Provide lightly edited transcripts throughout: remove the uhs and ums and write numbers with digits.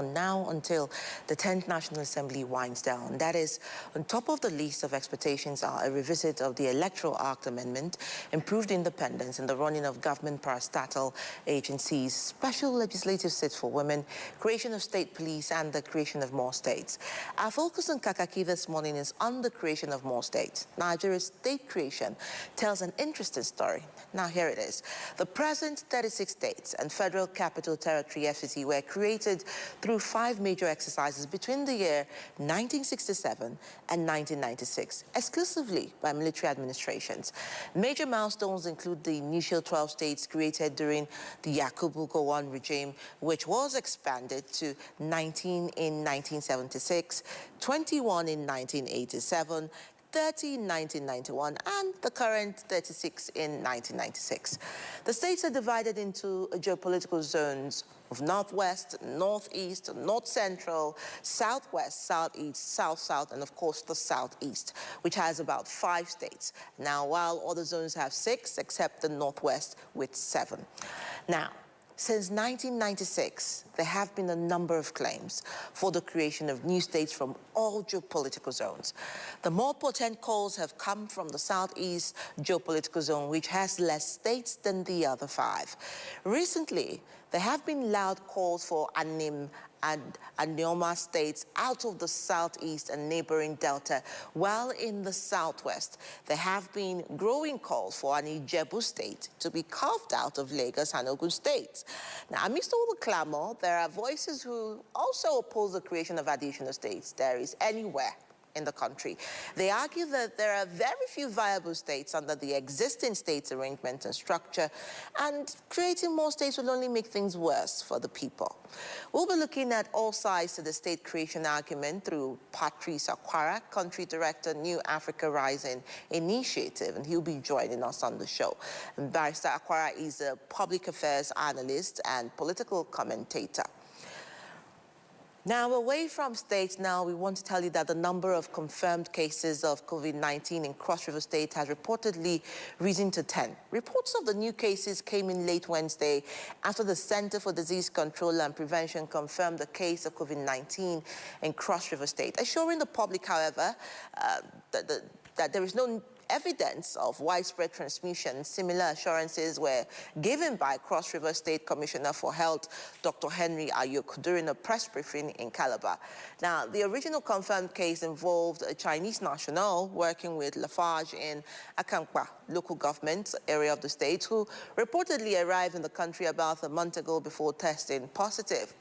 now until the 10th National Assembly winds down. That is, on top of the list of expectations are a revisit of the Electoral Act Amendment, improved independence in the running of government parastatal agencies, special legislative seats for women, creation of state police, and the creation of more states. Our focus on Kakaaki this morning is on the creation of more states. Nigeria's state creation tells an interesting story. Now here it is. The present 36 states and Federal Capital Territory FCT were created through 5 major exercises between the year 1967 and 1996, exclusively by military administrations. Major milestones include the initial 12 states created during the Yakubu Gowon regime, which was expanded to 19 in 1976, 21 in 1987, 30 in 1991, and the current 36 in 1996. The states are divided into geopolitical zones of Northwest, Northeast, North Central, Southwest, Southeast, South-South, and of course the Southeast, which has about 5 states. Now, while other zones have 6, except the Northwest with 7. Now, since 1996, there have been a number of claims for the creation of new states from all geopolitical zones. The more potent calls have come from the Southeast geopolitical zone, which has less states than the other 5. Recently, there have been loud calls for Anim and Anioma states out of the Southeast and neighboring Delta, while in the Southwest, there have been growing calls for an Ijebu state to be carved out of Lagos and Ogun states. Now, amidst all the clamor, there are voices who also oppose the creation of additional states. There is anywhere in the country. They argue that there are very few viable states under the existing states arrangement and structure, and creating more states will only make things worse for the people. We'll be looking at all sides to the state creation argument through Patrice Aquara, Country Director, New Africa Rising Initiative, and he'll be joining us on the show. And Barrister Aquara is a public affairs analyst and political commentator. Now, away from states now, we want to tell you that the number of confirmed cases of COVID-19 in Cross River State has reportedly risen to 10. Reports of the new cases came in late Wednesday after the Center for Disease Control and Prevention confirmed the case of COVID-19 in Cross River State, assuring the public, however, that there is no evidence of widespread transmission. Similar assurances were given by Cross River State Commissioner for Health, Dr. Henry Ayuk, during a press briefing in Calabar. Now, the original confirmed case involved a Chinese national working with Lafarge in Akankwa local government area of the state, who reportedly arrived in the country about a month ago before testing positive.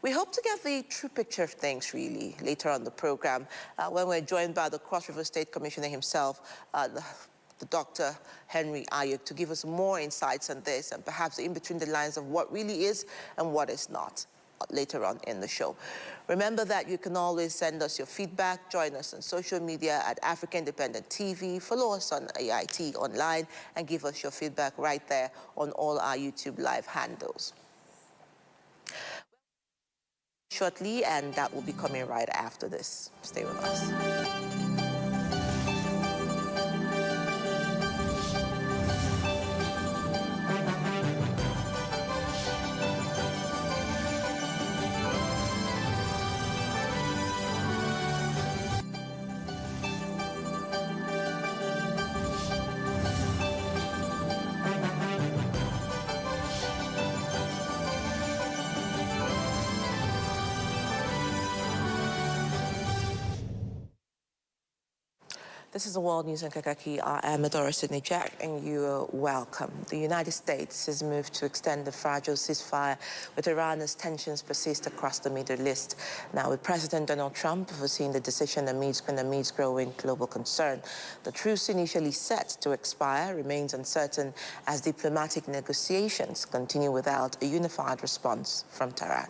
We hope to get the true picture of things, really, later on the program, when we're joined by the Cross River State Commissioner himself, the Dr. Henry Ayuk, to give us more insights on this and perhaps in between the lines of what really is and what is not later on in the show. Remember that you can always send us your feedback, join us on social media at Africa Independent TV, follow us on AIT online, and give us your feedback right there on all our YouTube live handles. Shortly, and that will be coming right after this. Stay with us. This is the World News on Kakaaki. I am Adora Sydney Jack, and you are welcome. The United States has moved to extend the fragile ceasefire with Iran as tensions persist across the Middle East. Now, with President Donald Trump overseeing the decision amidst growing global concern, the truce initially set to expire remains uncertain as diplomatic negotiations continue without a unified response from Tehran.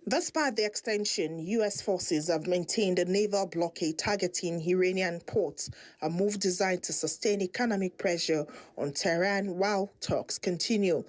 Despite the extension, U.S. forces have maintained a naval blockade targeting Iranian ports, a move designed to sustain economic pressure on Tehran while talks continue.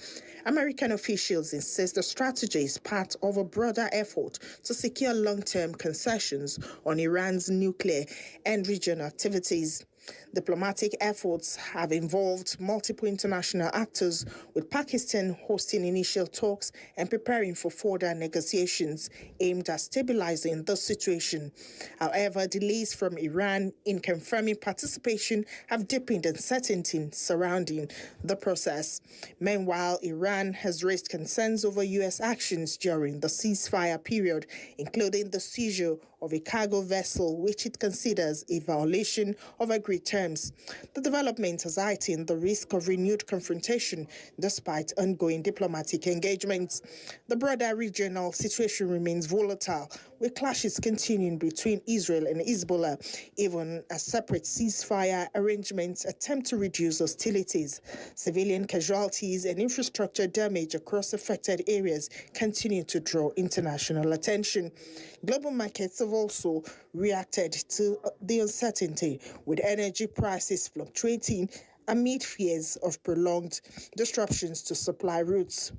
American officials insist the strategy is part of a broader effort to secure long-term concessions on Iran's nuclear and regional activities. Diplomatic efforts have involved multiple international actors, with Pakistan hosting initial talks and preparing for further negotiations aimed at stabilizing the situation. However, delays from Iran in confirming participation have deepened uncertainty surrounding the process. Meanwhile, Iran has raised concerns over U.S. actions during the ceasefire period, including the seizure of a cargo vessel, which it considers a violation of agreed terms. The development has heightened the risk of renewed confrontation despite ongoing diplomatic engagements. The broader regional situation remains volatile, with clashes continuing between Israel and Hezbollah, even as separate ceasefire arrangements attempt to reduce hostilities. Civilian casualties and infrastructure damage across affected areas continue to draw international attention. Global markets have also reacted to the uncertainty, with energy prices fluctuating amid fears of prolonged disruptions to supply routes.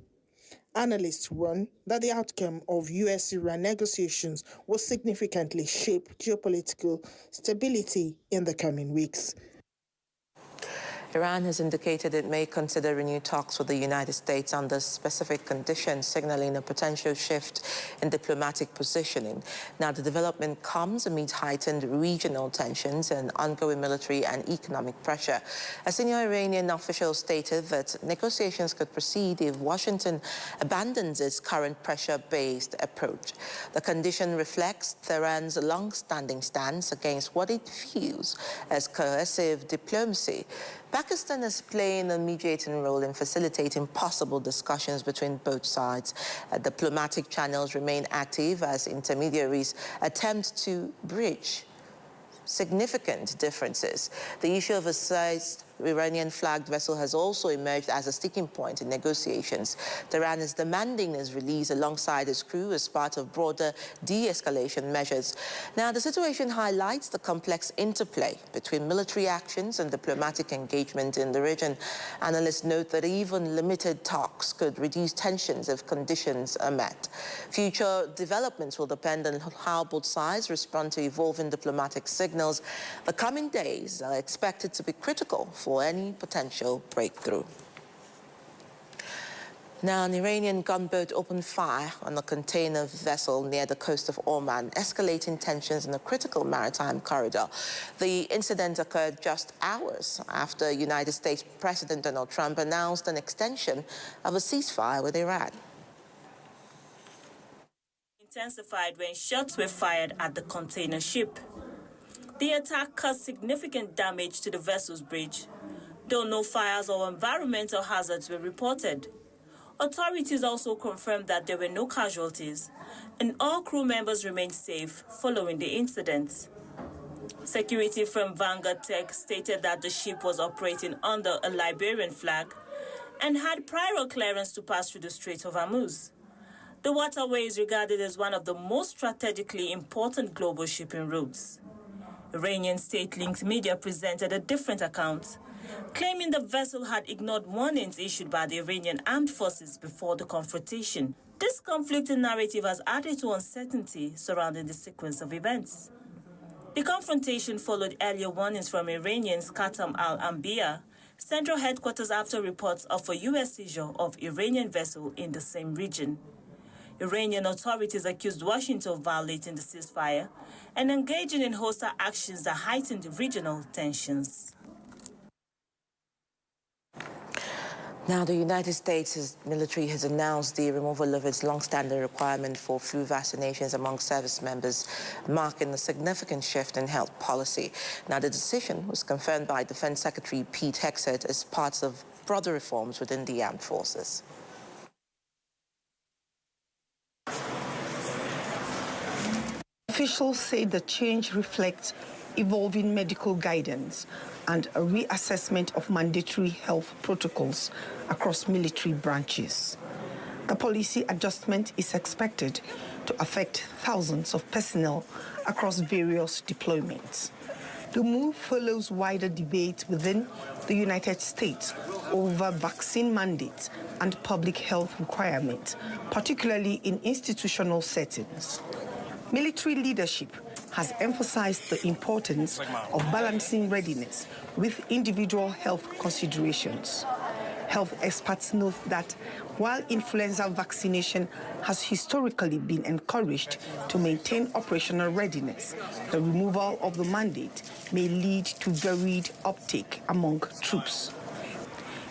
Analysts warn that the outcome of U.S.-Iran negotiations will significantly shape geopolitical stability in the coming weeks. Iran has indicated it may consider renewed talks with the United States under specific conditions, signaling a potential shift in diplomatic positioning. Now, the development comes amid heightened regional tensions and ongoing military and economic pressure. A senior Iranian official stated that negotiations could proceed if Washington abandons its current pressure-based approach. The condition reflects Tehran's long-standing stance against what it views as coercive diplomacy. Pakistan is playing a mediating role in facilitating possible discussions between both sides. Diplomatic channels remain active as intermediaries attempt to bridge significant differences. The issue of a seized Iranian-flagged vessel has also emerged as a sticking point in negotiations. Tehran is demanding its release alongside its crew as part of broader de-escalation measures. Now, the situation highlights the complex interplay between military actions and diplomatic engagement in the region. Analysts note that even limited talks could reduce tensions if conditions are met. Future developments will depend on how both sides respond to evolving diplomatic signals. The coming days are expected to be critical for any potential breakthrough. Now, an Iranian gunboat opened fire on a container vessel near the coast of Oman, escalating tensions in a critical maritime corridor. The incident occurred just hours after United States President Donald Trump announced an extension of a ceasefire with Iran. Intensified when shots were fired at the container ship. The attack caused significant damage to the vessel's bridge, though no fires or environmental hazards were reported. Authorities also confirmed that there were no casualties, and all crew members remained safe following the incident. Security firm Vanguard Tech stated that the ship was operating under a Liberian flag and had prior clearance to pass through the Strait of Hormuz. The waterway is regarded as one of the most strategically important global shipping routes. Iranian state-linked media presented a different account, claiming the vessel had ignored warnings issued by the Iranian armed forces before the confrontation. This conflicting narrative has added to uncertainty surrounding the sequence of events. The confrontation followed earlier warnings from Iranian's Khatam al-Anbiya, central headquarters, after reports of a U.S. seizure of Iranian vessel in the same region. Iranian authorities accused Washington of violating the ceasefire and engaging in hostile actions that heightened regional tensions. Now, the United States military has announced the removal of its long-standing requirement for flu vaccinations among service members, marking a significant shift in health policy. Now, the decision was confirmed by Defense Secretary Pete Hegseth as part of broader reforms within the armed forces. Officials say the change reflects evolving medical guidance and a reassessment of mandatory health protocols across military branches. The policy adjustment is expected to affect thousands of personnel across various deployments. The move follows wider debate within the United States over vaccine mandates and public health requirements, particularly in institutional settings. Military leadership has emphasized the importance of balancing readiness with individual health considerations. Health experts note that while influenza vaccination has historically been encouraged to maintain operational readiness, the removal of the mandate may lead to varied uptake among troops.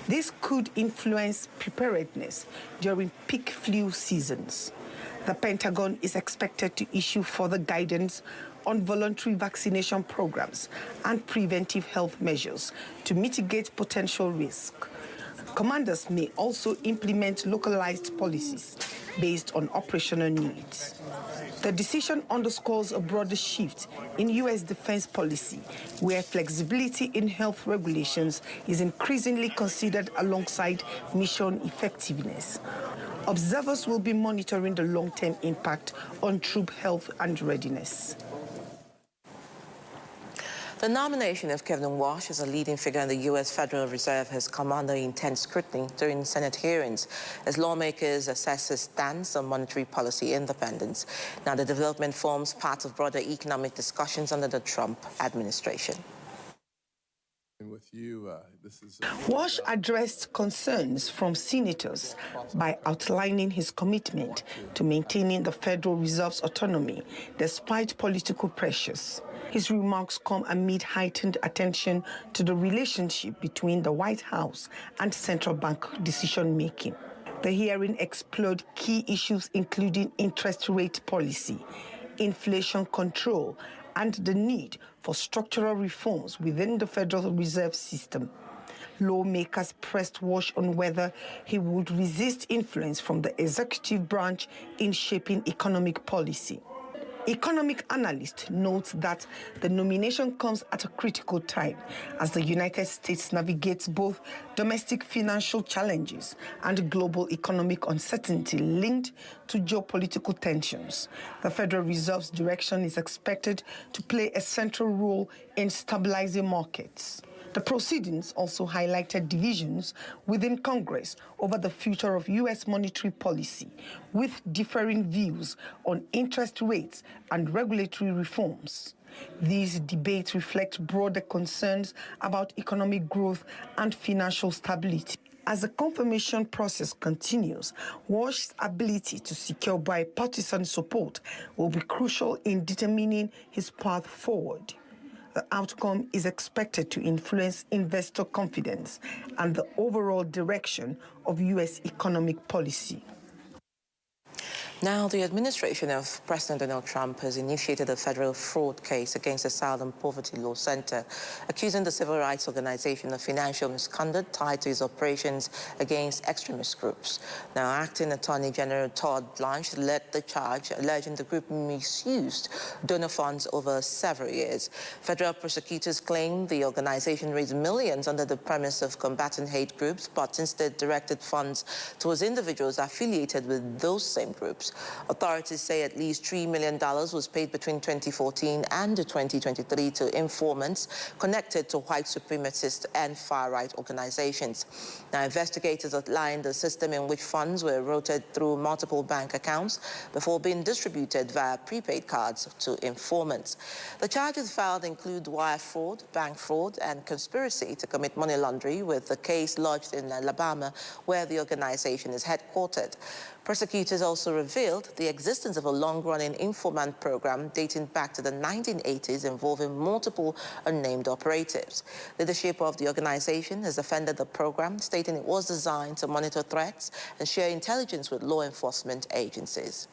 This could influence preparedness during peak flu seasons. The Pentagon is expected to issue further guidance on voluntary vaccination programs and preventive health measures to mitigate potential risk. Commanders may also implement localized policies based on operational needs. The decision underscores a broader shift in U.S. defense policy, where flexibility in health regulations is increasingly considered alongside mission effectiveness. Observers will be monitoring the long-term impact on troop health and readiness. The nomination of Kevin Walsh as a leading figure in the U.S. Federal Reserve has come under intense scrutiny during Senate hearings as lawmakers assess his stance on monetary policy independence. Now, the development forms part of broader economic discussions under the Trump administration. Walsh addressed concerns from senators by outlining his commitment to maintaining the Federal Reserve's autonomy despite political pressures. His remarks come amid heightened attention to the relationship between the White House and central bank decision-making. The hearing explored key issues including interest rate policy, inflation control, and the need for structural reforms within the Federal Reserve System. Lawmakers pressed Walsh on whether he would resist influence from the executive branch in shaping economic policy. Economic analyst notes that the nomination comes at a critical time as the United States navigates both domestic financial challenges and global economic uncertainty linked to geopolitical tensions. The Federal Reserve's direction is expected to play a central role in stabilizing markets. The proceedings also highlighted divisions within Congress over the future of U.S. monetary policy, with differing views on interest rates and regulatory reforms. These debates reflect broader concerns about economic growth and financial stability. As the confirmation process continues, Walsh's ability to secure bipartisan support will be crucial in determining his path forward. The outcome is expected to influence investor confidence and the overall direction of U.S. economic policy. Now, the administration of President Donald Trump has initiated a federal fraud case against the Southern Poverty Law Center, accusing the civil rights organization of financial misconduct tied to its operations against extremist groups. Now, Acting Attorney General Todd Blanche led the charge, alleging the group misused donor funds over several years. Federal prosecutors claim the organization raised millions under the premise of combating hate groups, but instead directed funds towards individuals affiliated with those same groups. Authorities say at least $3 million was paid between 2014 and 2023 to informants connected to white supremacist and far-right organizations. Now, investigators outlined the system in which funds were routed through multiple bank accounts before being distributed via prepaid cards to informants. The charges filed include wire fraud, bank fraud, and conspiracy to commit money laundering, with the case lodged in Alabama, where the organization is headquartered. Prosecutors also revealed the existence of a long-running informant program dating back to the 1980s involving multiple unnamed operatives. Leadership of the organization has defended the program, stating it was designed to monitor threats and share intelligence with law enforcement agencies.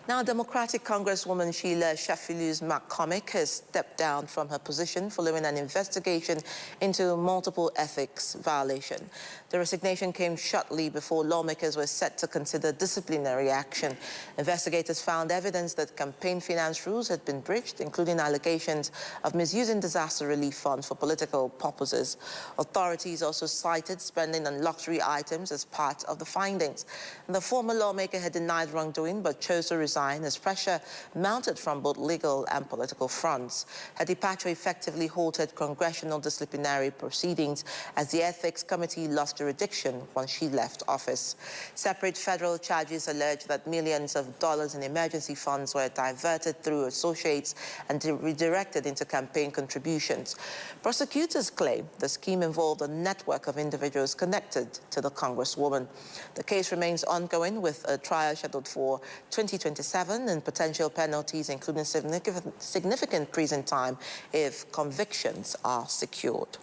Now, Democratic Congresswoman Sheila Shafilus-McCormick has stepped down from her position following an investigation into multiple ethics violations. The resignation came shortly before lawmakers were set to consider disciplinary action. Investigators found evidence that campaign finance rules had been breached, including allegations of misusing disaster relief funds for political purposes. Authorities also cited spending on luxury items as part of the findings. And the former lawmaker had denied wrongdoing but chose to resign resign as pressure mounted from both legal and political fronts. Her departure effectively halted congressional disciplinary proceedings as the Ethics Committee lost jurisdiction once she left office. Separate federal charges allege that millions of dollars in emergency funds were diverted through associates and redirected into campaign contributions. Prosecutors claim the scheme involved a network of individuals connected to the Congresswoman. The case remains ongoing with a trial scheduled for 2027 and potential penalties, including significant prison time if convictions are secured.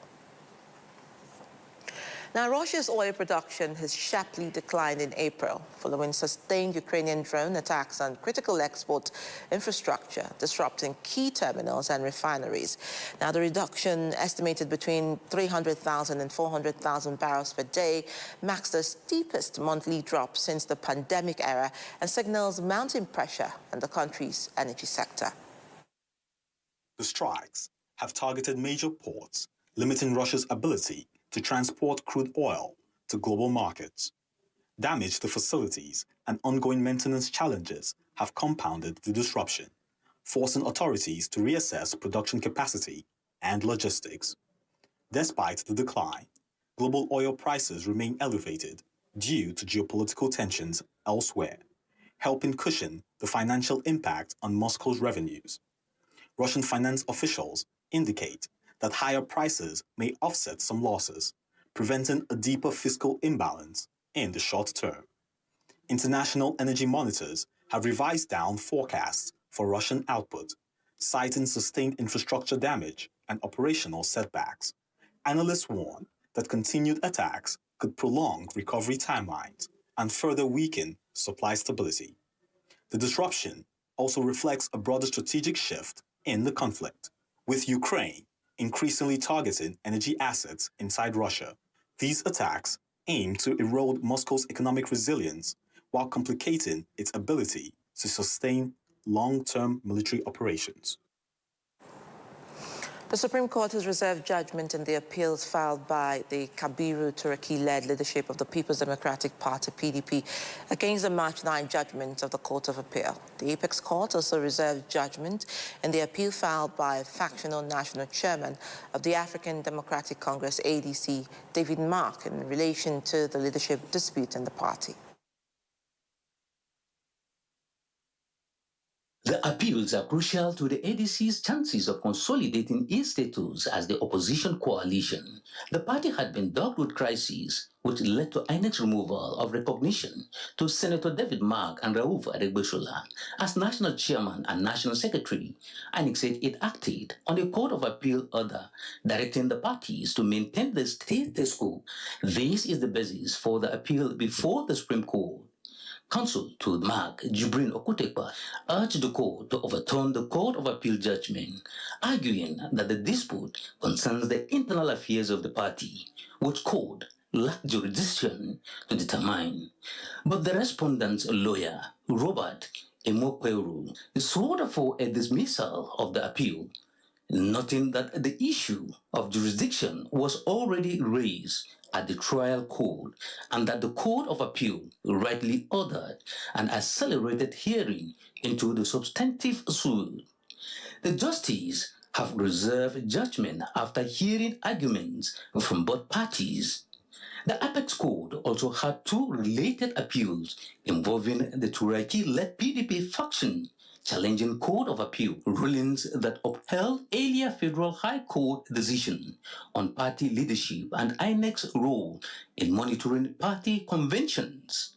Now, Russia's oil production has sharply declined in April following sustained Ukrainian drone attacks on critical export infrastructure, disrupting key terminals and refineries. Now, the reduction, estimated between 300,000 and 400,000 barrels per day, marks the steepest monthly drop since the pandemic era and signals mounting pressure on the country's energy sector. The strikes have targeted major ports, limiting Russia's ability to transport crude oil to global markets. Damage to facilities and ongoing maintenance challenges have compounded the disruption, forcing authorities to reassess production capacity and logistics. Despite the decline, global oil prices remain elevated due to geopolitical tensions elsewhere, helping cushion the financial impact on Moscow's revenues. Russian finance officials indicate that higher prices may offset some losses, preventing a deeper fiscal imbalance in the short term. International energy monitors have revised down forecasts for Russian output, citing sustained infrastructure damage and operational setbacks. Analysts warn that continued attacks could prolong recovery timelines and further weaken supply stability. The disruption also reflects a broader strategic shift in the conflict, with Ukraine increasingly targeting energy assets inside Russia. These attacks aim to erode Moscow's economic resilience while complicating its ability to sustain long-term military operations. The Supreme Court has reserved judgment in the appeals filed by the Kabiru Turaki-led leadership of the People's Democratic Party, PDP, against the March 9 judgment of the Court of Appeal. The Apex Court also reserved judgment in the appeal filed by factional national chairman of the African Democratic Congress, ADC, David Mark, in relation to the leadership dispute in the party. The appeals are crucial to the ADC's chances of consolidating its status as the opposition coalition. The party had been dogged with crises, which led to INEC's removal of recognition to Senator David Mark and Raouf Adegbeshola as national chairman and national secretary. INEC said it acted on a Court of Appeal order directing the parties to maintain the status quo. This is the basis for the appeal before the Supreme Court. Counsel to Mark, Jibrin Okutekpa, urged the court to overturn the Court of Appeal judgment, arguing that the dispute concerns the internal affairs of the party, which court lacked jurisdiction to determine. But the respondent's lawyer, Robert Emokweru, swore for a dismissal of the appeal, noting that the issue of jurisdiction was already raised at the trial court and that the Court of Appeal rightly ordered an accelerated hearing into the substantive suit. The justices have reserved judgment after hearing arguments from both parties. The Apex Court also had two related appeals involving the Turaki-led PDP faction, challenging Court of Appeal rulings that upheld earlier Federal High Court decision on party leadership and INEC's role in monitoring party conventions.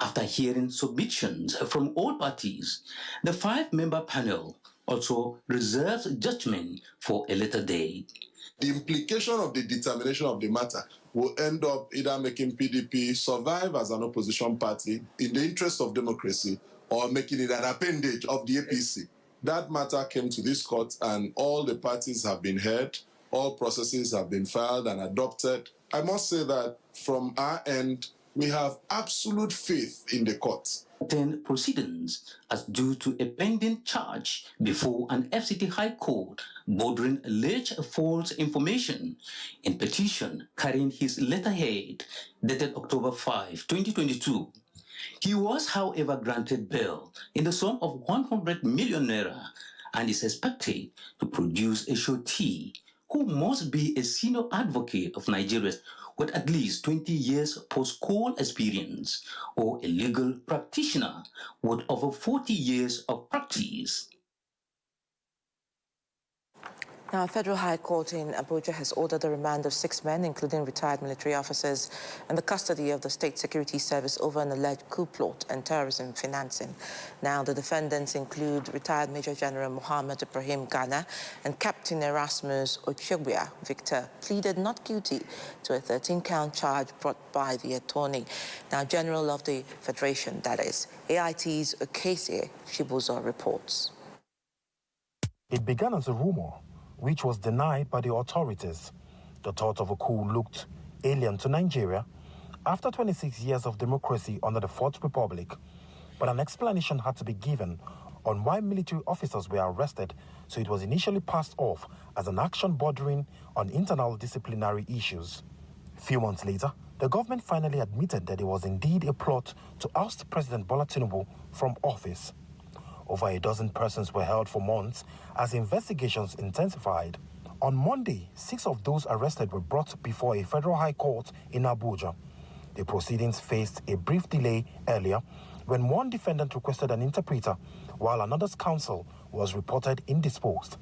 After hearing submissions from all parties, the 5-member panel also reserves judgment for a later date. The implication of the determination of the matter will end up either making PDP survive as an opposition party in the interest of democracy or making it an appendage of the APC. That matter came to this court and all the parties have been heard, all processes have been filed and adopted. I must say that from our end, we have absolute faith in the court. 10 proceedings as due to a pending charge before an FCT High Court bordering alleged false information in petition carrying his letterhead dated October 5, 2022. He was, however, granted bail in the sum of 100 million naira and is expected to produce a surety who must be a senior advocate of Nigerians with at least 20 years post-school experience or a legal practitioner with over 40 years of practice. Now, a federal high court in Abuja has ordered the remand of 6 men, including retired military officers, in the custody of the State Security Service over an alleged coup plot and terrorism financing. Now, the defendants include retired Major General Muhammad Ibrahim Ghana and Captain Erasmus Ochegbia. Victor pleaded not guilty to a 13-count charge brought by the attorney. Now, General of the Federation, that is, AIT's Okese Shibuzo reports. It began as a rumor, which was denied by the authorities. The thought of a coup looked alien to Nigeria after 26 years of democracy under the Fourth Republic. But an explanation had to be given on why military officers were arrested, so it was initially passed off as an action bordering on internal disciplinary issues. A few months later, the government finally admitted that it was indeed a plot to oust President Bola Tinubu from office. Over a dozen persons were held for months as investigations intensified. On Monday, 6 of those arrested were brought before a federal high court in Abuja. The proceedings faced a brief delay earlier when one defendant requested an interpreter while another's counsel was reported indisposed.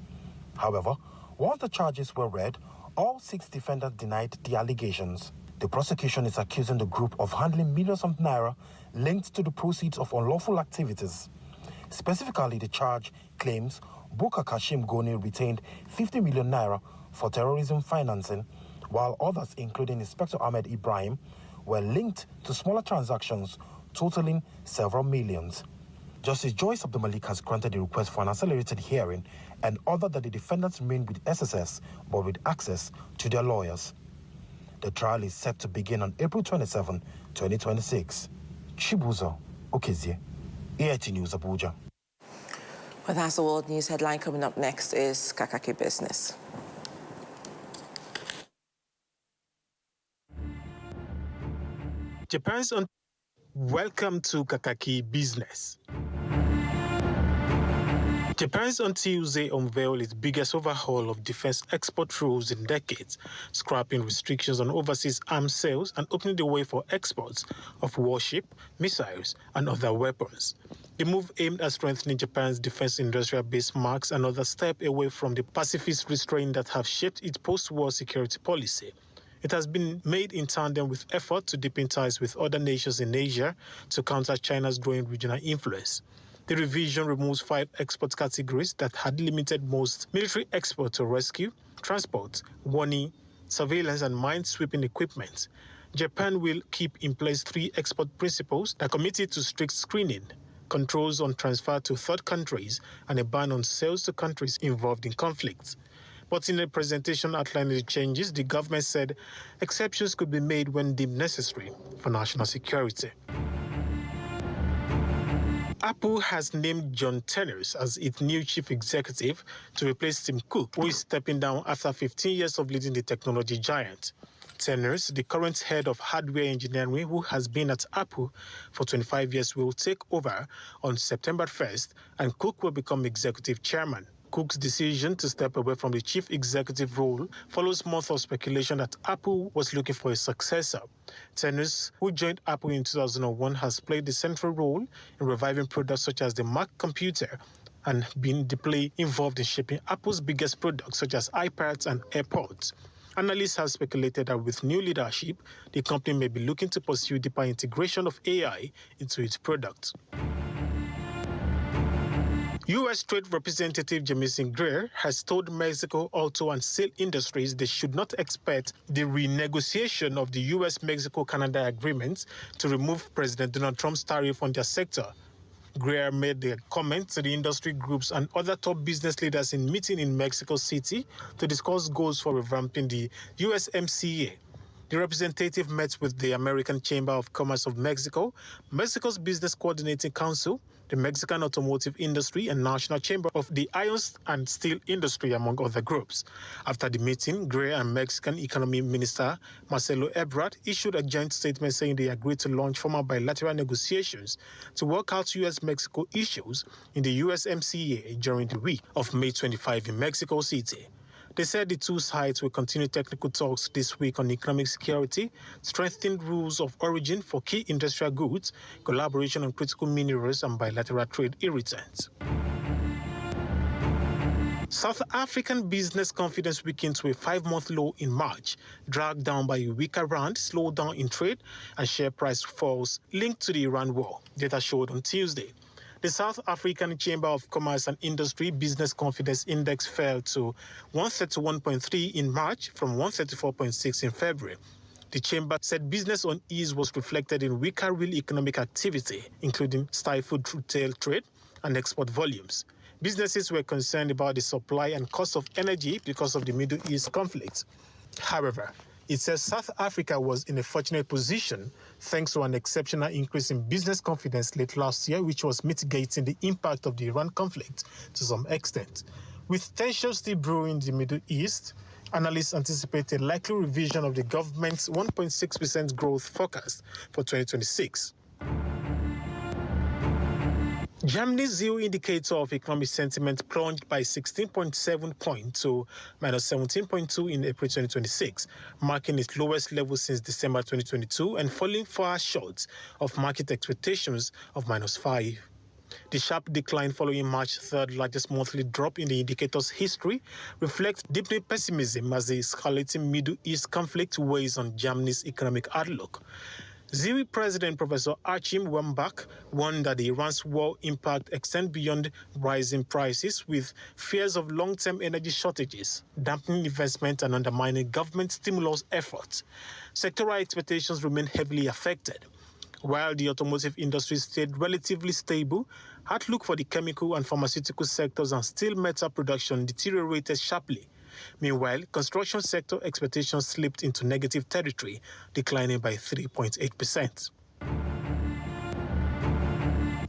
However, once the charges were read, all 6 defendants denied the allegations. The prosecution is accusing the group of handling millions of naira linked to the proceeds of unlawful activities. Specifically, the charge claims Buka Kashim Goni retained 50 million naira for terrorism financing, while others, including Inspector Ahmed Ibrahim, were linked to smaller transactions totaling several millions. Justice Joyce Abdulmalik has granted the request for an accelerated hearing and ordered that the defendants remain with SSS but with access to their lawyers. The trial is set to begin on April 27, 2026. Chibuzo Okezie, AIT News, Abuja. Well, that's the world news headline. Coming up next is Kakaaki Business. Welcome to Kakaaki Business. Japan's on Tuesday unveiled its biggest overhaul of defense export rules in decades, scrapping restrictions on overseas arms sales and opening the way for exports of warship, missiles, and other weapons. The move aimed at strengthening Japan's defense industrial base marks another step away from the pacifist restraint that have shaped its post-war security policy. It has been made in tandem with effort to deepen ties with other nations in Asia to counter China's growing regional influence. The revision removes 5 export categories that had limited most military export to rescue, transport, warning, surveillance, and mine-sweeping equipment. Japan will keep in place 3 export principles that committed to strict screening, controls on transfer to third countries, and a ban on sales to countries involved in conflicts. But in a presentation outlining the changes, the government said exceptions could be made when deemed necessary for national security. Apple has named John Tenners as its new chief executive to replace Tim Cook, who is stepping down after 15 years of leading the technology giant. Tenners, the current head of hardware engineering, who has been at Apple for 25 years, will take over on September 1st, and Cook will become executive chairman. Cook's decision to step away from the chief executive role follows months of speculation that Apple was looking for a successor. Tenners, who joined Apple in 2001, has played the central role in reviving products such as the Mac computer and been deeply involved in shaping Apple's biggest products such as iPads and AirPods. Analysts have speculated that with new leadership, the company may be looking to pursue deeper integration of AI into its products. U.S. Trade Representative Jamison Greer has told Mexico auto and steel industries they should not expect the renegotiation of the U.S.-Mexico-Canada agreement to remove President Donald Trump's tariff on their sector. Greer made the comment to the industry groups and other top business leaders in meeting in Mexico City to discuss goals for revamping the USMCA. The representative met with the American Chamber of Commerce of Mexico, Mexico's Business Coordinating Council, the Mexican automotive industry, and National Chamber of the Iron and Steel Industry, among other groups. After the meeting, Gray and Mexican Economy Minister Marcelo Ebrard issued a joint statement saying they agreed to launch formal bilateral negotiations to work out U.S.-Mexico issues in the USMCA during the week of May 25 in Mexico City. They said the two sides will continue technical talks this week on economic security, strengthened rules of origin for key industrial goods, collaboration on critical minerals, and bilateral trade irritants. South African business confidence weakened to a 5-month low in March, dragged down by a weaker rand, slowdown in trade, and share price falls linked to the Iran war, data showed on Tuesday. The South African Chamber of Commerce and Industry Business Confidence Index fell to 131.3 in March from 134.6 in February. The chamber said business unease was reflected in weaker real economic activity, including stifled retail trade and export volumes. Businesses were concerned about the supply and cost of energy because of the Middle East conflict. However, it says South Africa was in a fortunate position thanks to an exceptional increase in business confidence late last year, which was mitigating the impact of the Iran conflict to some extent. With tensions still brewing in the Middle East, analysts anticipate a likely revision of the government's 1.6% growth forecast for 2026. Germany's ZEW indicator of economic sentiment plunged by 16.7 points to minus 17.2 in April 2026, marking its lowest level since December 2022 and falling far short of market expectations of minus 5. The sharp decline following March's third largest monthly drop in the indicator's history reflects deepening pessimism as the escalating Middle East conflict weighs on Germany's economic outlook. ZEW President Professor Achim Wambach warned that Iran's war impact extends beyond rising prices, with fears of long-term energy shortages, dampening investment and undermining government stimulus efforts. Sectoral expectations remain heavily affected. While the automotive industry stayed relatively stable, outlook for the chemical and pharmaceutical sectors and steel metal production deteriorated sharply. Meanwhile, construction sector expectations slipped into negative territory, declining by 3.8%.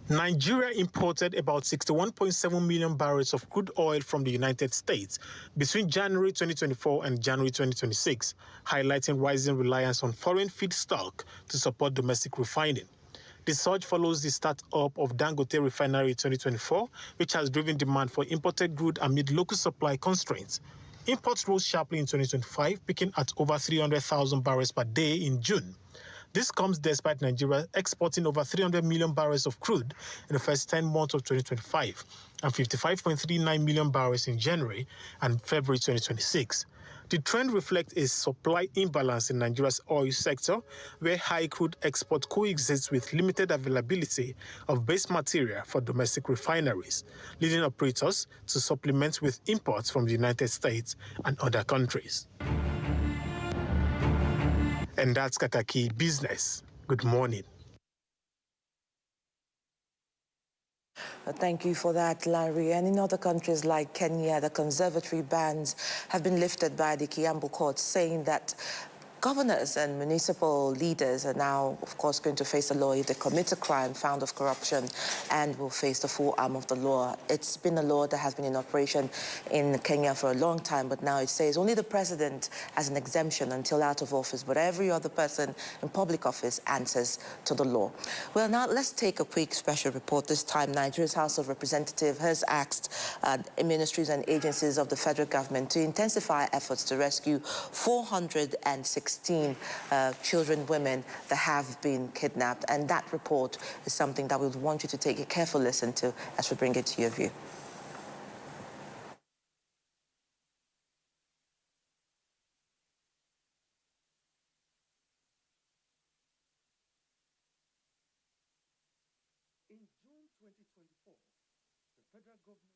Nigeria imported about 61.7 million barrels of crude oil from the United States between January 2024 and January 2026, highlighting rising reliance on foreign feedstock to support domestic refining. The surge follows the start-up of Dangote Refinery in 2024, which has driven demand for imported crude amid local supply constraints. Imports rose sharply in 2025, peaking at over 300,000 barrels per day in June. This comes despite Nigeria exporting over 300 million barrels of crude in the first 10 months of 2025 and 55.39 million barrels in January and February 2026. The trend reflects a supply imbalance in Nigeria's oil sector, where high crude export coexists with limited availability of base material for domestic refineries, leading operators to supplement with imports from the United States and other countries. And that's Kakaaki Business. Good morning. Thank you for that, Larry. And in other countries like Kenya, the conservatory bans have been lifted by the Kiambu court, saying that governors and municipal leaders are now, of course, going to face the law if they commit a crime found of corruption and will face the full arm of the law. It's been a law that has been in operation in Kenya for a long time, but now it says only the president has an exemption until out of office, but every other person in public office answers to the law. Well, now let's take a quick special report. This time, Nigeria's House of Representatives has asked ministries and agencies of the federal government to intensify efforts to rescue 416 children, women that have been kidnapped. And that report is something that we would want you to take a careful listen to as we bring it to your view. In June 2024, the federal government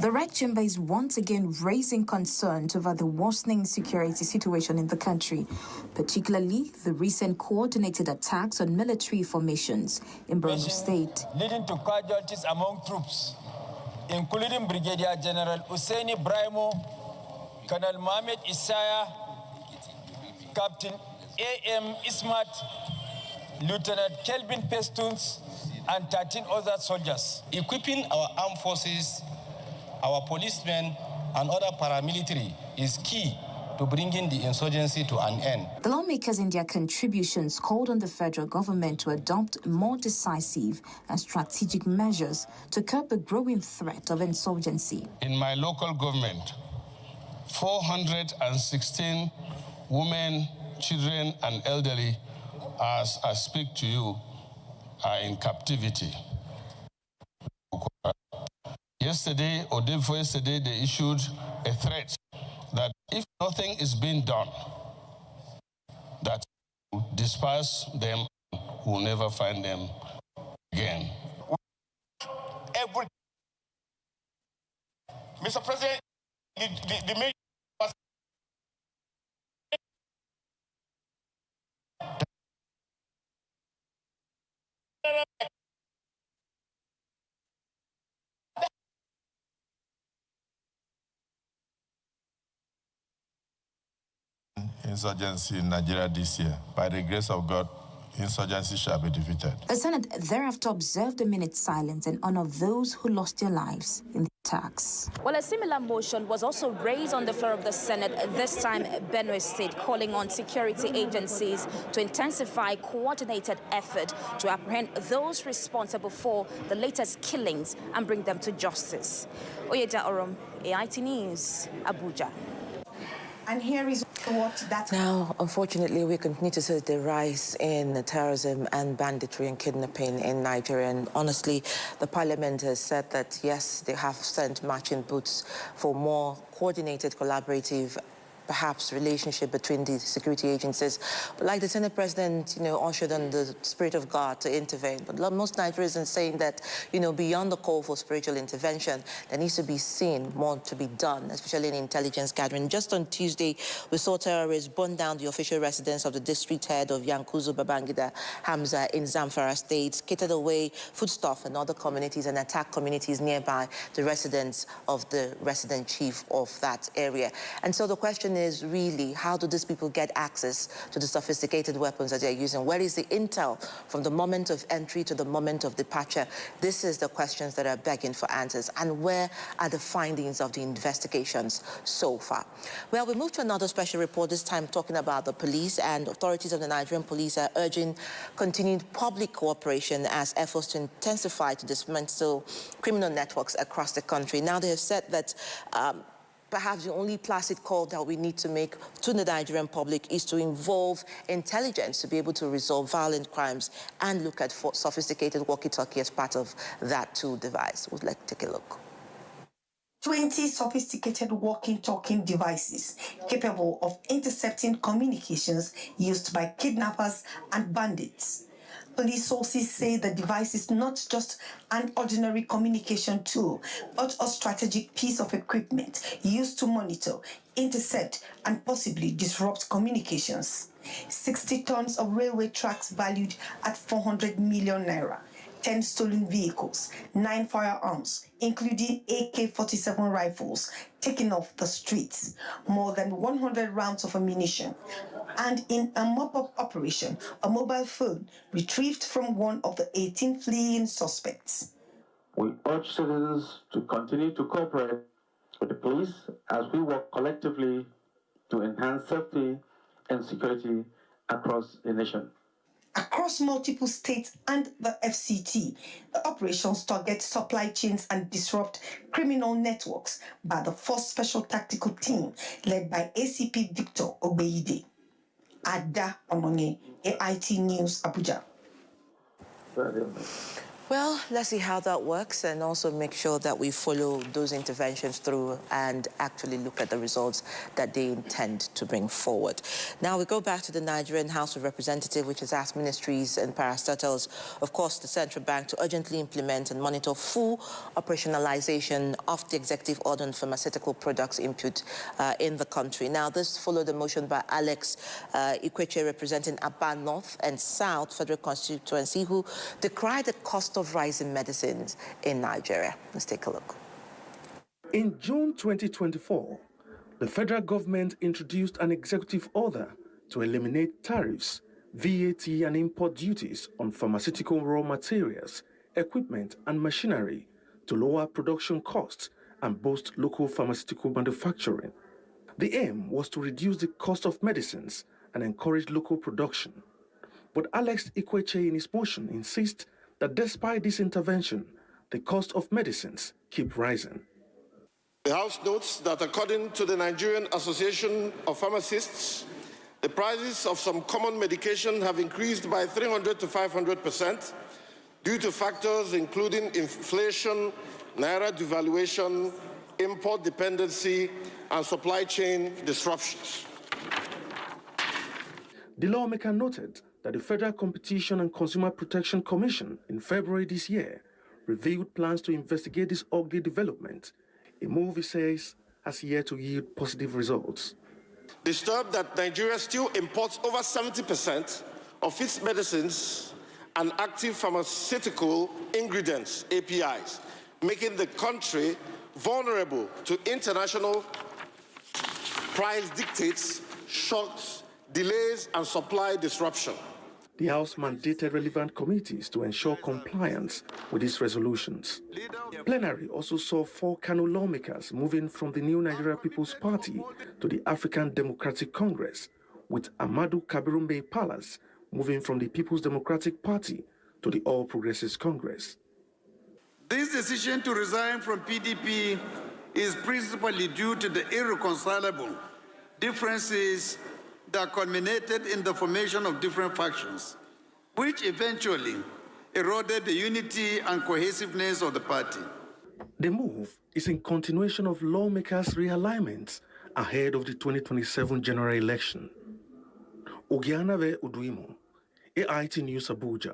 The Red Chamber is once again raising concerns over the worsening security situation in the country, particularly the recent coordinated attacks on military formations in Borno State. Leading to casualties among troops, including Brigadier General Hussein Ibrahimo, Colonel Mohamed Isaya, Captain A.M. Ismat, Lieutenant Kelvin Pestuns, and 13 other soldiers. Equipping our armed forces, our policemen, and other paramilitary is key to bringing the insurgency to an end. The lawmakers in their contributions called on the federal government to adopt more decisive and strategic measures to curb the growing threat of insurgency. In my local government, 416 women, children, and elderly, as I speak to you, are in captivity. Yesterday, or day before yesterday, they issued a threat that if nothing is being done, that disperse them, will never find them again. Mr. President, the major was insurgency in Nigeria this year. By the grace of God, insurgency shall be defeated. The Senate thereafter observed a minute's silence in honor of those who lost their lives in the attacks. Well, a similar motion was also raised on the floor of the Senate, this time Benue State, calling on security agencies to intensify coordinated effort to apprehend those responsible for the latest killings and bring them to justice. Oyeda Orom, AIT News, Abuja. And here is what that... Now, unfortunately, we continue to see the rise in terrorism and banditry and kidnapping in Nigeria. And honestly, the parliament has said that, yes, they have sent marching boots for more coordinated, collaborative, perhaps relationship between the security agencies. But like the Senate President, ushered on the spirit of God to intervene. But most Nigerians are saying that, beyond the call for spiritual intervention, there needs to be seen more to be done, especially in intelligence gathering. Just on Tuesday, we saw terrorists burn down the official residence of the district head of Yankuzo Babangida Hamza in Zamfara State, skated away foodstuff and other communities and attacked communities nearby the residence of the resident chief of that area. And so the question is really, how do these people get access to the sophisticated weapons that they're using? Where is the intel from the moment of entry to the moment of departure? This is the questions that are begging for answers. And where are the findings of the investigations so far? Well, we move to another special report, this time talking about the police, and authorities of the Nigerian police are urging continued public cooperation as efforts to intensify to dismantle criminal networks across the country. Now, they have said that perhaps the only placid call that we need to make to the Nigerian public is to involve intelligence to be able to resolve violent crimes and look at sophisticated walkie-talkie as part of that tool device. We'd like to take a look. 20 sophisticated walkie-talkie devices capable of intercepting communications used by kidnappers and bandits. Police sources say the device is not just an ordinary communication tool, but a strategic piece of equipment used to monitor, intercept, and possibly disrupt communications. 60 tons of railway tracks valued at 400 million naira. 10 stolen vehicles, 9 firearms, including AK-47 rifles, taken off the streets, more than 100 rounds of ammunition, and in a mop-up operation, a mobile phone retrieved from one of the 18 fleeing suspects. We urge citizens to continue to cooperate with the police as we work collectively to enhance safety and security across the nation. Across multiple states and the FCT, the operations target supply chains and disrupt criminal networks by the 4th Special Tactical Team led by ACP Victor Obeide. Ada Ononye, AIT News, Abuja. Well, let's see how that works and also make sure that we follow those interventions through and actually look at the results that they intend to bring forward. Now we go back to the Nigerian House of Representatives, which has asked ministries and parastatals, of course, the central bank to urgently implement and monitor full operationalization of the executive order on pharmaceutical products input in the country. Now, this followed a motion by Alex Ikweche, representing Aba North and South Federal Constituency, who decried the cost of rising medicines in Nigeria. Let's take a look. In June 2024, the federal government introduced an executive order to eliminate tariffs VAT and import duties on pharmaceutical raw materials, equipment and machinery to lower production costs and boost local pharmaceutical manufacturing. The aim was to reduce the cost of medicines and encourage local production. But Alex Ikweche in his motion insists that despite this intervention, the cost of medicines keep rising. The House notes that according to the Nigerian Association of Pharmacists, the prices of some common medication have increased by 300 to 500% due to factors including inflation, naira devaluation, import dependency, and supply chain disruptions. The lawmaker noted that the Federal Competition and Consumer Protection Commission in February this year revealed plans to investigate this ugly development, a move he says has yet to yield positive results. Disturbed that Nigeria still imports over 70% of its medicines and active pharmaceutical ingredients, APIs, making the country vulnerable to international price dictates, shocks, delays, and supply disruption. The House mandated relevant committees to ensure compliance with these resolutions. Plenary also saw 4 Kano lawmakers moving from the New Nigeria People's Party to the African Democratic Congress, with Amadou Kabirumbe Palace moving from the People's Democratic Party to the All Progressives Congress. This decision to resign from PDP is principally due to the irreconcilable differences that culminated in the formation of different factions, which eventually eroded the unity and cohesiveness of the party. The move is in continuation of lawmakers' realignments ahead of the 2027 general election. Ogianave Uduimo, AIT News Abuja.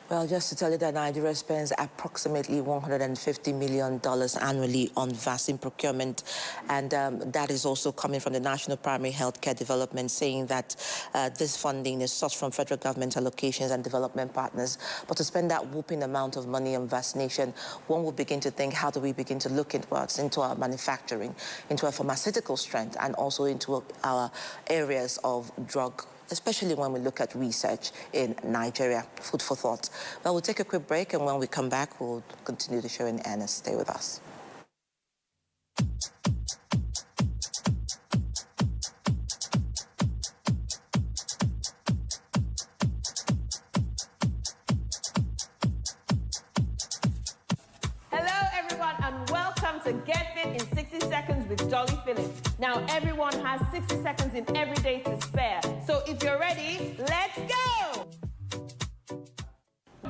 Well, just to tell you that Nigeria spends approximately $150 million annually on vaccine procurement, and that is also coming from the National Primary Healthcare Development, saying that this funding is sourced from federal government allocations and development partners. But to spend that whooping amount of money on vaccination, one will begin to think, how do we begin to look into our manufacturing, into our pharmaceutical strength, and also into our areas of drug, especially when we look at research in Nigeria. Food for thought. Well, we'll take a quick break, and when we come back, we'll continue the show in earnest. Stay with us. Hello, everyone, and welcome to Get Fit in 60 Seconds with Dolly Phillips. Now, everyone has 60 seconds in every day to spare. So if you're ready, let's go!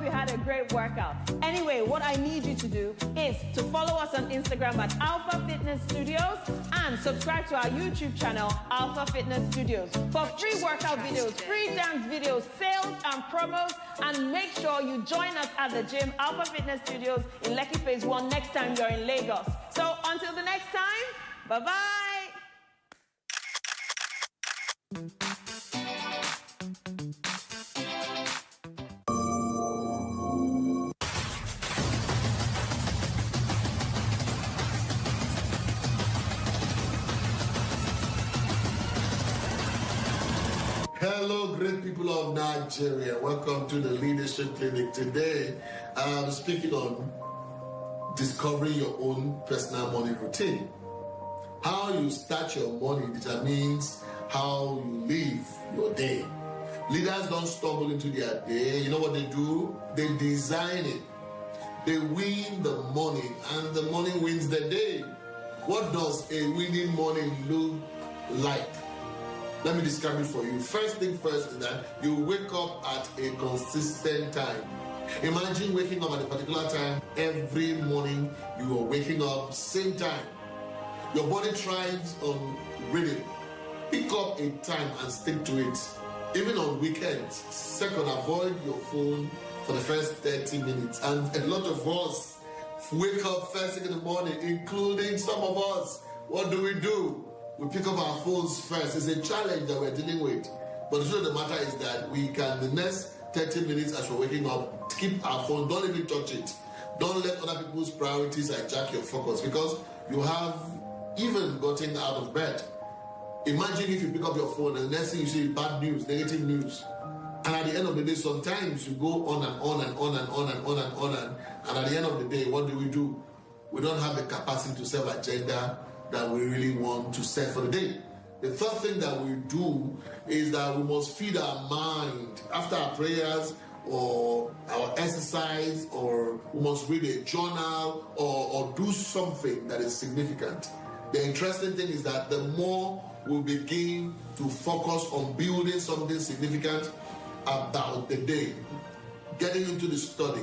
We had a great workout. Anyway, what I need you to do is to follow us on Instagram at Alpha Fitness Studios and subscribe to our YouTube channel, Alpha Fitness Studios, for free workout videos, free dance videos, sales and promos, and make sure you join us at the gym, Alpha Fitness Studios in Lekki Phase 1 next time you're in Lagos. So until the next time, bye-bye. Hello, great people of Nigeria. Welcome to the Leadership Clinic. Today, I'm speaking on discovering your own personal morning routine. How you start your morning determines how you live your day. Leaders don't stumble into their day. You know what they do? They design it. They win the morning, and the morning wins the day. What does a winning morning look like? Let me describe it for you. First thing first is that you wake up at a consistent time. Imagine waking up at a particular time. Every morning you are waking up same time. Your body thrives on rhythm. Pick up a time and stick to it. Even on weekends. Second, avoid your phone for the first 30 minutes. And a lot of us wake up first thing in the morning, including some of us. What do? We pick up our phones first. It's a challenge that we're dealing with. But the truth of the matter is that we can, the next 30 minutes as we're waking up, keep our phone, don't even touch it. Don't let other people's priorities hijack your focus, because you have even gotten out of bed. Imagine if you pick up your phone and the next thing you see is bad news, negative news. And at the end of the day, sometimes you go on and on and on and on and on and on and at the end of the day, what do? We don't have the capacity to set an agenda that we really want to set for the day. The third thing that we do is that we must feed our mind after our prayers or our exercise, or we must read a journal or do something that is significant. The interesting thing is that the more we begin to focus on building something significant about the day, getting into the study,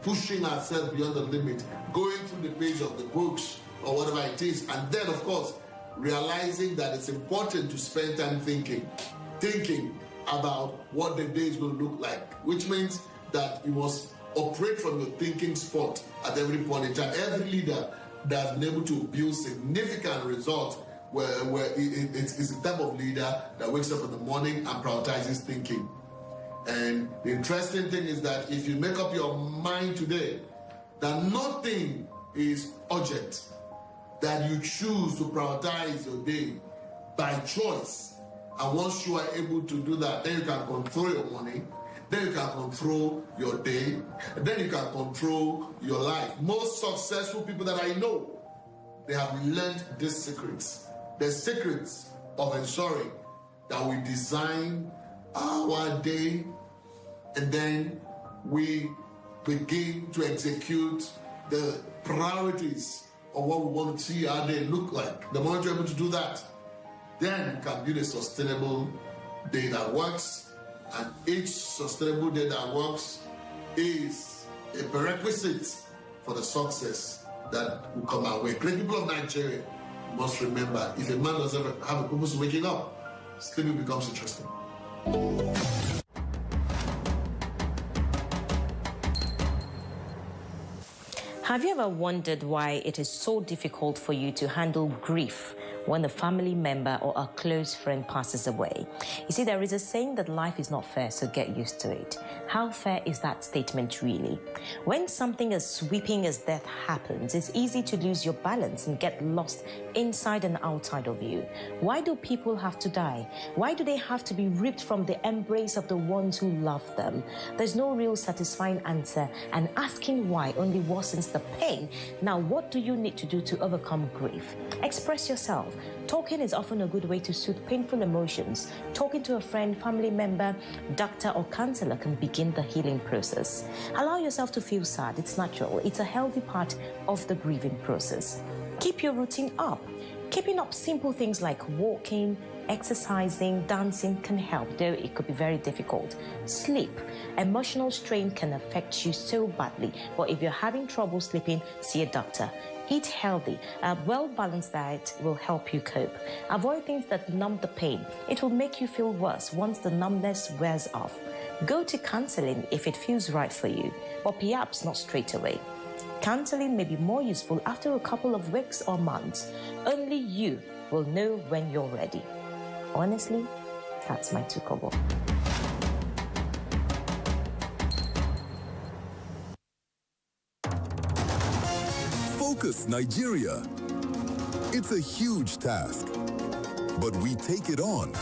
pushing ourselves beyond the limit, going through the page of the books or whatever it is, and then, of course, realizing that it's important to spend time thinking about what the day is going to look like, which means that you must operate from your thinking spot at every point in time. Every leader that's been able to build significant results where it's the type of leader that wakes up in the morning and prioritizes thinking. And the interesting thing is that if you make up your mind today that nothing is urgent, that you choose to prioritize your day by choice, and once you are able to do that, then you can control your money, then you can control your day, and then you can control your life. Most successful people that I know, they have learned these secrets. The secrets of ensuring that we design our day and then we begin to execute the priorities of what we want to see our day look like. The moment you're able to do that, then you can build a sustainable day that works, and each sustainable day that works is a prerequisite for the success that will come our way. Great people of Nigeria must remember, if a man doesn't have a purpose of waking up, sleeping becomes interesting. Have you ever wondered why it is so difficult for you to handle grief when a family member or a close friend passes away? You see, there is a saying that life is not fair, so get used to it. How fair is that statement really? When something as sweeping as death happens, it's easy to lose your balance and get lost inside and outside of you. Why do people have to die? Why do they have to be ripped from the embrace of the ones who love them? There's no real satisfying answer, and asking why only worsens the pain. Now, what do you need to do to overcome grief? Express yourself. Talking is often a good way to soothe painful emotions. Talking to a friend, family member, doctor, or counselor can begin the healing process. Allow yourself to feel sad. It's natural. It's a healthy part of the grieving process. Keep your routine up. Keeping up simple things like walking, exercising, dancing can help, though it could be very difficult. Sleep. Emotional strain can affect you so badly, but if you're having trouble sleeping, see a doctor. Eat healthy. A well-balanced diet will help you cope. Avoid things that numb the pain. It will make you feel worse once the numbness wears off. Go to counseling if it feels right for you, but perhaps not straight away. Counseling may be more useful after a couple of weeks or months. Only you will know when you're ready. Honestly, that's my 2 kobo. Focus Nigeria. It's a huge task, but we take it on.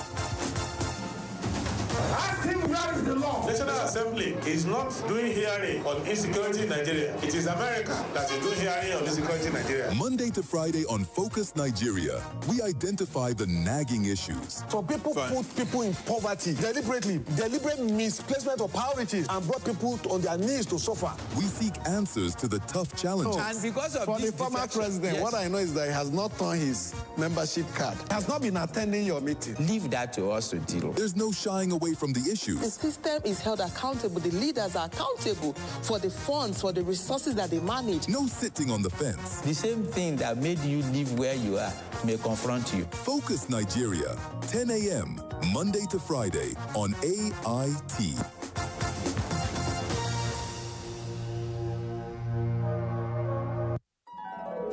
Where is the law? National Assembly is not doing hearing on insecurity in Nigeria. It is America that is doing hearing on insecurity in Nigeria. Monday to Friday on Focus Nigeria, we identify the nagging issues. So people put people in poverty deliberate misplacement of priorities, and brought people on their knees to suffer. We seek answers to the tough challenges. And because of for the former president, yes. What I know is that he has not turned his membership card. He has not been attending your meeting. Leave that to us to deal. There's no shying away from the issues. The system is held accountable. The leaders are accountable for the funds, for the resources that they manage. No sitting on the fence. The same thing that made you live where you are may confront you. Focus Nigeria, 10 a.m., Monday to Friday on AIT.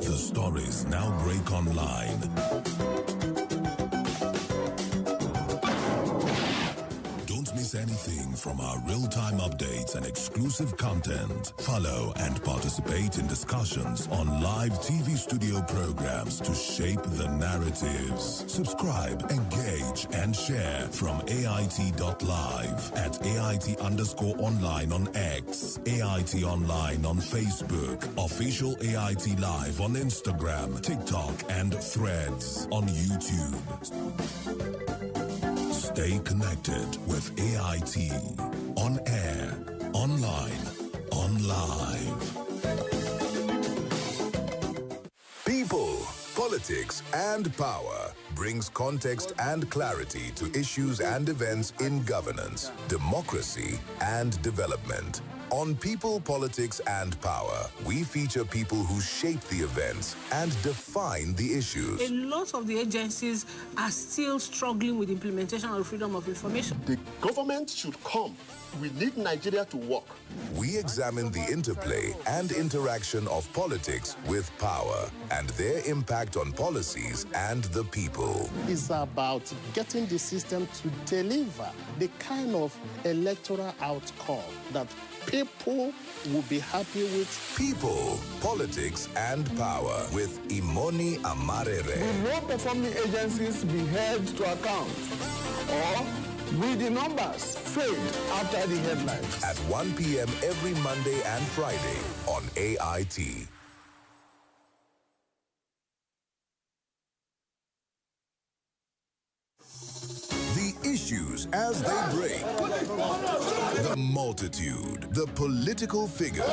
The stories now break online. Don't Don't miss anything from our real-time updates and exclusive content. Follow and participate in discussions on live TV studio programs to shape the narratives. Subscribe, engage, and share from AIT.live at AIT_online on X, AIT Online on Facebook, official AIT Live on Instagram, TikTok, and Threads on YouTube. Stay connected with AIT. On air, online, on live. People, politics, and power brings context and clarity to issues and events in governance, democracy, and development. On People, Politics, and Power, we feature people who shape the events and define the issues. A lot of the agencies are still struggling with implementation of freedom of information. The government should come. We need Nigeria to work. We examine the interplay and interaction of politics with power and their impact on policies and the people. It's about getting the system to deliver the kind of electoral outcome that people will be happy with. People, Politics, and Power with Imoni Amarere. Will low-performing agencies be held to account? Or will the numbers fade after the headlines? At 1 p.m. every Monday and Friday on AIT. The issues as they break, the multitude, the political figures,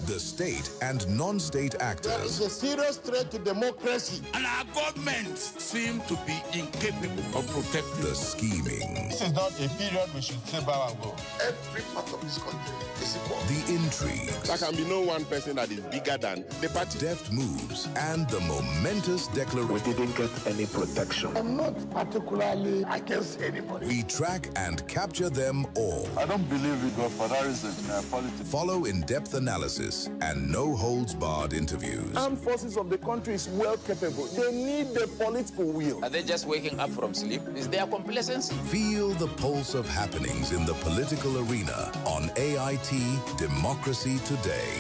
the state and non-state actors. There is a serious threat to democracy. And our government seem to be incapable of protecting. The scheming. This is not a period we should say bow and go. Every part of this country is equal. The intrigue. There can be no one person that is bigger than the party. Deft moves and the momentous declaration. We didn't get any protection. I'm not particularly against anybody. We track and capture them all. I don't believe we go for that reason in politics. Follow in-depth analysis and no-holds-barred interviews. Armed forces of the country is well capable. They need the political will. Are they just waking up from sleep? Is there complacency? Feel the pulse of happenings in the political arena on AIT Democracy Today.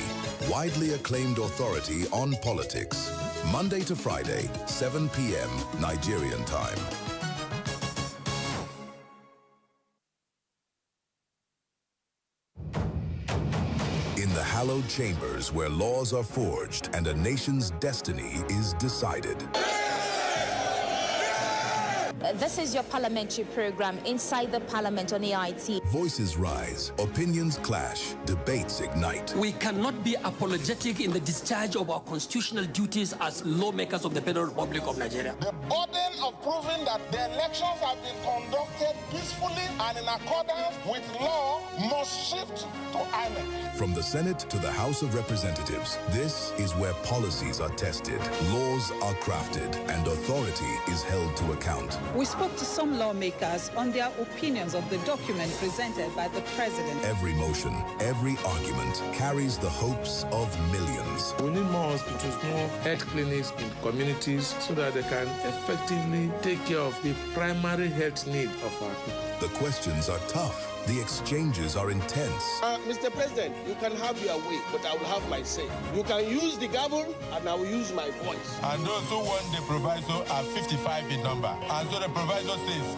Widely acclaimed authority on politics. Monday to Friday, 7 p.m. Nigerian time. In the hallowed chambers where laws are forged and a nation's destiny is decided. This is your parliamentary program, Inside the Parliament on AIT. Voices rise, opinions clash, debates ignite. We cannot be apologetic in the discharge of our constitutional duties as lawmakers of the Federal Republic of Nigeria. The burden of proving that the elections have been conducted peacefully and in accordance with law must shift to INEC. From the Senate to the House of Representatives, this is where policies are tested, laws are crafted, and authority is held to account. We spoke to some lawmakers on their opinions of the document presented by the president. Every motion, every argument carries the hopes of millions. We need more hospitals, more health clinics in communities so that they can effectively take care of the primary health need of our people. The questions are tough. The exchanges are intense. Mr. President, you can have your way, but I will have my say. You can use the gavel, and I will use my voice. And those who want the proviso are 55 in number. And so the proviso says.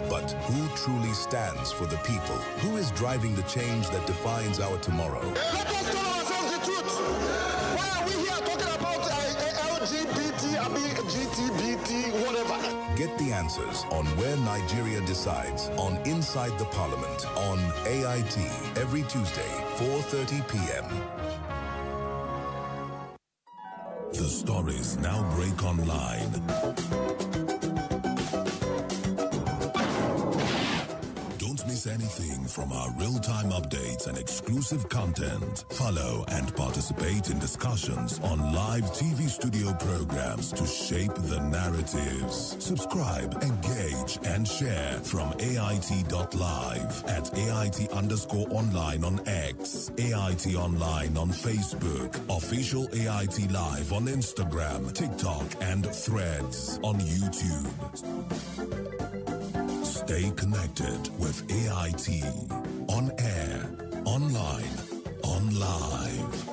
But who truly stands for the people? Who is driving the change that defines our tomorrow? Let us tell ourselves the truth. Why are we here talking about LGBT, GTBT, whatever? Get the answers on Where Nigeria Decides on Inside the Parliament on AIT every Tuesday, 4:30 p.m. The stories now break online. Don't miss anything from our real-time updates and exclusive content. Follow and participate in discussions on live TV studio programs to shape the narratives. Subscribe, engage, and share from AIT.live at AIT_online on X, AIT Online on Facebook, official AIT Live on Instagram, TikTok, and Threads on YouTube. Stay connected with AIT. On air, online, on live.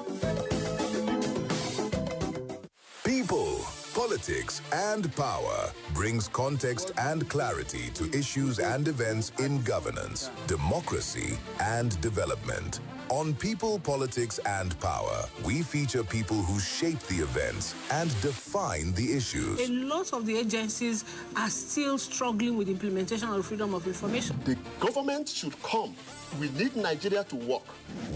People, politics, and power brings context and clarity to issues and events in governance, democracy, and development. On People, Politics, and Power, we feature people who shape the events and define the issues. A lot of the agencies are still struggling with implementation of freedom of information. The government should come. We need Nigeria to work.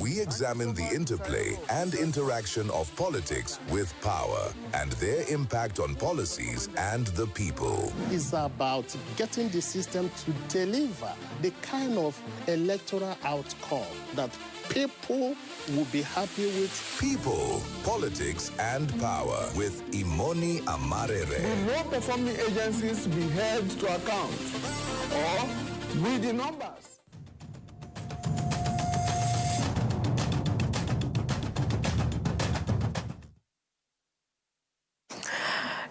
We examine the interplay and interaction of politics with power and their impact on policies and the people. It's about getting the system to deliver the kind of electoral outcome that people will be happy with. People, Politics, and Power with Imoni Amarere. Will low-performing agencies be held to account? Or will the numbers?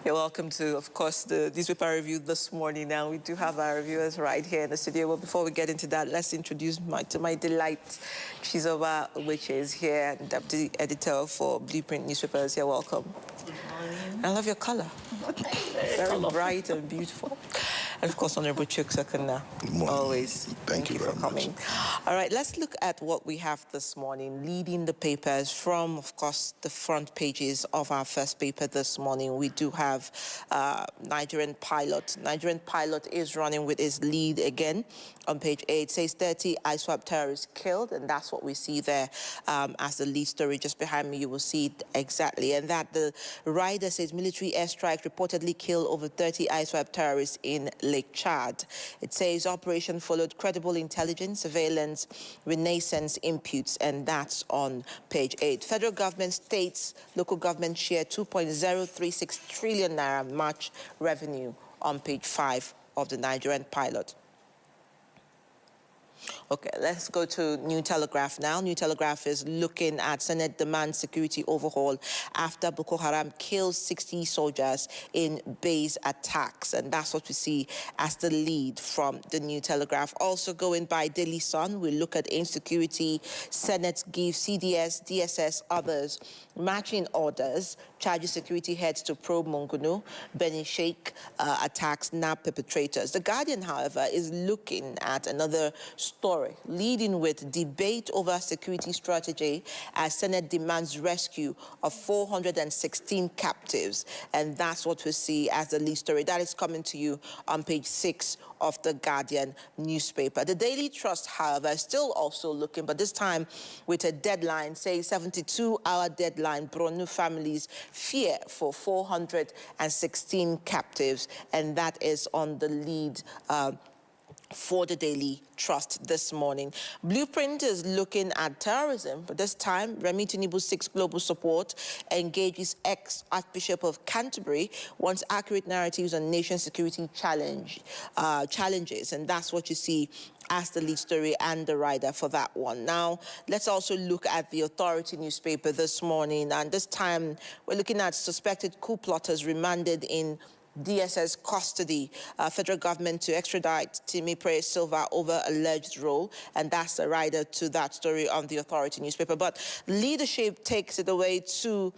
You're welcome to, of course, the newspaper review this morning. Now, we do have our reviewers right here in the studio. Well, before we get into that, let's introduce to my delight, Chizoba, which is here, Deputy Editor for Blueprint Newspapers. You're welcome. Good morning. I love your color. Very bright and beautiful. And, of course, Honorable Chukwusekuna, always. Thank you for coming. All right, let's look at what we have this morning, leading the papers from, of course, the front pages of our first paper this morning. We do have Nigerian pilot. Nigerian pilot is running with his lead again on page 8. It says 30 ISWAP terrorists killed, and that's what we see there as the lead story. Just behind me, you will see it exactly. And that the rider says military airstrike reportedly killed over 30 ISWAP terrorists in Lake Chad. It says operation followed credible intelligence, surveillance, renaissance imputes, and that's on page 8. Federal government, states, local government share 2.036 trillion naira March revenue on page 5 of the Nigerian pilot. Okay, let's go to New Telegraph now. New Telegraph is looking at Senate demands security overhaul after Boko Haram kills 60 soldiers in base attacks. And that's what we see as the lead from the New Telegraph. Also going by Daily Sun, we look at insecurity. Senate gives CDS, DSS, others matching orders, charges security heads to probe Mungunu, Beni Sheikh attacks now perpetrators. The Guardian, however, is looking at another story, leading with debate over security strategy as Senate demands rescue of 416 captives. And that's what we see as the lead story. That is coming to you on page 6 of the Guardian newspaper. The Daily Trust, however, is still also looking, but this time with a deadline, say 72-hour deadline. Bronu families fear for 416 captives, and that is on the lead for the Daily Trust this morning. Blueprint is looking at terrorism, but this time Remi Tinubu seeks global support, engages ex-Archbishop of Canterbury, wants accurate narratives on nation security challenges, and that's what you see as the lead story and the rider for that one. Now, let's also look at the Authority newspaper this morning, and this time we're looking at suspected coup plotters remanded in DSS custody, federal government to extradite Timi Praise Silva over alleged role, and that's the rider to that story on the Authority newspaper. But leadership takes it away to,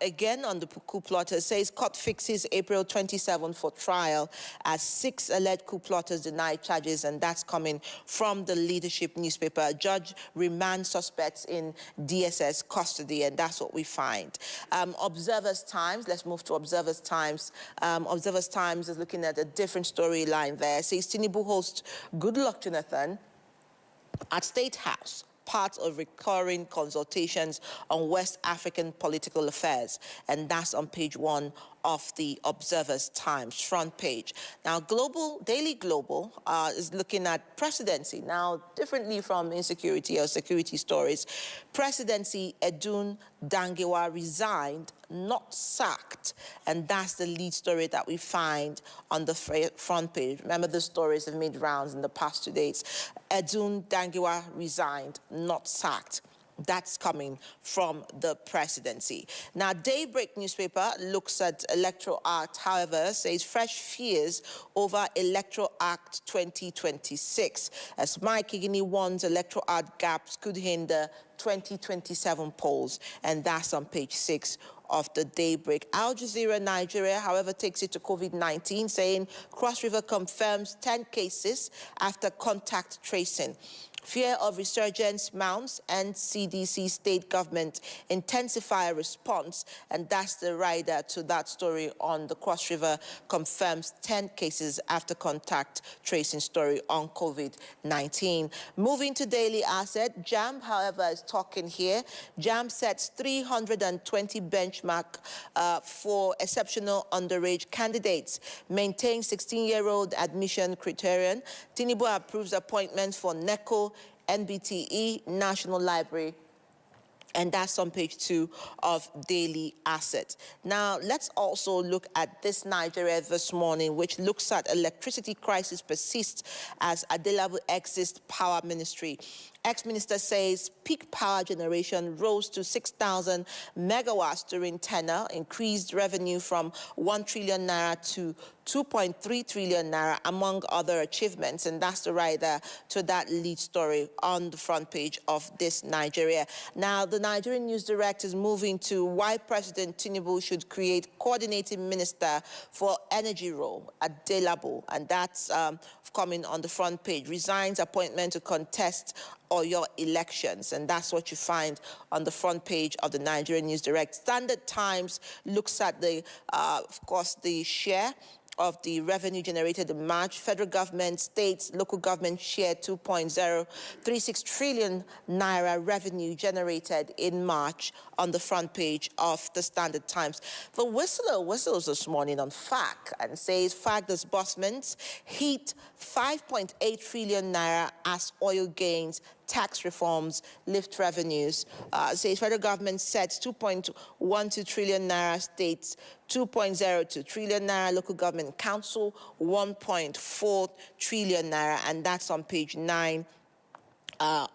again on the coup plotters, says court fixes April 27 for trial as 6 alleged coup plotters deny charges, and that's coming from the Leadership newspaper. A judge remands suspects in DSS custody, and that's what we find. Observer's Times, let's move to Observer's Times. Observer's Times is looking at a different storyline there. It says Tinubu hosts Goodluck Jonathan at State House, part of recurring consultations on West African political affairs. And that's on page 1 of the Observer's Times front page. Now, Daily Global is looking at presidency. Now, differently from insecurity or security stories, presidency, Edun Dangewa resigned, not sacked. And that's the lead story that we find on the front page. Remember, the stories have made rounds in the past 2 days. Edun Dangewa resigned, not sacked. That's coming from the presidency. Now, Daybreak newspaper looks at Electoral Act, however, says fresh fears over Electoral Act 2026. As Mike Igini warns, Electoral Act gaps could hinder 2027 polls, and that's on page 6 of the Daybreak. Al Jazeera Nigeria, however, takes it to COVID-19, saying Cross River confirms 10 cases after contact tracing. Fear of resurgence mounts, and CDC state government intensify response, and that's the rider to that story on the Cross River confirms 10 cases after contact tracing story on COVID-19. Moving to daily asset, JAMB, however, is talking here. JAMB sets 320 benchmark for exceptional underage candidates, maintains 16-year-old admission criterion. Tinubu approves appointments for NECO, NBTE, National Library, and that's on page 2 of Daily Asset. Now, let's also look at this Nigeria this morning, which looks at electricity crisis persists as Adelabu exits power ministry. Ex-minister says peak power generation rose to 6,000 megawatts during tenure, increased revenue from 1 trillion naira to 2.3 trillion naira, among other achievements. And that's the rider to that lead story on the front page of this Nigeria. Now, the Nigerian News Direct is moving to why President Tinubu should create coordinating minister for energy role at Adelabu. And that's coming on the front page. Resigns appointment to contest your elections, and that's what you find on the front page of the Nigerian News Direct. Standard Times looks at the, of course, the share of the revenue generated in March. Federal government, states, local government share 2.036 trillion naira revenue generated in March on the front page of the Standard Times. The whistles this morning on FAC and says FAC disbursements hit 5.8 trillion naira as oil gains, tax reforms lift revenues. Says federal government sets 2.12 trillion naira, states 2.02 trillion naira, local government council 1.4 trillion naira, and that's on page 9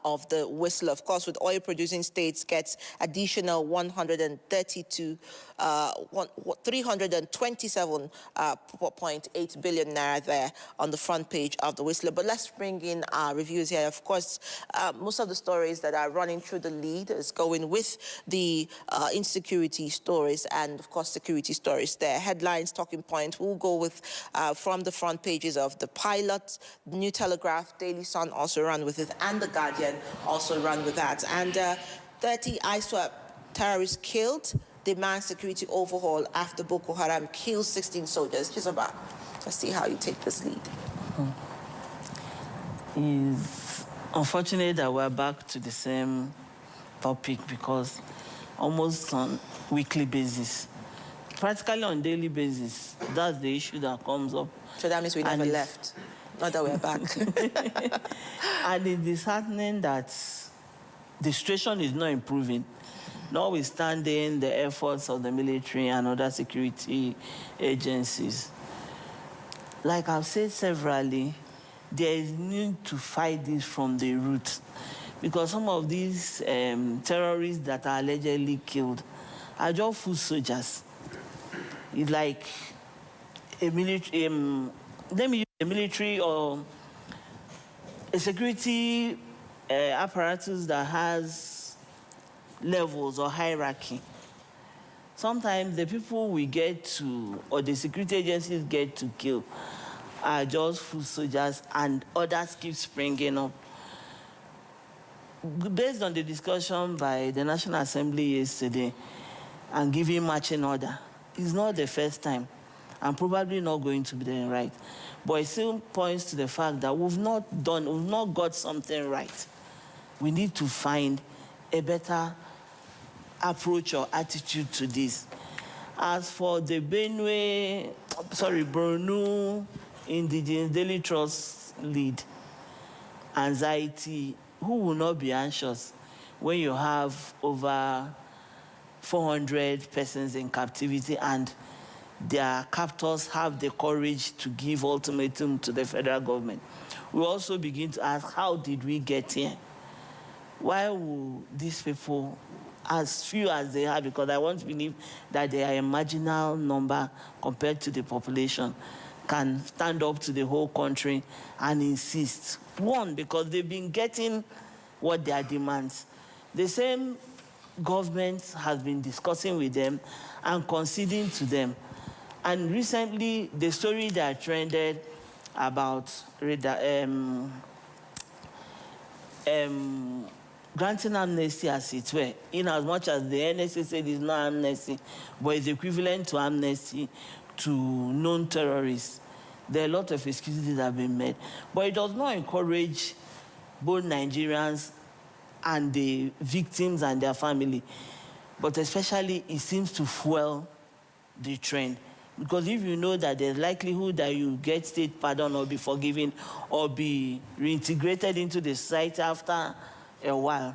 of the whistle. Of course, with oil-producing states gets additional 327.8 billion naira there on the front page of the whistler. But let's bring in our reviews here. Of course, most of the stories that are running through the lead is going with the insecurity stories and, of course, security stories there. Headlines, talking points, we'll go with from the front pages of the Pilot, New Telegraph, Daily Sun also run with it, and the Guardian also run with that. And 30 ISWAP terrorists killed, demand security overhaul after Boko Haram kills 16 soldiers. Chizoba, let's see how you take this lead. It's unfortunate that we're back to the same topic, because almost on weekly basis, practically on daily basis, that's the issue that comes up. So that means we never left. Not that we're back. And it's disheartening that the situation is not improving, notwithstanding the efforts of the military and other security agencies. Like I've said severally, there is need to fight this from the root, because some of these terrorists that are allegedly killed are just foot soldiers. It's like a military, let me use a military or a security apparatus that has levels or hierarchy. Sometimes the people we get to, or the security agencies get to kill, are just foot soldiers, and others keep springing up. Based on the discussion by the National Assembly yesterday and giving marching order, it's not the first time, and probably not going to be the right. But it still points to the fact that we've not got something right. We need to find a better approach or attitude to this. As for the Borno Indigenous Daily Trust lead, anxiety, who will not be anxious when you have over 400 persons in captivity and their captors have the courage to give ultimatum to the federal government? We also begin to ask, how did we get here? why will these people, as few as they are, because I want to believe that they are a marginal number compared to the population, can stand up to the whole country and insist? One, because they've been getting what their demands. The same government has been discussing with them and conceding to them. And recently, the story that trended about granting amnesty, as it were, in as much as the NSA said it's not amnesty, but it's equivalent to amnesty to known terrorists. There are a lot of excuses that have been made. But it does not encourage both Nigerians and the victims and their family. But especially, it seems to fuel the trend. Because if you know that there's likelihood that you get state pardon or be forgiven or be reintegrated into the society after a while,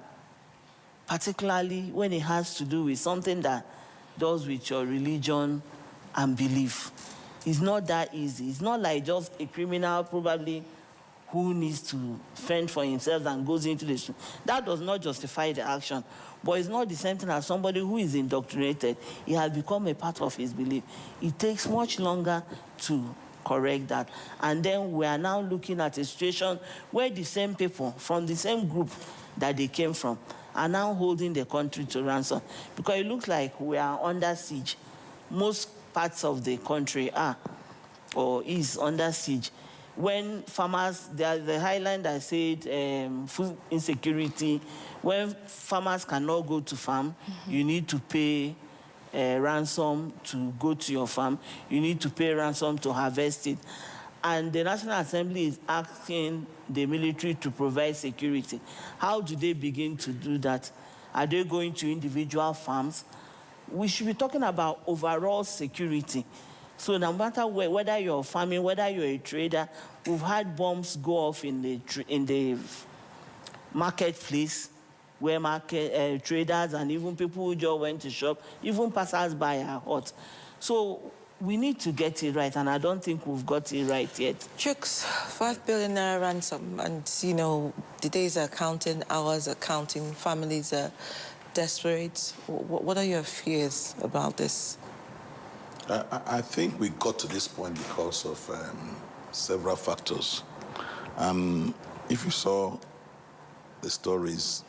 particularly when it has to do with something that does with your religion and belief, it's not that easy. It's not like just a criminal probably who needs to fend for himself and goes into the street. That does not justify the action. But it's not the same thing as somebody who is indoctrinated. It has become a part of his belief. It takes much longer to correct that. And then we are now looking at a situation where the same people from the same group that they came from are now holding the country to ransom. Because it looks like we are under siege. Most parts of the country are or is under siege. When farmers, the highline that said food insecurity, when farmers cannot go to farm, you need to pay ransom to go to your farm. You need to pay ransom to harvest it. And the National Assembly is asking the military to provide security. How do they begin to do that? Are they going to individual farms? We should be talking about overall security. So no matter whether you're farming, whether you're a trader, we've had bombs go off in the marketplace where traders and even people who just went to shop, even passers-by are hurt. So we need to get it right, and I don't think we've got it right yet. Chooks, 5 billion naira ransom, and you know, the days are counting, hours are counting, families are desperate. What are your fears about this? I think we got to this point because of several factors. If you saw the stories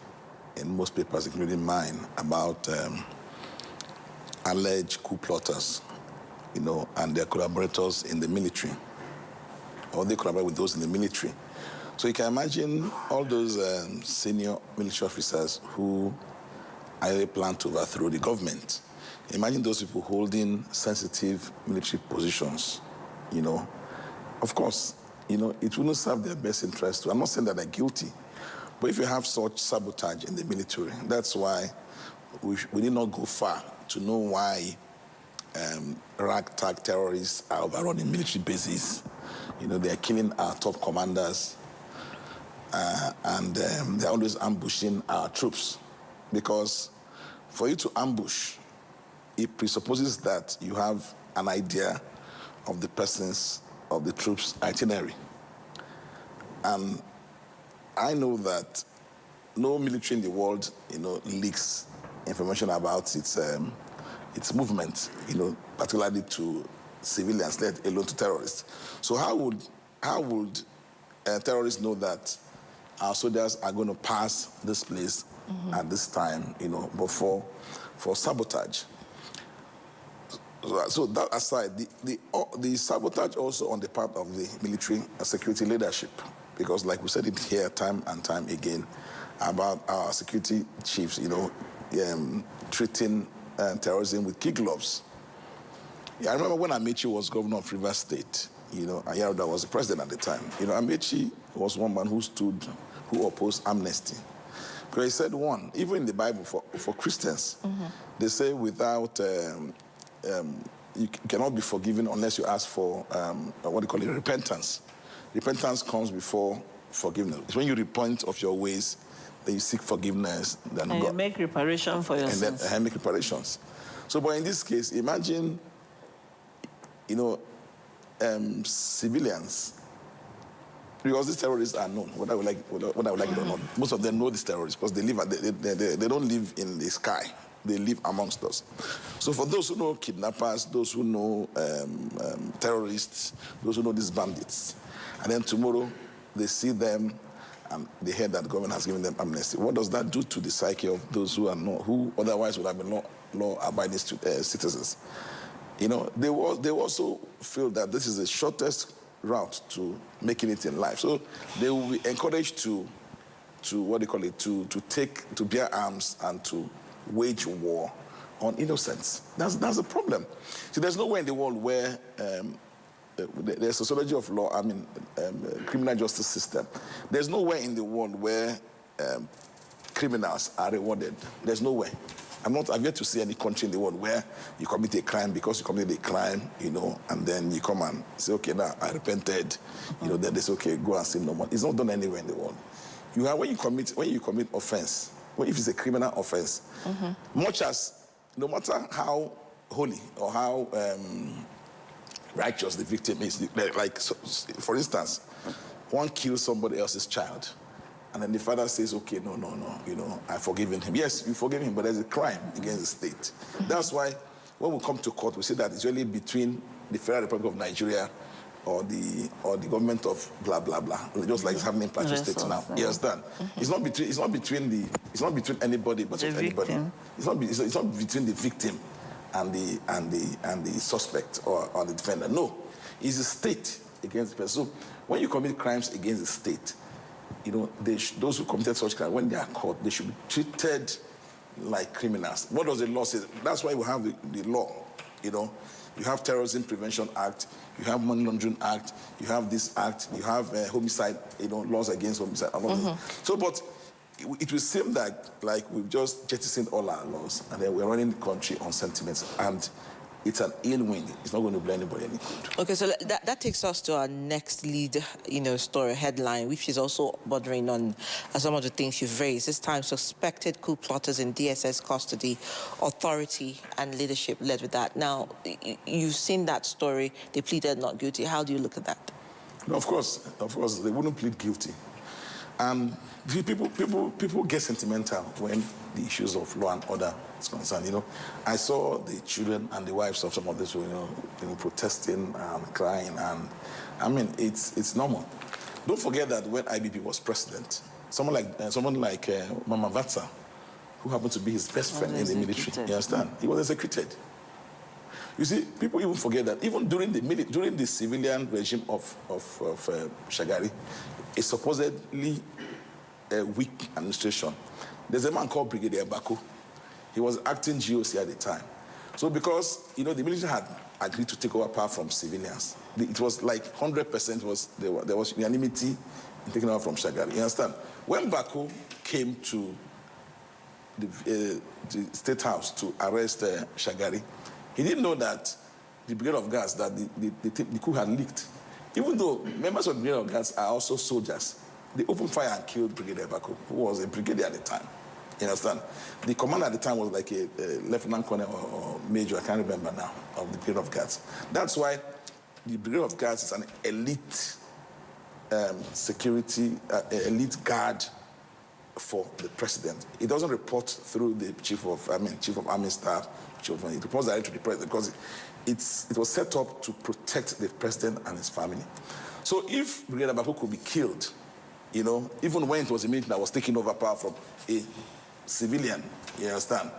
in most papers, including mine, about alleged coup plotters, you know, and their collaborators in the military, or they collaborate with those in the military. So you can imagine all those senior military officers who either plan to overthrow the government. Imagine those people holding sensitive military positions, you know. Of course, you know, it wouldn't serve their best interest. I'm not saying that they're guilty, but if you have such sabotage in the military, that's why we need not go far to know why ragtag terrorists are overrunning military bases. You know, they're killing our top commanders, and they're always ambushing our troops. Because for you to ambush, it presupposes that you have an idea of the person's, of the troops' itinerary. And I know that no military in the world, you know, leaks information about its movement, you know, particularly to civilians, let alone to terrorists. So how would terrorists know that our soldiers are going to pass this place at this time, you know, but for sabotage? So that aside, the sabotage also on the part of the military security leadership, because like we said it here time and time again about our security chiefs, you know, treating terrorism with kid gloves. Yeah, I remember when Amechi was governor of Rivers State, you know, Ayaruda was the president at the time. You know, Amechi was one man who opposed amnesty. Because he said, one, even in the Bible for Christians, they say without you cannot be forgiven unless you ask for what they call it, repentance. Repentance comes before forgiveness. It's when you repent of your ways that you seek forgiveness. Then and you make reparation for your sins. And then make reparations. So, but in this case, imagine, you know, civilians Because these terrorists are known, whether I would like it or not. Most of them know these terrorists because they live. They don't live in the sky. They live amongst us. So for those who know kidnappers, those who know terrorists, those who know these bandits, and then tomorrow they see them and they hear that the government has given them amnesty. What does that do to the psyche of those who otherwise would have been law-abiding citizens? You know, they also feel that this is the shortest route to making it in life. So they will be encouraged to what they call it, to bear arms and to wage war on innocents. That's the problem. See, there's nowhere in the world where the sociology of law, criminal justice system, there's nowhere in the world where criminals are rewarded. There's nowhere. I've yet to see any country in the world where you commit a crime because you committed a crime, you know, and then you come and say, okay, now I repented, you know, then they say, okay, go and sin no more. It's not done anywhere in the world. When you commit offense, if it's a criminal offense, much as, no matter how holy or how righteous the victim is, like for instance, one kills somebody else's child, and then the father says, okay, no, you know, I've forgiven him. Yes, you forgive him, but there's a crime against the state. That's why when we come to court, we say that it's really between the Federal Republic of Nigeria or the government of blah blah blah, just like it's happening in Plateau State now. You understand? It's not between anybody but anybody. It's not between the victim and the suspect or the defendant. No, it's the state against the person. So when you commit crimes against the state, you know, those who committed such crimes, when they are caught, they should be treated like criminals. What does the law say? That's why we have the law, you know. You have Terrorism Prevention Act, you have Money Laundering Act, you have this act, you have homicide, you know, laws against homicide. So, but it will seem that like we've just jettisoned all our laws and then we're running the country on sentiments, and it's an ill wind. It's not going to blame anybody any good. Okay, so that takes us to our next lead, you know, story headline, which is also bordering on some of the things you've raised. This time, suspected coup plotters in DSS custody, authority and leadership led with that. Now, you've seen that story. They pleaded not guilty. How do you look at that? No, of course, they wouldn't plead guilty. And people get sentimental when the issues of law and order is concerned. You know, I saw the children and the wives of some of these, you know, protesting and crying, and I mean, it's normal. Don't forget that when IBB was president, someone like Mama Vatsa, who happened to be his best friend in the military, you understand? He was executed. You see, people even forget that even during the civilian regime of Shagari, a supposedly weak administration, there's a man called Brigadier Bako. He was acting GOC at the time. So because, you know, the military had agreed to take over power from civilians, it was like 100% there was unanimity in taking over from Shagari. You understand? When Bako came to the State House to arrest Shagari, he didn't know that the Brigade of Guards, that the coup had leaked. Even though members of the Brigade of Guards are also soldiers, they opened fire and killed Brigadier Bako, who was a brigadier at the time. You understand? The commander at the time was like a lieutenant colonel or major, I can't remember now, of the Brigade of Guards. That's why the Brigade of Guards is an elite security, elite guard for the president. It doesn't report through the chief of army staff. It reports directly to the president because it was set up to protect the president and his family. So if Brigadier Bako could be killed, you know, even when it was a military that was taking over power from a civilian, you understand?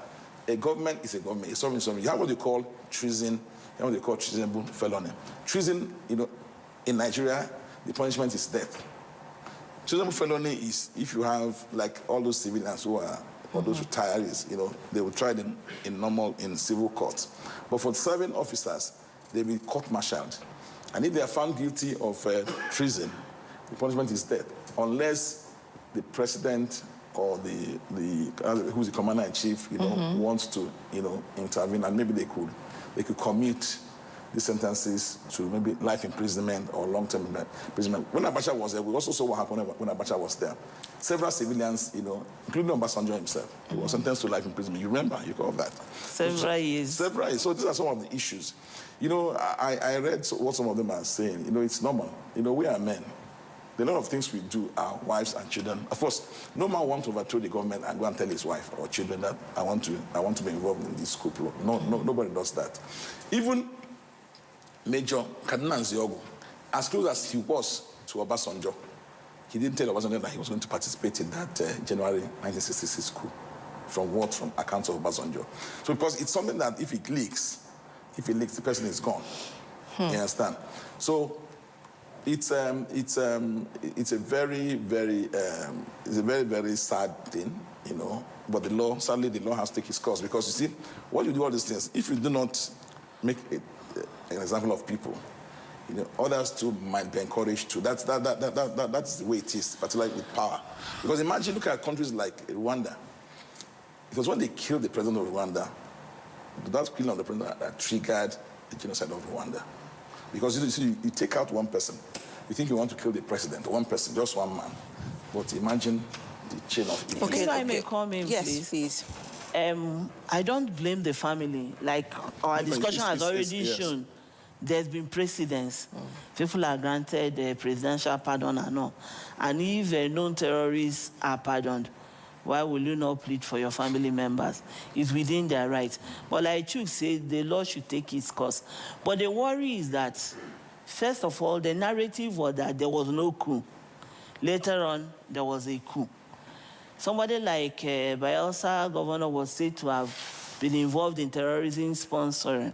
A government is a government. It's something. You have what you call treason. You have what you call treasonable felony. Treason, you know, in Nigeria, the punishment is death. Treasonable felony is if you have, like, all those civilians who are, or those retirees, you know, they will try them in civil courts. But for serving officers, they'll be court-martialed. And if they are found guilty of treason, the punishment is death, unless the president or who's the commander-in-chief, you know, wants to, you know, intervene, and maybe they could commute the sentences to maybe life imprisonment or long-term imprisonment. When Abacha was there, we also saw what happened when Abacha was there. Several civilians, you know, including Obasanjo himself, he was sentenced to life imprisonment. You remember? You call that? Several years. Several years. So these are some of the issues. You know, I read what some of them are saying. You know, it's normal. You know, we are men. a lot of things we do, our wives and children. Of course, no man wants to overthrow the government and go and tell his wife or children that I want to be involved in this coup. No, nobody does that. Even Major Kardinal Nziogo, as close as he was to Obasanjo, he didn't tell Obasanjo that he was going to participate in that January 1966 coup from accounts of Obasanjo. So because it's something that if it leaks, the person is gone. You understand? So it's a very, very sad thing, you know. But sadly, the law has to take its course, because you see, when you do all these things, if you do not make an example of people, you know, others too might be encouraged to. That's the way it is, particularly with power. Because imagine, look at countries like Rwanda. Because when they killed the president of Rwanda, that killing of the president that triggered the genocide of Rwanda. Because you take out one person, you think you want to kill the president, one person, just one man. But imagine the chain of events. Okay, if I may come in, yes, please. I don't blame the family. Like our discussion has already shown, there's been precedents. People are granted a presidential pardon and all. And if known terrorists are pardoned, why will you not plead for your family members? It's within their rights. But like Chuk said, the law should take its course. But the worry is that, first of all, the narrative was that there was no coup. Later on, there was a coup. Somebody like Bayelsa governor was said to have been involved in terrorism sponsoring,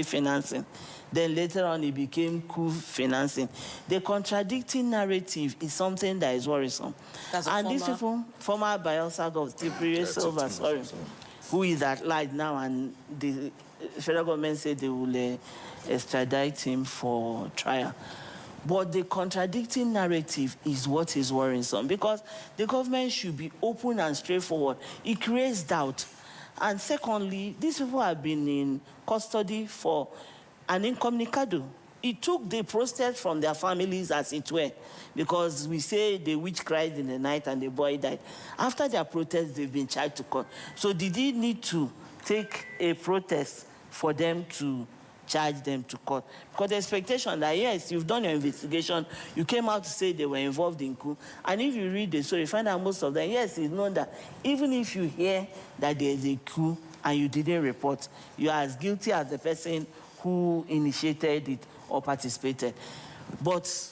financing. Then later on, it became coup financing. The contradicting narrative is something that is worrisome. These people, former Bayelsa governor, who is at large now, and the federal government said they will extradite him for trial. But the contradicting narrative is what is worrisome, because the government should be open and straightforward. It creates doubt. And secondly, these people have been in custody for an incommunicado. It took the protest from their families, as it were, because we say the witch cried in the night and the boy died. After their protest, they've been charged to court. So did he need to take a protest for them to charge them to court? Because the expectation that, yes, you've done your investigation, you came out to say they were involved in coup, and if you read the story, you find out most of them, yes, it's known that even if you hear that there's a coup and you didn't report, you are as guilty as the person who initiated it or participated. But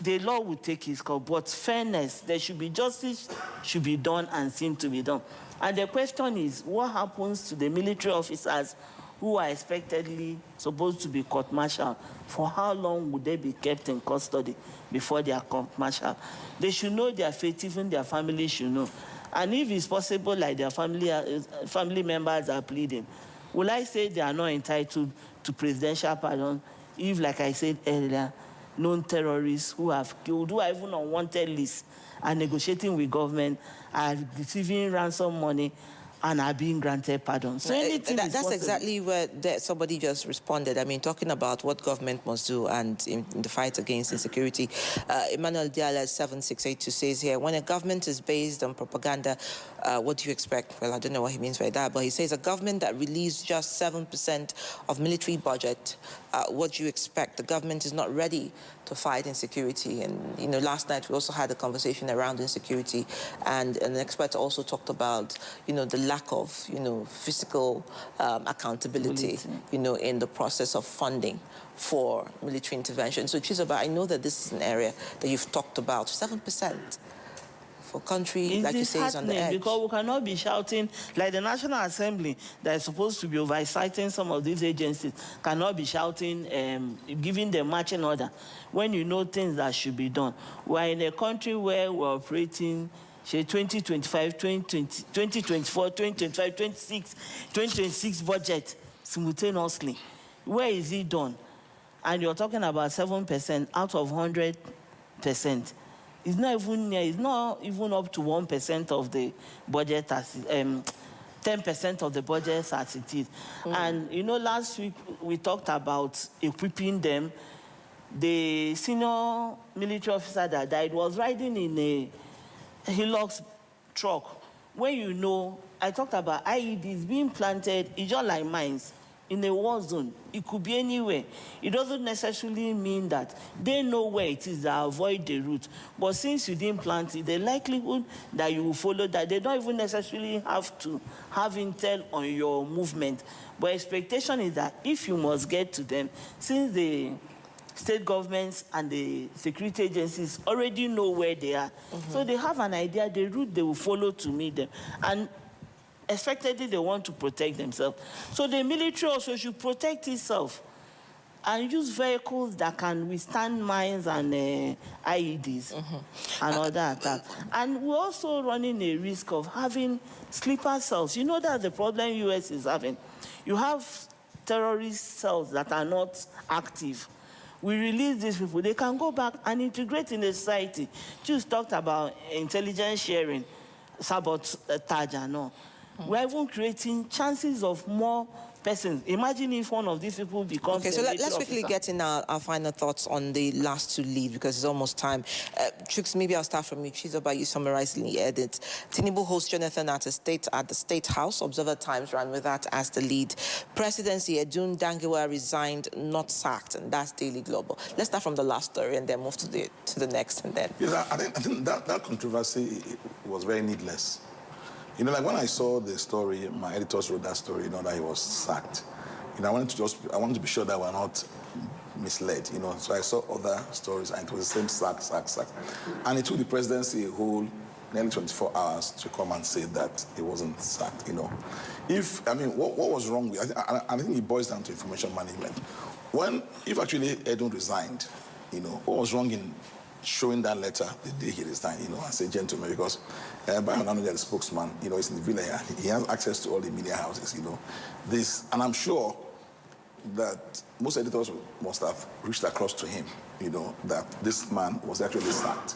the law will take its course. But fairness, there should be justice, should be done and seem to be done. And the question is, what happens to the military officers who are expectedly supposed to be court-martialed? For how long would they be kept in custody before they are court-martialed? They should know their fate, even their family should know. And if it's possible, like their family members are pleading, will I say they are not entitled to presidential pardon if, like I said earlier, known terrorists who have killed, who are even on wanted lists, are negotiating with government, are receiving ransom money, and are being granted pardon? So that's exactly where somebody just responded. I mean, talking about what government must do and in the fight against insecurity. Emmanuel Diala 7682 says here, when a government is based on propaganda, what do you expect? Well, I don't know what he means by that, but he says a government that released just 7% of military budget, what do you expect? The government is not ready to fight insecurity. And, you know, last night we also had a conversation around insecurity, and an expert also talked about, you know, the lack of, you know, fiscal accountability, you know, in the process of funding for military intervention. So, Chizoba, I know that this is an area that you've talked about, 7%. For country, like you say, is on the edge. Because we cannot be shouting, like the National Assembly that is supposed to be oversighting some of these agencies, cannot be shouting, giving them marching order, when you know things that should be done. We're in a country where we're operating 2025, 2024, 2025, 2026 budget simultaneously. Where is it done? And you're talking about 7% out of 100%. It's not even up to 1% of the budget, as 10% of the budget as it is. And, you know, last week we talked about equipping them. The senior military officer that died was riding in a Hilux truck. When you know, I talked about IEDs being planted, it's just like mines. in a war zone. It could be anywhere. It doesn't necessarily mean that they know where it is, they avoid the route. But since you didn't plant it, the likelihood that you will follow that, they don't even necessarily have to have intel on your movement. But expectation is that if you must get to them, since the state governments and the security agencies already know where they are, so they have an idea, the route they will follow to meet them. And expectedly, they want to protect themselves. So the military also should protect itself and use vehicles that can withstand mines and IEDs and other attacks. And we're also running a risk of having sleeper cells. You know that's the problem U.S. is having. You have terrorist cells that are not active. We release these people. They can go back and integrate in the society. Just talked about intelligence sharing, sabotage and all. We're even creating chances of more persons. Imagine if one of these people becomes Okay, so let's quickly get in our final thoughts on the last to leave, because it's almost time. Chooks, maybe I'll start from you. She's about you summarizing the edit. Tinubu hosts Jonathan at the State House. Observer Times ran with that as the lead. Presidency, Edun Dangiwa resigned, not sacked, and that's Daily Global. Let's start from the last story and then move to the next, and then. Yes, I think that controversy was very needless. You know, like when I saw the story, my editors wrote that story, you know, that he was sacked. You know, I wanted to be sure that we're not misled, you know. So I saw other stories, and it was the same sack. And it took the presidency a whole nearly 24 hours to come and say that it wasn't sacked, you know. What was wrong with, I think it boils down to information management. If actually Edun resigned, you know, what was wrong in showing that letter the day he resigned, you know, and say, gentlemen, because Bayon, the spokesman, you know, is in the villa, he has access to all the media houses, you know. And I'm sure that most editors must have reached across to him, you know, that this man was actually sacked,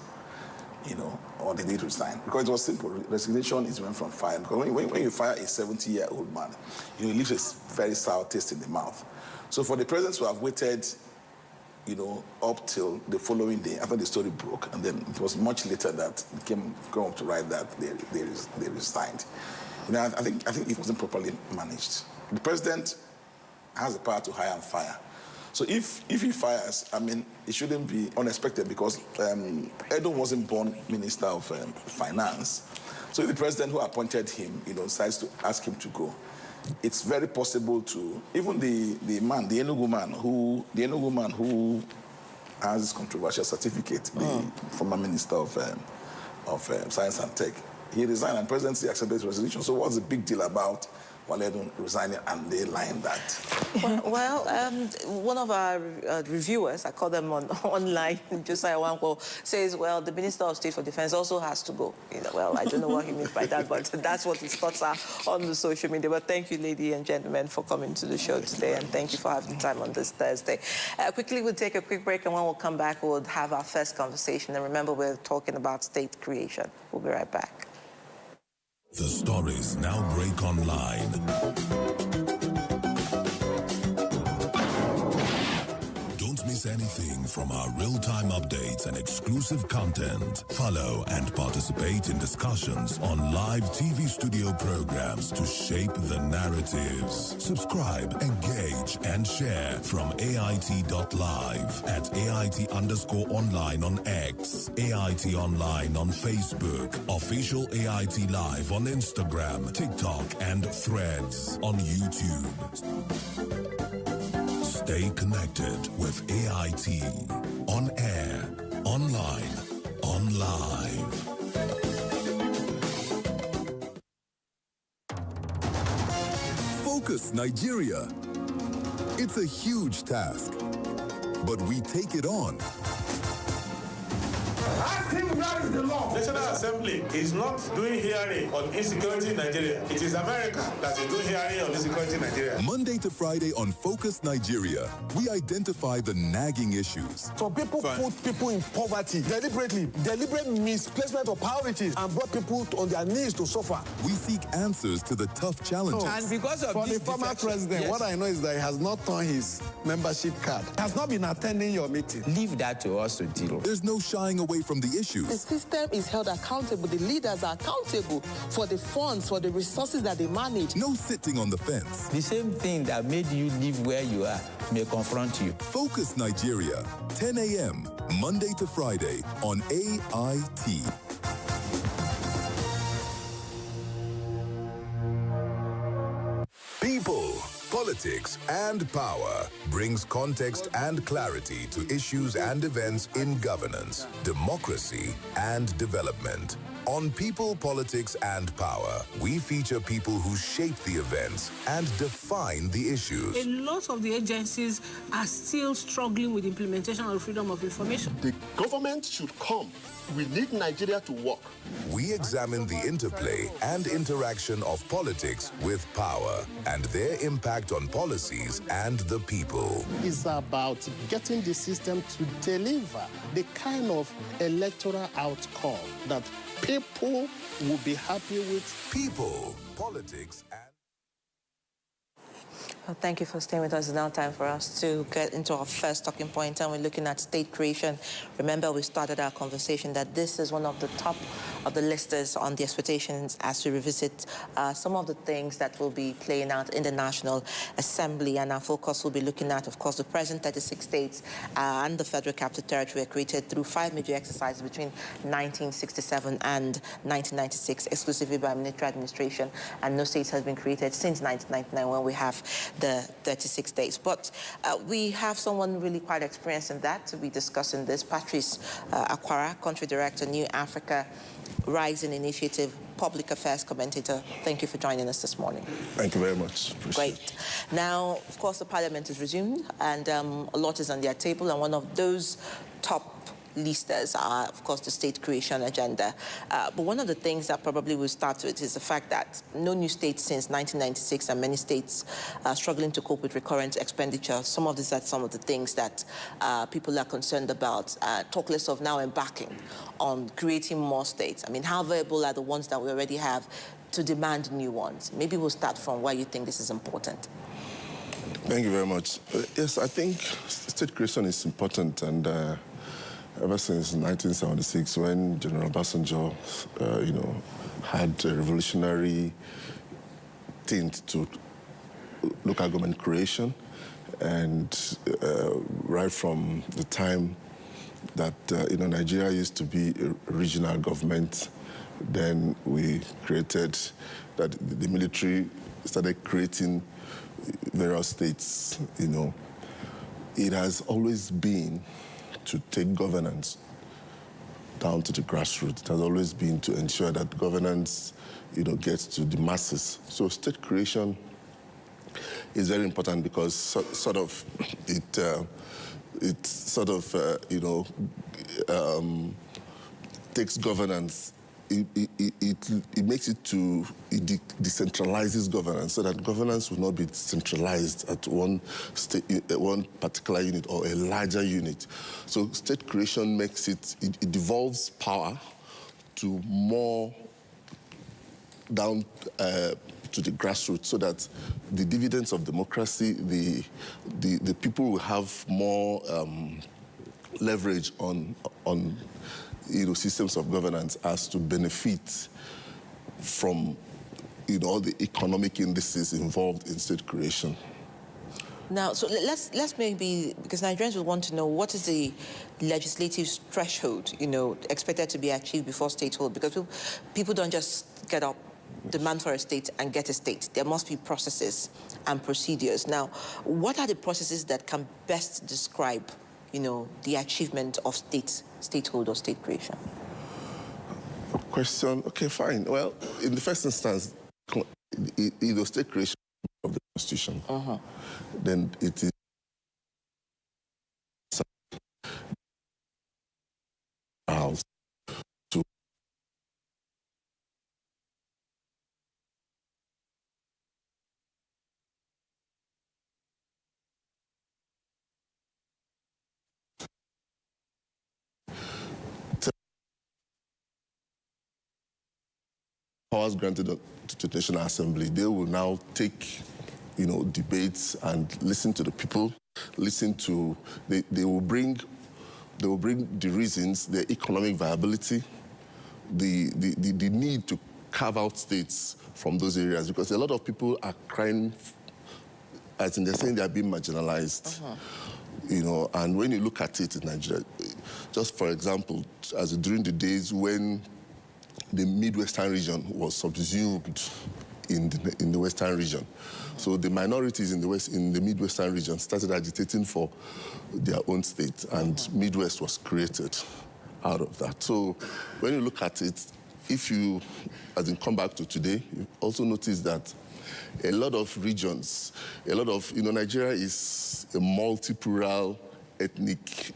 you know, or they did resign. Because it was simple. Resignation is when from fire. Because when you fire a 70-year-old man, you know, it leaves a very sour taste in the mouth. So for the president to have waited, you know, up till the following day after the story broke, and then it was much later that it came up to write that they resigned. You know, I think it wasn't properly managed. The president has the power to hire and fire. So if he fires, it shouldn't be unexpected, because Edun wasn't born Minister of Finance. So if the president who appointed him, you know, decides to ask him to go, it's very possible to, even the Enugu man who has this controversial certificate, the former Minister of Science and Tech, he resigned and presidency accepted his resignation. So what's the big deal about Edun resigning and they lying that? One of our reviewers, I call them online, Josiah Wanko, says, well, the Minister of State for Defense also has to go. You know, well, I don't know what he means by that, but that's what his thoughts are on the social media. But thank you, ladies and gentlemen, for coming to the show today, and thank you for having time on this Thursday. Quickly, we'll take a quick break, and when we'll come back, we'll have our first conversation. And remember, we're talking about state creation. We'll be right back. The stories now break online. Don't miss anything from our real-time updates and exclusive content. Follow and participate in discussions on live TV studio programs to shape the narratives. Subscribe, engage, and share from AIT.live at AIT_online on X, AIT Online on Facebook, Official AIT Live on Instagram, TikTok, and Threads on YouTube. Stay connected with AIT. On air, online, on live. Focus Nigeria. It's a huge task, but we take it on. Where is the law? National Assembly is not doing hearing on insecurity in Nigeria. It is America that is doing hearing on insecurity in Nigeria. Monday to Friday on Focus Nigeria, we identify the nagging issues. So people put people in poverty deliberate misplacement of priorities, and brought people on their knees to suffer. We seek answers to the tough challenges. And because of the former president, what I know is that he has not turned his membership card. He has not been attending your meeting. Leave that to us to deal. There's no shying away from from the issues. The system is held accountable. The leaders are accountable for the funds, for the resources that they manage. No sitting on the fence. The same thing that made you live where you are may confront you. Focus Nigeria, 10 a.m., Monday to Friday on AIT. People, politics, and power brings context and clarity to issues and events in governance, democracy, and development. On People, Politics, and Power, we feature people who shape the events and define the issues. A lot of the agencies are still struggling with implementation of freedom of information. The government should come. We need Nigeria to work. We examine the interplay and interaction of politics with power and their impact on policies and the people. It's about getting the system to deliver the kind of electoral outcome that people will be happy with. People, politics, and... Well, thank you for staying with us. It's now time for us to get into our first talking point, and we're looking at state creation. Remember, we started our conversation that this is one of the top of the listers on the expectations as we revisit some of the things that will be playing out in the National Assembly. And our focus will be looking at, of course, the present 36 states and the Federal Capital Territory were created through 5 major exercises between 1967 and 1996, exclusively by military administration. And no states has been created since 1999, when we have the 36 states. But we have someone really quite experienced in that to be discussing this. Patrice Akwara, Country Director, New Africa Rising Initiative, Public Affairs Commentator. Thank you for joining us this morning. Thank you very much. Great. Now, of course, the Parliament is resumed, and a lot is on their table, and one of those top listers are, of course, the state creation agenda. But one of the things that probably we'll start with is the fact that no new state since 1996, and many states are struggling to cope with recurrent expenditure. Some of these are some of the things that people are concerned about, talk less of now embarking on creating more states. I mean, how viable are the ones that we already have to demand new ones? Maybe we'll start from why you think this is important. Thank you very much. Yes, I think state creation is important, and ever since 1976, when General Obasanjo, had a revolutionary tint to local government creation, and right from the time that Nigeria used to be a regional government, then we created that the military started creating various states. It has always been to take governance down to the grassroots. It has always been to ensure that governance, gets to the masses. So state creation is very important because takes governance. It makes it to, it decentralizes governance, so that governance will not be centralized at one particular unit or a larger unit. So state creation makes it devolves power to more down to the grassroots, so that the dividends of democracy, the people will have more leverage on systems of governance as to benefit from all the economic indices involved in state creation. Now, so let's maybe, because Nigerians will want to know, what is the legislative threshold, expected to be achieved before statehood? Because people don't just get up, demand for a state, and get a state. There must be processes and procedures. Now, what are the processes that can best describe, the achievement of statehood or state creation? Question. Okay, fine. Well, in the first instance, state creation of the Constitution, then it is House to powers granted to the National Assembly. They will now take, debates and listen to the people, they will bring They will bring the reasons, the economic viability, the need to carve out states from those areas, because a lot of people are crying, as in they're saying they are being marginalized. You know, and when you look at it in Nigeria, just for example, as during the days when the Midwestern region was subsumed in the Western region, so the minorities in the Midwestern region started agitating for their own state, and Midwest was created out of that. So when you look at it, if you, as in come back to today, you also notice that a lot of regions, Nigeria is a multi-plural ethnic,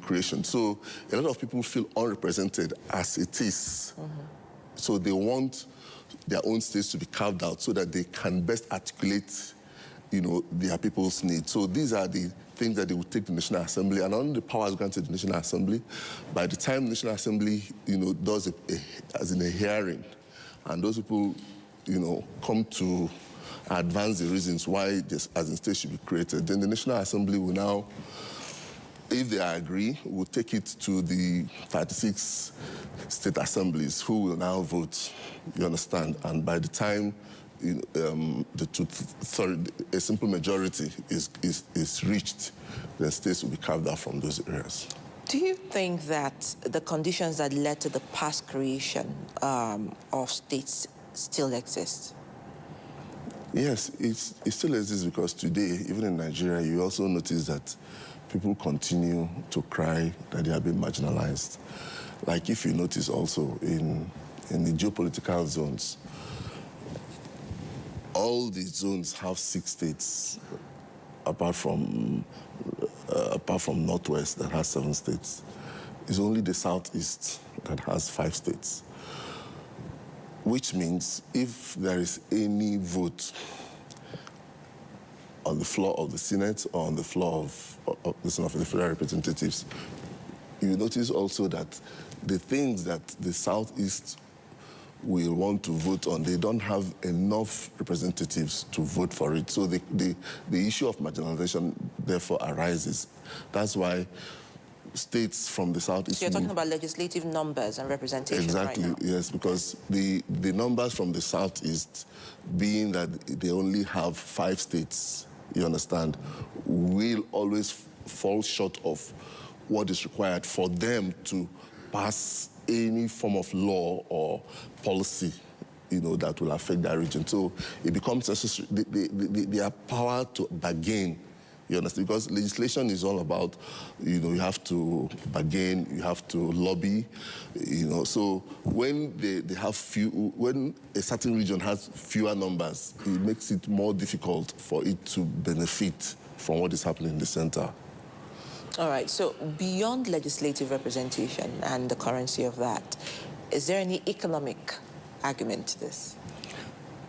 creation. So a lot of people feel unrepresented as it is. So they want their own states to be carved out so that they can best articulate, their people's needs. So these are the things that they would take to the National Assembly, and on the powers granted to the National Assembly. By the time the National Assembly, does a hearing, and those people, come to advance the reasons why this as a state should be created, then the National Assembly will now, if they agree, will take it to the 36 state assemblies, who will now vote, you understand? And by the time a simple majority is reached, then states will be carved out from those areas. Do you think that the conditions that led to the past creation of states still exist? Yes, it still exists, because today, even in Nigeria, you also notice that people continue to cry that they are being marginalized. Like if you notice also in the geopolitical zones, all the zones have 6 states, apart from Northwest that has 7 states. It's only the Southeast that has 5 states. Which means if there is any vote on the floor of the Senate or on the floor of the Federal Representatives, you notice also that the things that the Southeast will want to vote on, they don't have enough representatives to vote for it. So the issue of marginalization therefore arises. That's why states from the Southeast... So you're talking about legislative numbers and representation right now? Exactly, yes, because the numbers from the Southeast, being that they only have 5 states, you understand, will always fall short of what is required for them to pass any form of law or policy, that will affect that region. So it becomes necessary, their power to bargain, you understand, because legislation is all about, you have to bargain, you have to lobby, so when they have when a certain region has fewer numbers, it makes it more difficult for it to benefit from what is happening in the center. All right, so beyond legislative representation and the currency of that, is there any economic argument to this?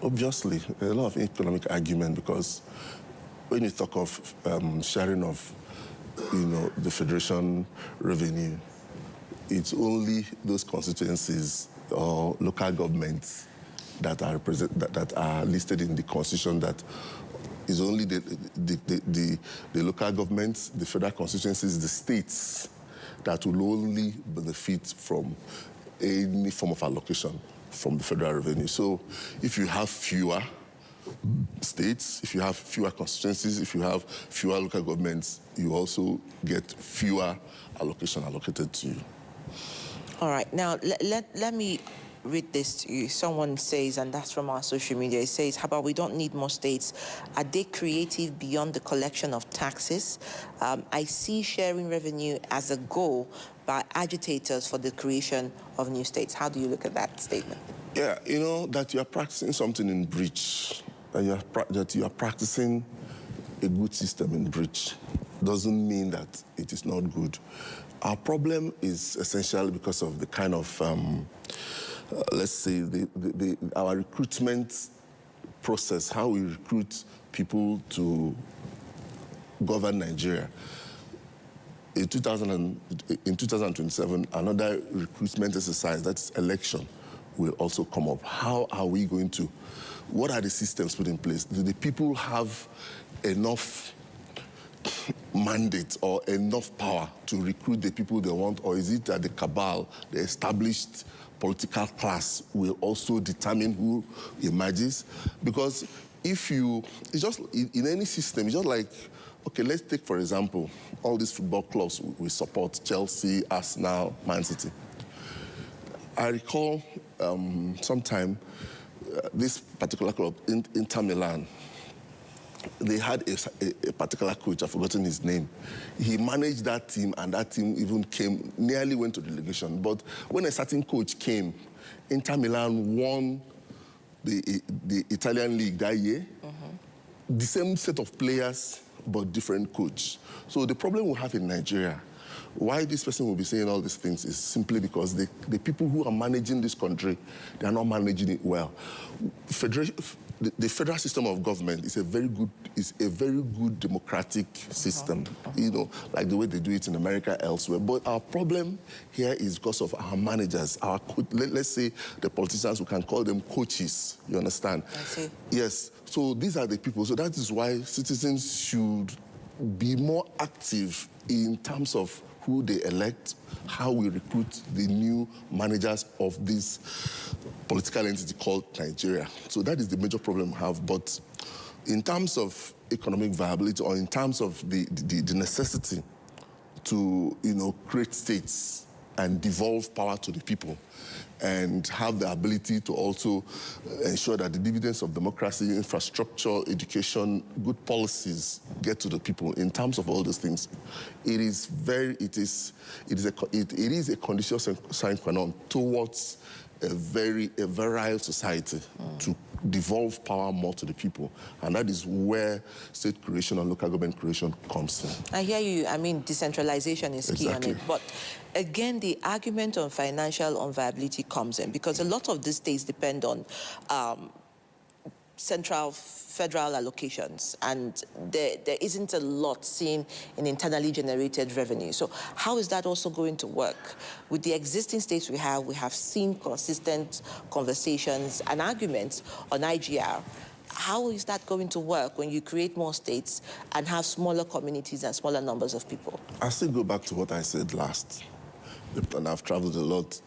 Obviously, a lot of economic argument, because when you talk of sharing of, the federation revenue, it's only those constituencies or local governments that are listed in the Constitution that is only the local governments, the federal constituencies, the states that will only benefit from any form of allocation from the federal revenue. So if you have fewer states, if you have fewer constituencies, if you have fewer local governments, you also get fewer allocation allocated to you. All right, now let me read this to you. Someone says, and that's from our social media, it says, how about we don't need more states? Are they creative beyond the collection of taxes? I see sharing revenue as a goal by agitators for the creation of new states. How do you look at that statement? Yeah, that you are practicing something in breach, that you are practicing a good system in breach doesn't mean that it is not good. Our problem is essentially because of the kind of let's say, our recruitment process, how we recruit people to govern Nigeria. In 2027, another recruitment exercise, that's election, will also come up. How are we going to, what are the systems put in place? Do the people have enough mandate or enough power to recruit the people they want, or is it that the cabal, the established political class, will also determine who emerges? Because if you, it's just, in any system, it's just like, okay, let's take, for example, all these football clubs we support, Chelsea, Arsenal, Man City. I recall sometime this particular club, Inter Milan, they had a particular coach, I've forgotten his name. He managed that team, and that team even nearly went to relegation. But when a certain coach came, Inter Milan won the Italian league that year. The same set of players, but different coach. So the problem we have in Nigeria, why this person will be saying all these things, is simply because the people who are managing this country, they are not managing it well. The federal system of government is a very good democratic system, you know, like the way they do it in America, elsewhere. But our problem here is because of our managers, let's say the politicians, we can call them coaches, you understand? I see. Yes, so these are the people. So that is why citizens should be more active in terms of who they elect, how we recruit the new managers of this political entity called Nigeria. So that is the major problem we have. But in terms of economic viability, or in terms of the necessity to, you know, create states and devolve power to the people, and have the ability to also ensure that the dividends of democracy, infrastructure, education, good policies get to the people. In terms of all those things, it is a condition sine qua non towards a virile society to devolve power more to the people. And that is where state creation and local government creation comes in. I hear you. I mean, decentralization is key on it. But again, the argument on financial unviability comes in, because a lot of these states depend on federal allocations, and there isn't a lot seen in internally generated revenue. So how is that also going to work? With the existing states we have seen consistent conversations and arguments on IGR. How is that going to work when you create more states and have smaller communities and smaller numbers of people? I still go back to what I said last. And I've traveled a lot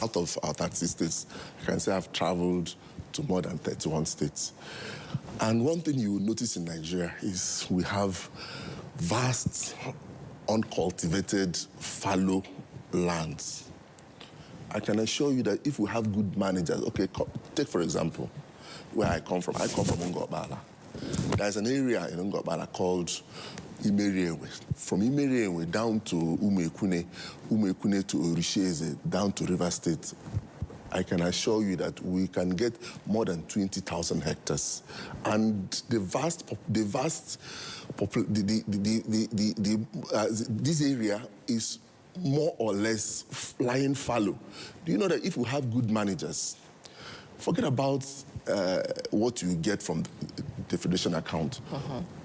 out of our 30 states, I can say I've traveled to more than 31 states. And one thing you will notice in Nigeria is we have vast, uncultivated, fallow lands. I can assure you that if we have good managers, okay, take for example, where I come from Ngobala. There's an area in Ngobala called Imeriewe. From Imeriewe down to Umekune to Orisheze, down to River State, I can assure you that we can get more than 20,000 hectares. And this area is more or less lying fallow. Do you know that if we have good managers, forget about what you get from the Federation account.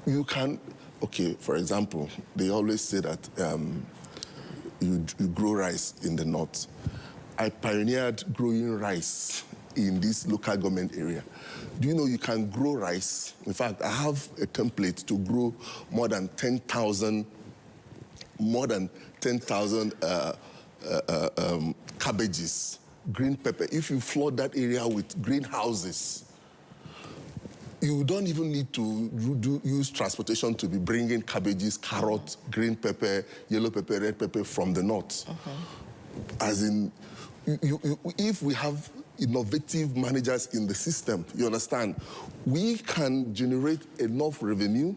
You can, okay, for example, they always say that you grow rice in the north. I pioneered growing rice in this local government area. Do you know you can grow rice? In fact, I have a template to grow more than 10,000 cabbages, green pepper. If you flood that area with greenhouses, you don't even need to use transportation to be bringing cabbages, carrots, green pepper, yellow pepper, red pepper from the north. As in, if we have innovative managers in the system, you understand, we can generate enough revenue,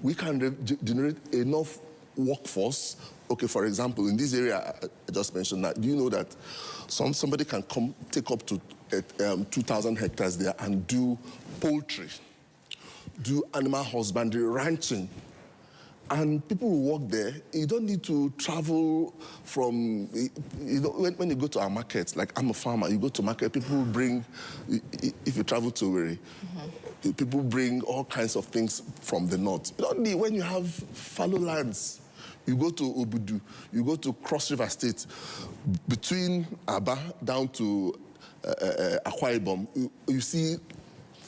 we can generate enough workforce. Okay, for example, in this area, I just mentioned that, do you know that somebody can come take up to 2,000 hectares there and do poultry, do animal husbandry, ranching, and people who work there, you don't need to travel from, you know, when you go to our markets, like I'm a farmer, you go to market, people bring, if you travel to Owerri, people bring all kinds of things from the north. You don't need, when you have fallow lands, you go to Obudu, you go to Cross River State, between Aba down to Akwa Ibom, you see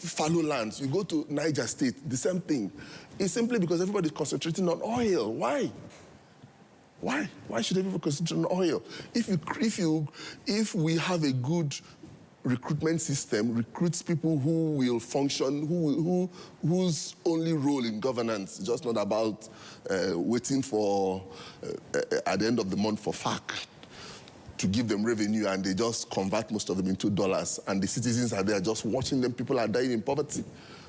fallow lands. You go to Niger State, the same thing. It's simply because everybody's concentrating on oil. Why? Why? Why should everyone concentrate on oil? If we have a good recruitment system, recruits people who will function, whose only role in governance is just not about waiting for, at the end of the month for FAC to give them revenue, and they just convert most of them into dollars, and the citizens are there just watching them. People are dying in poverty.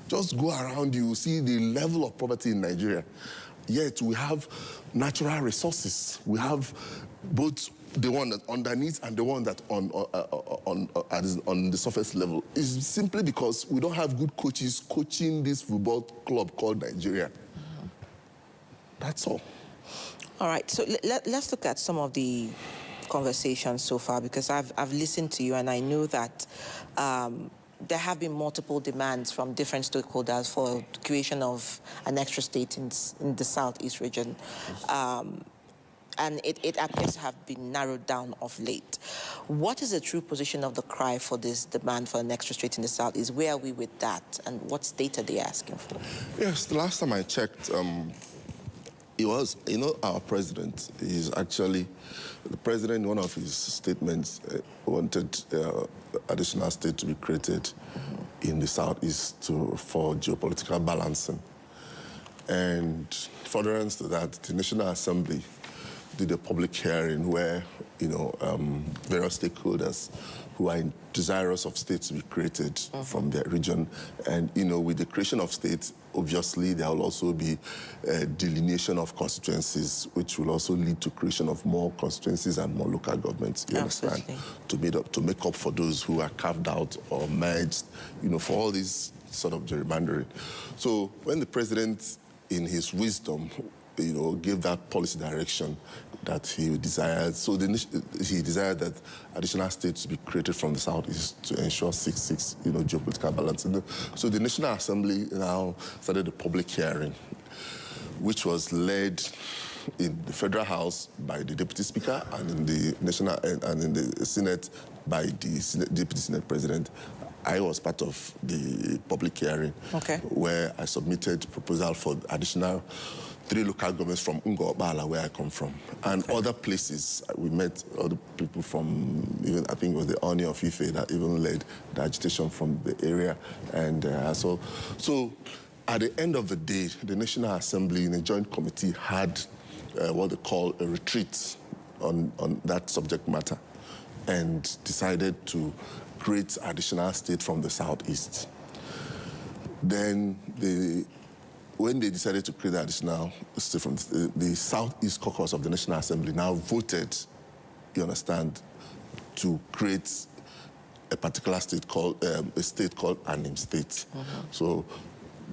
Just go around, you see the level of poverty in Nigeria. Yet we have natural resources. We have both the one that's underneath and the one that's on the surface level. It's simply because we don't have good coaches coaching this football club called Nigeria. That's all. All right, so let's look at some of the conversations so far, because I've listened to you and I know that there have been multiple demands from different stakeholders for the creation of an extra state in the Southeast region. And it appears to have been narrowed down of late. What is the true position of the cry for this demand for an extra state in the Southeast? Where are we with that? And what state are they asking for? Yes, the last time I checked, it was, our president is actually, the president in one of his statements wanted additional state to be created in the Southeast for geopolitical balancing. And furtherance to that, the National Assembly did a public hearing where, various stakeholders who are desirous of states to be created from their region. And, with the creation of states, obviously, there will also be a delineation of constituencies, which will also lead to creation of more constituencies and more local governments, you understand, to make up for those who are carved out or merged, for all this sort of gerrymandering. So when the president, in his wisdom, gave that policy direction that he desired. So he desired that additional states be created from the Southeast to ensure 6-6, geopolitical balance. So the National Assembly now started a public hearing, which was led in the Federal House by the Deputy Speaker and in the Senate by the Deputy Senate President. I was part of the public hearing where I submitted proposal for additional 3 local governments from Ngobala, where I come from, and other places. We met other people from, even I think it was the Oni of Ife that even led the agitation from the area. And so at the end of the day, the National Assembly in a joint committee had what they call a retreat on that subject matter and decided to create additional state from the Southeast. Then when they decided to create the additional state from the Southeast Caucus of the National Assembly now voted, you understand, to create a particular state called, a state called Anim State. So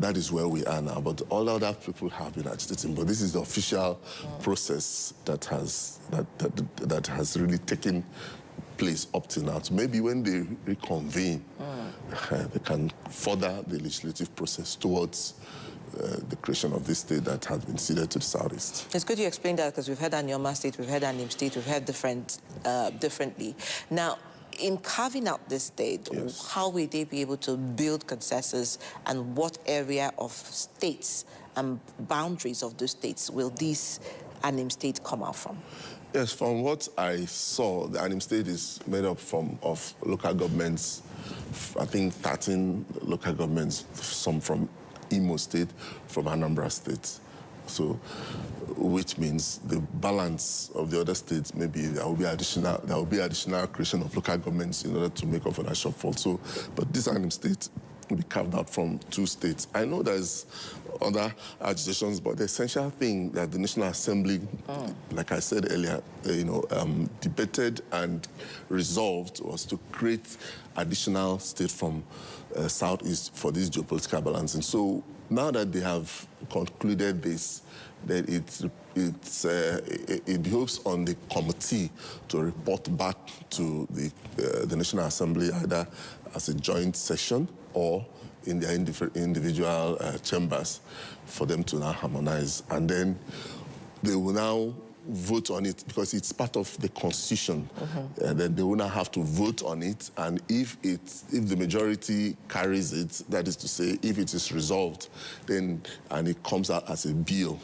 that is where we are now. But all other people have been agitating. But this is the official process that has really taken place up to now. So maybe when they reconvene, they can further the legislative process towards the creation of this state that has been ceded to the Southeast. It's good you explained that, because we've had Anyoma State, we've had Anim State, we've had differently. Now, in carving out this state, how will they be able to build consensus, and what area of states and boundaries of those states will this Anim State come out from? Yes, from what I saw, the Anim State is made up of local governments, I think 13 local governments, some from Imo State, from Anambra State. So, which means the balance of the other states, maybe there will be additional creation of local governments in order to make up for that shortfall. So, but this Anim State will be carved out from 2 states. I know there's other agitations, but the essential thing that the National Assembly, like I said earlier, debated and resolved was to create additional state from Southeast for this geopolitical balance. And so now that they have concluded this, that it behoves on the committee to report back to the National Assembly either as a joint session or in their individual chambers for them to now harmonize. And then they will now vote on it because it's part of the constitution. And then they will now have to vote on it. And if the majority carries it, that is to say, if it is resolved, then and it comes out as a bill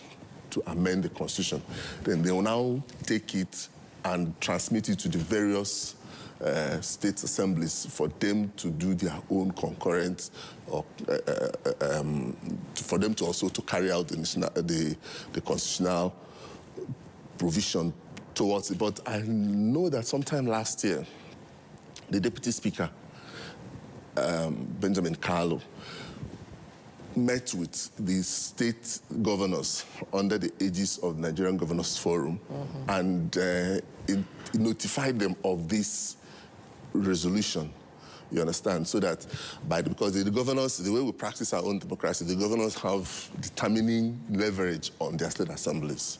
to amend the constitution, then they will now take it and transmit it to the various state assemblies for them to do their own concurrent, or for them to also to carry out the constitutional provision towards it. But I know that sometime last year, the Deputy Speaker, Benjamin Kalu, met with the state governors under the aegis of the Nigerian Governors Forum and notified them of this resolution, you understand? So that because the governors, the way we practice our own democracy, the governors have determining leverage on their state assemblies.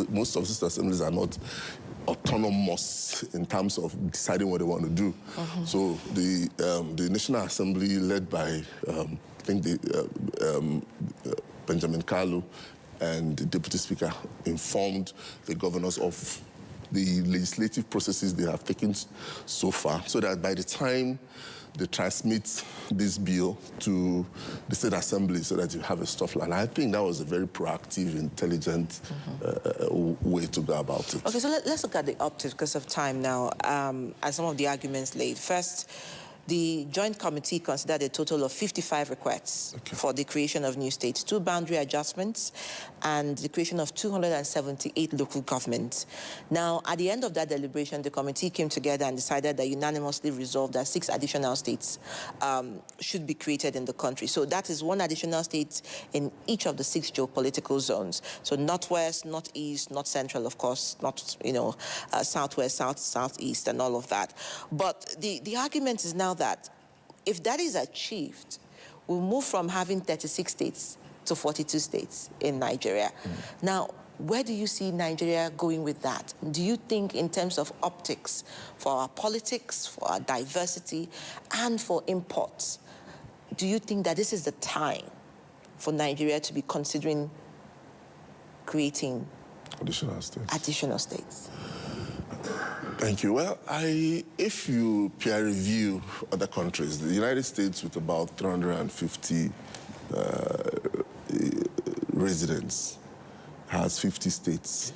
Most of the state assemblies are not autonomous in terms of deciding what they want to do. So the National Assembly, led by I think Benjamin Kalu and the Deputy Speaker, informed the governors of the legislative processes they have taken so far, so that by the time they transmit this bill to the state assembly, so that you have a stuff line. I think that was a very proactive, intelligent way to go about it. Okay, so let's look at the optics because of time now, and some of the arguments laid. First, the Joint Committee considered a total of 55 requests for the creation of new states, 2 boundary adjustments, and the creation of 278 local governments. Now, at the end of that deliberation, the committee came together and decided that unanimously resolved that 6 additional states should be created in the country. So that is 1 additional state in each of the 6 geopolitical zones. So northwest, northeast, north central, of course, not, southwest, southeast, and all of that. But the argument is now that if that is achieved, we'll move from having 36 states to 42 states in Nigeria. Now, where do you see Nigeria going with that? Do you think in terms of optics for our politics, for our diversity, and for imports, do you think that this is the time for Nigeria to be considering creating additional states? Thank you. Well, if you peer review other countries, the United States with about 350 residents has 50 states.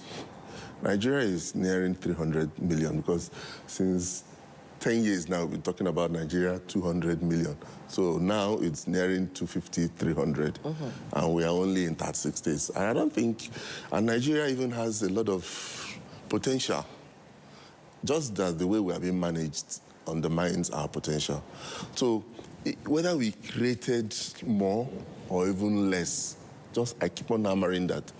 Nigeria is nearing 300 million because since 10 years now, we've been talking about Nigeria, 200 million. So now it's nearing 250, 300, and we are only in 36 states. And I don't think, and Nigeria even has a lot of potential. Just that the way we are being managed undermines our potential. So whether we created more or even less, I keep on hammering that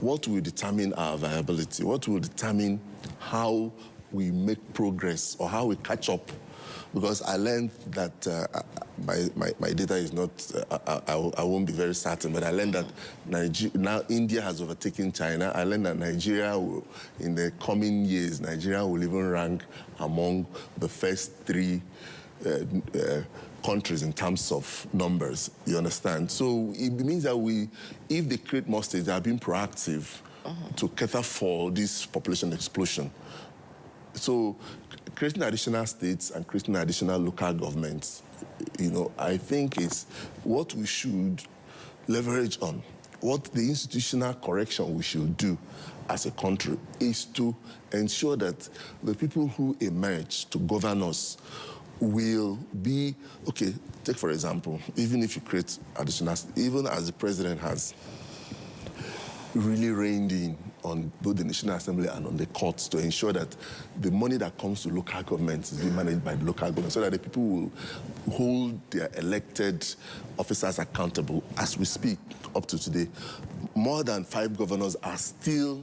what will determine our viability, what will determine how we make progress or how we catch up. Because I learned that my data is not, I won't be very certain, but I learned that now India has overtaken China. I learned that Nigeria will, in the coming years, Nigeria will even rank among the first 3 countries in terms of numbers, you understand? So it means that if they create more states, they are being proactive to cater for this population explosion. So creating additional states and creating additional local governments, I think is what we should leverage on. What the institutional correction we should do as a country is to ensure that the people who emerge to govern us will be, take for example, even if you create additional, even as the president has really reined in on both the National Assembly and on the courts to ensure that the money that comes to local governments is being managed by the local government so that the people will hold their elected officers accountable. As we speak, up to today, more than 5 governors are still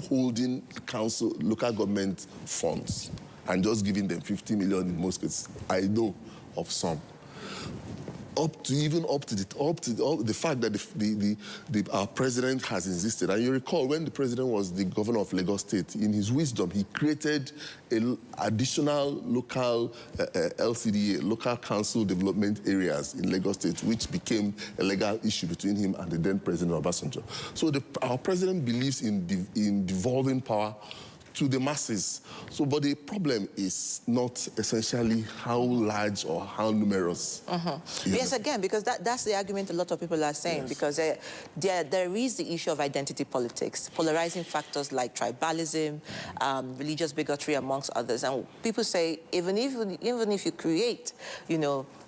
holding local government funds and just giving them 50 million in most cases. I know of some. up to the fact that our president has insisted. And you recall when the president was the governor of Lagos State, in his wisdom, he created an additional local LCDA, local council development areas in Lagos State, which became a legal issue between him and the then president Obasanjo. So our president believes in devolving power to the masses. So, but the problem is not essentially how large or how numerous. Yes, again, because that's the argument a lot of people are saying, because there is the issue of identity politics, polarizing factors like tribalism, religious bigotry, amongst others. And people say, even if you create,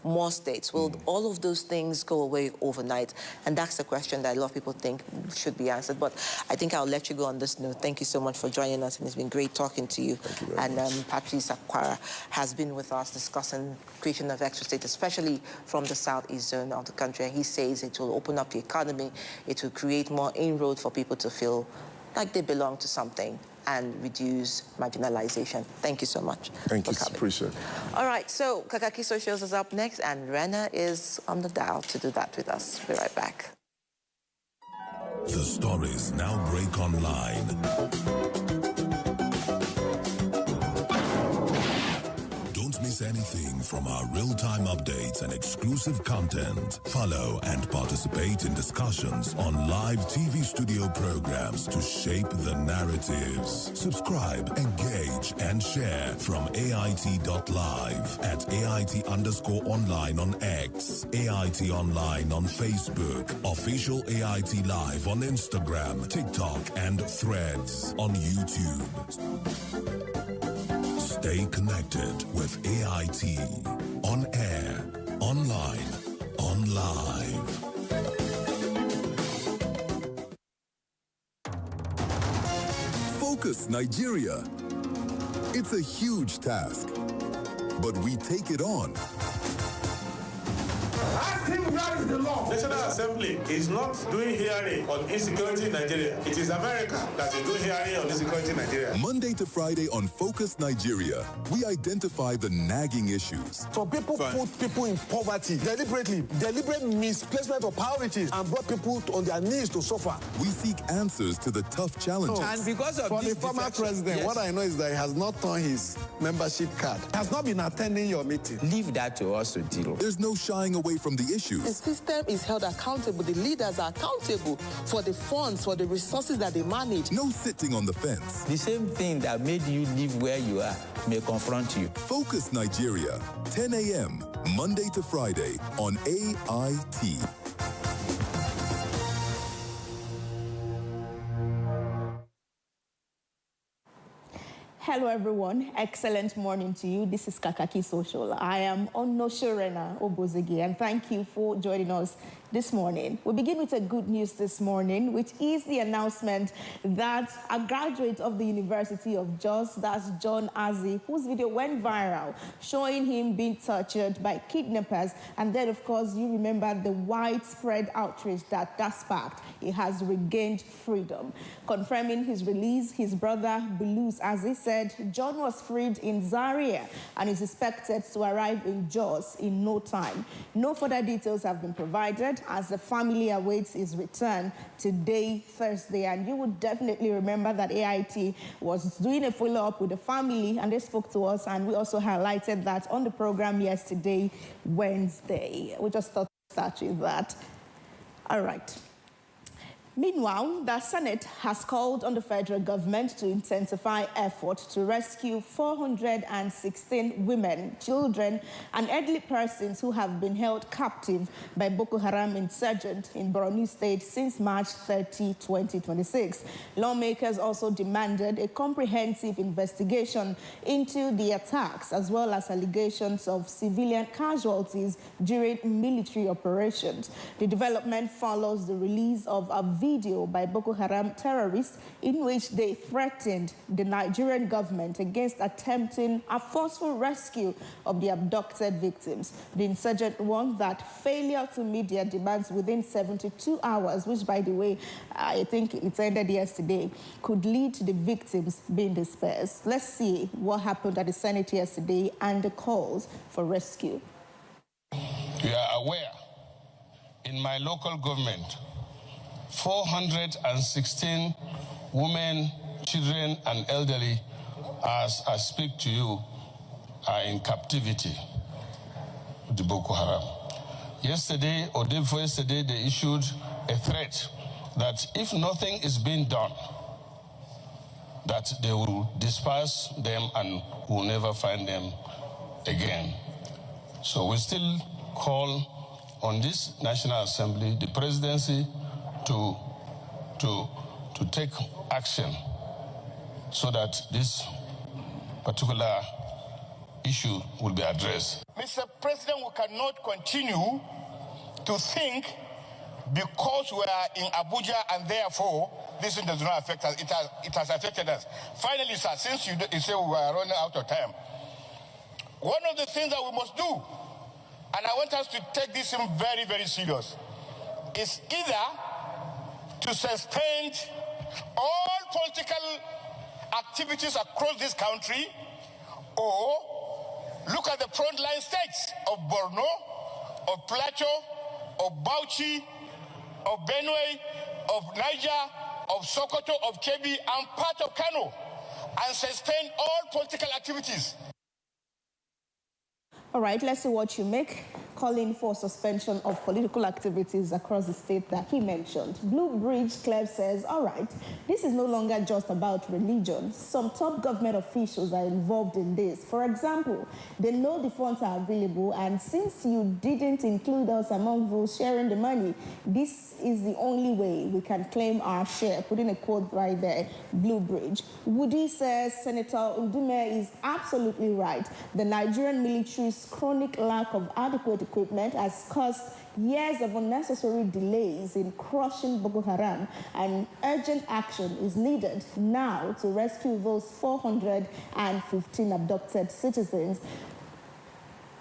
more states, will all of those things go away overnight? And that's the question that a lot of people think should be answered. But I think I'll let you go on this note. Thank you so much for joining us, and it's been great talking to you. And Patrice Akwara has been with us discussing creation of extra states, especially from the southeast zone of the country. And he says it will open up the economy, it will create more inroad for people to feel like they belong to something and reduce marginalization. Thank you so much. Thank you, appreciate it. All right, so Kakaaki Socials is up next, and Rena is on the dial to do that with us. Be right back. The stories now break online. Don't miss anything from our real-time updates and exclusive content. Follow and participate in discussions on live TV studio programs to shape the narratives. Subscribe, engage, and share from AIT.live at AIT_online on X, AIT Online on Facebook, Official AIT Live on Instagram, TikTok, and Threads on YouTube. Stay connected with AIT. On air, online, on live. Focus Nigeria. It's a huge task, but we take it on. The National Assembly is not doing hearing on insecurity in Nigeria. It is America that is doing hearing on insecurity in Nigeria. Monday to Friday on Focus Nigeria, we identify the nagging issues. So people put people in poverty deliberately, deliberate misplacement of priorities, and brought people on their knees to suffer. We seek answers to the tough challenges. And because of for the former president, what I know is that he has not turned his membership card. He has not been attending your meeting. Leave that to us to deal. There's no shying away from the issues. The system is held accountable. The leaders are accountable for the funds, for the resources that they manage. No sitting on the fence. The same thing that made you live where you are may confront you. Focus Nigeria, 10 a.m., Monday to Friday on AIT. Hello everyone, excellent morning to you. This is Kakaaki Social. I am Onoshorena Obozegi, and thank you for joining us this morning. We begin with a good news this morning, which is the announcement that a graduate of the University of Jos, that's John Azzi, whose video went viral, showing him being tortured by kidnappers. And then, of course, you remember the widespread outrage that sparked. He has regained freedom. Confirming his release, his brother, Bulus Azzi, said John was freed in Zaria and is expected to arrive in Jos in no time. No further details have been provided as the family awaits his return today, Thursday. And you would definitely remember that AIT was doing a follow-up with the family, and they spoke to us, and we also highlighted that on the program yesterday, Wednesday. We just thought to start with that. All right. Meanwhile, the Senate has called on the federal government to intensify efforts to rescue 416 women, children, and elderly persons who have been held captive by Boko Haram insurgents in Borno State since March 30, 2026. Lawmakers also demanded a comprehensive investigation into the attacks, as well as allegations of civilian casualties during military operations. The development follows the release of a video by Boko Haram terrorists in which they threatened the Nigerian government against attempting a forceful rescue of the abducted victims. The insurgent warned that failure to meet their demands within 72 hours, which, by the way, I think it ended yesterday, could lead to the victims being dispersed. Let's see what happened at the Senate yesterday and the calls for rescue. We are aware In my local government, 416 women, children, and elderly, as I speak to you, are in captivity with the Boko Haram. Yesterday, or day before yesterday, they issued a threat that if nothing is being done, that they will disperse them and will never find them again. So we still call on this National Assembly, the presidency, to take action so that this particular issue will be addressed. Mr. President, we cannot continue to think because we are in Abuja and therefore this thing does not affect us. It has affected us. Finally, sir, since you say we are running out of time, one of the things that we must do, and I want us to take this in very, very serious, is either to suspend all political activities across this country or look at the frontline states of Borno, of Plateau, of Bauchi, of Benue, of Niger, of Sokoto, of Kebbi, and part of Kano, and suspend all political activities. All right, let's see what you make. Calling for suspension of political activities across the state that he mentioned. Blue Bridge Club says, all right, this is no longer just about religion. Some top government officials are involved in this. For example, they know the funds are available, and since you didn't include us among those sharing the money, this is the only way we can claim our share. Putting a quote right there, Blue Bridge. Woody says Senator Udume is absolutely right. The Nigerian military's chronic lack of adequate equipment has caused years of unnecessary delays in crushing Boko Haram, and urgent action is needed now to rescue those 415 abducted citizens.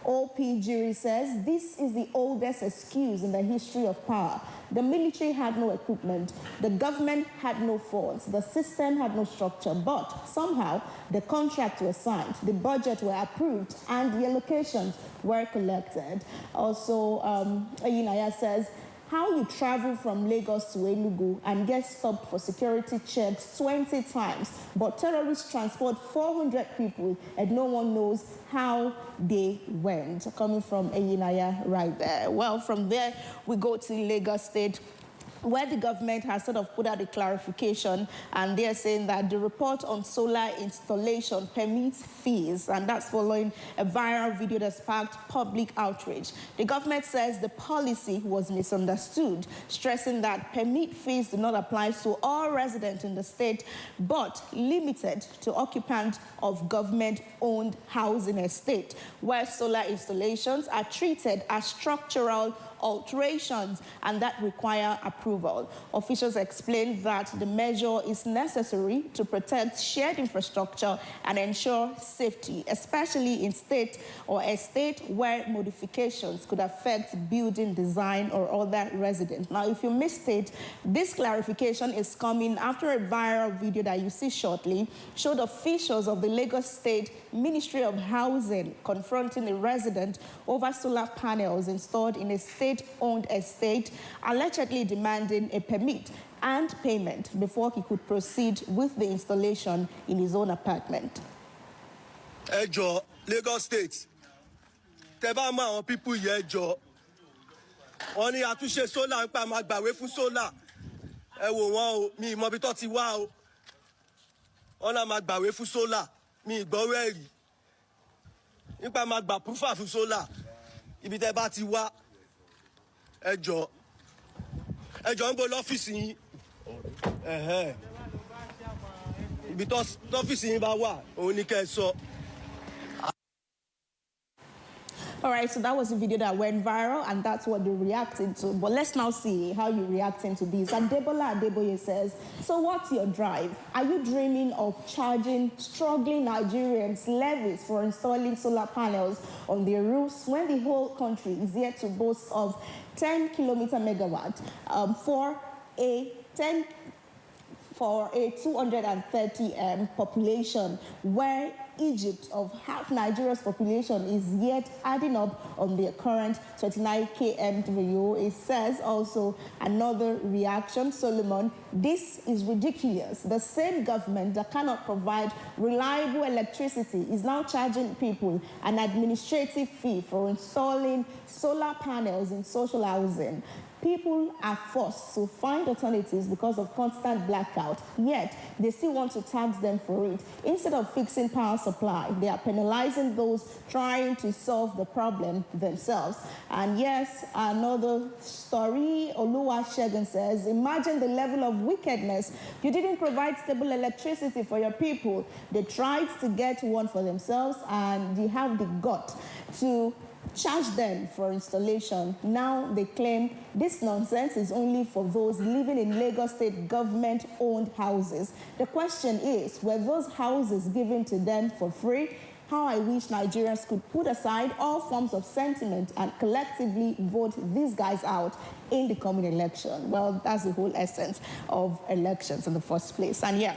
OPGiri says this is the oldest excuse in the history of power. The military had no equipment, the government had no funds, the system had no structure, but somehow the contracts were signed, the budget were approved, and the allocations were collected. Also, Ayinaya says, how you travel from Lagos to Enugu and get stopped for security checks 20 times, but terrorists transport 400 people and no one knows how they went. Coming from Ayinaya right there. Well, from there, we go to Lagos State, where the government has sort of put out a clarification, and they're saying that the report on solar installation permits fees, and that's following a viral video that sparked public outrage. The government says the policy was misunderstood, stressing that permit fees do not apply to all residents in the state, but limited to occupants of government-owned housing estate, where solar installations are treated as structural alterations and that require approval. Officials explained that the measure is necessary to protect shared infrastructure and ensure safety, especially in state or a state where modifications could affect building design or other residents. Now, if you missed it, this clarification is coming after a viral video that you see shortly showed officials of the Lagos State Ministry of Housing confronting a resident over solar panels installed in a state-owned estate, allegedly demanding a permit and payment before he could proceed with the installation in his own apartment. Ẹjọ́, Lagos State, tẹ́ bá mọ àwọn people yẹn ẹjọ́, wọ́n ní àtúnṣe solar ń pa máa gbàwé fún solar. Ẹ wò wọ́n o, mi mọ bí tó ti wá o. Wọ́n náà máa gbàwé fún solar, mi gbọ́rọ̀ ẹ̀rí. Nípa máa gbà proofer fún solar, ibi tẹ́ bá ti wá. Ẹjọ́ ń bọ̀ lọ́fíìsì yín. Ibi tọ́fíìsì yín bá wà, òun ni kẹ́ ẹ sọ. All right, so that was a video that went viral, and that's what they're reacting to. But let's now see how you're reacting to this. Adebola Adeboye says, so what's your drive? Are you dreaming of charging struggling Nigerians levies for installing solar panels on their roofs when the whole country is yet to boast of 10 kilometer megawatt for a 230 population, where Egypt of half Nigeria's population is yet adding up on their current 29 km. It says also another reaction, Solomon, this is ridiculous. The same government that cannot provide reliable electricity is now charging people an administrative fee for installing solar panels in social housing. People are forced to find alternatives because of constant blackout, yet they still want to tax them for it. Instead of fixing power supply, they are penalizing those trying to solve the problem themselves. And yes, another story, Oluwasegun says, imagine the level of wickedness. You didn't provide stable electricity for your people. They tried to get one for themselves, and you have the gut to charge them for installation. Now they claim this nonsense is only for those living in Lagos State government-owned houses. The question is, were those houses given to them for free? How I wish Nigerians could put aside all forms of sentiment and collectively vote these guys out in the coming election. Well, that's the whole essence of elections in the first place. And yeah,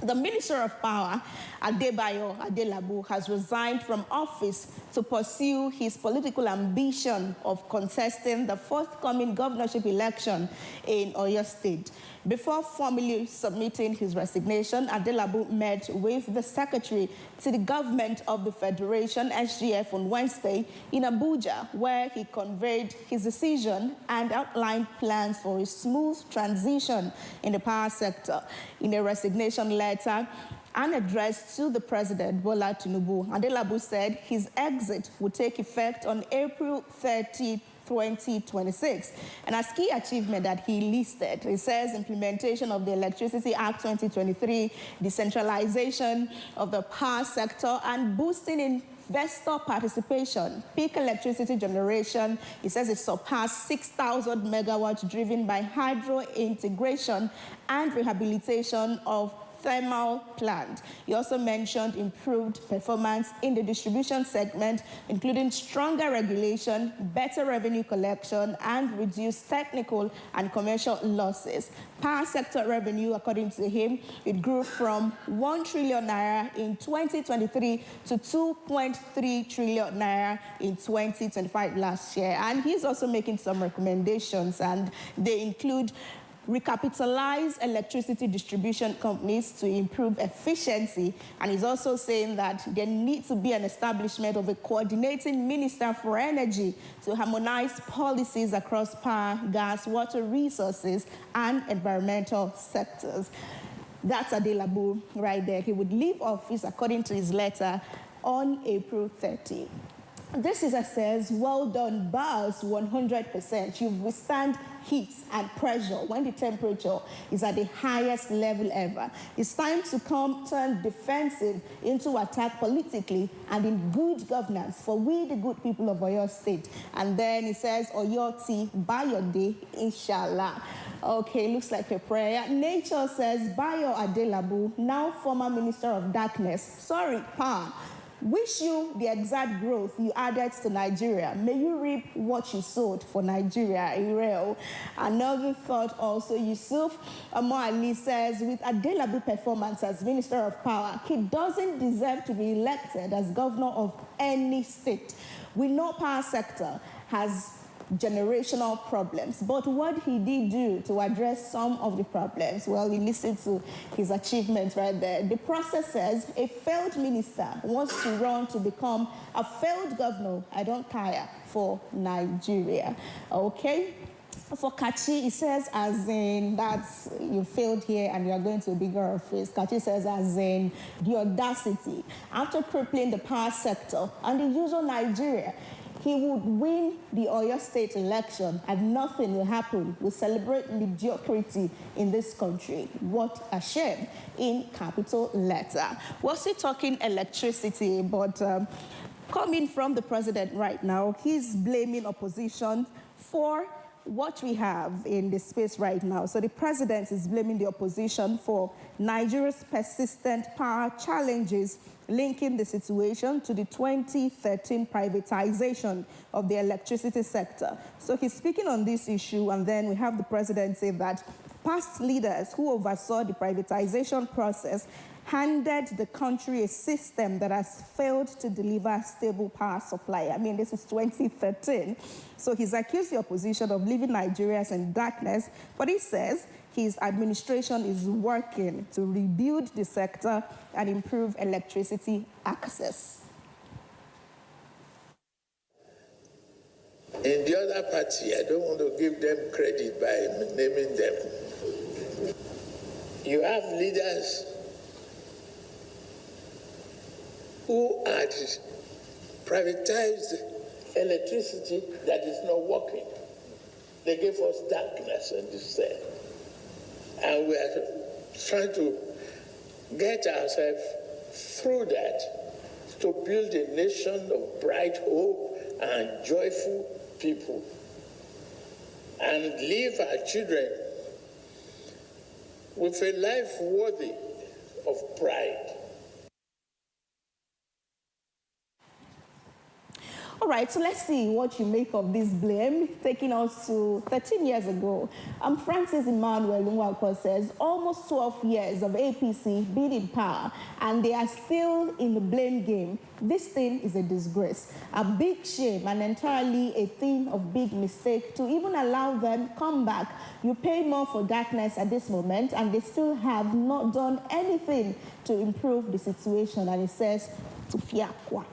the Minister of Power, Adebayo Adelabu, has resigned from office to pursue his political ambition of contesting the forthcoming governorship election in Oyo State. Before formally submitting his resignation, Adelabu met with the Secretary to the Government of the Federation, SGF, on Wednesday in Abuja, where he conveyed his decision and outlined plans for a smooth transition in the power sector. In a resignation letter and addressed to the President, Bola Tinubu, Adelabu said his exit would take effect on April 30, 2026. And as key achievement that he listed, he says implementation of the Electricity Act 2023, decentralization of the power sector, and boosting investor participation, peak electricity generation. He says it surpassed 6,000 megawatts driven by hydro integration and rehabilitation of thermal plant. He also mentioned improved performance in the distribution segment, including stronger regulation, better revenue collection, and reduced technical and commercial losses. Power sector revenue, according to him, it grew from 1 trillion naira in 2023 to 2.3 trillion naira in 2025 last year. And he's also making some recommendations, and they include recapitalize electricity distribution companies to improve efficiency. And he's also saying that there needs to be an establishment of a coordinating minister for energy to harmonize policies across power, gas, water resources, and environmental sectors. That's Adelabu right there. He would leave office, according to his letter, on April 30. This is, says, well done, Bars, 100%. You've withstand heat and pressure when the temperature is at the highest level ever. It's time to turn defensive into attack politically and in good governance for we, the good people of Oyo State. And then it says, Oyo Ti, Bayo Day, inshallah. Okay, looks like a prayer. Nature says, Bayo Adelabu, now former Minister of Darkness. Sorry, Pa. Wish you the exact growth you added to Nigeria. May you reap what you sowed for Nigeria, Ireo. Another thought also, Yusuf Amali says, with Adelabu's performance as Minister of Power, he doesn't deserve to be elected as governor of any state. We know power sector has generational problems, but what he did do to address some of the problems, well, we listened to his achievements right there. The process says a failed minister wants to run to become a failed governor. I don't care for Nigeria. Okay. For Kachi, it says as in that you failed here and you are going to a bigger office. Kachi says as in the audacity. After crippling the power sector and the usual Nigeria, he would win the Oyo State election and nothing will happen. We celebrate mediocrity in this country. What a shame, in capital letter. We're still talking electricity, but coming from the president right now, he's blaming opposition for what we have in the space right now. So the president is blaming the opposition for Nigeria's persistent power challenges, linking the situation to the 2013 privatization of the electricity sector. So he's speaking on this issue, and then we have the president say that past leaders who oversaw the privatization process handed the country a system that has failed to deliver stable power supply. I mean, this is 2013. So he's accused the opposition of leaving Nigerians in darkness, but he says his administration is working to rebuild the sector and improve electricity access. In the other party, I don't want to give them credit by naming them. You have leaders who had privatized electricity that is not working. They gave us darkness and despair. And we are trying to get ourselves through that to build a nation of bright hope and joyful people and leave our children with a life worthy of pride. All right, so let's see what you make of this blame, taking us to 13 years ago. Francis Emmanuel Nwako says almost 12 years of APC being in power, and they are still in the blame game. This thing is a disgrace, a big shame, and entirely a thing of big mistake to even allow them come back. You pay more for darkness at this moment, and they still have not done anything to improve the situation. And it says, Tufiakwa.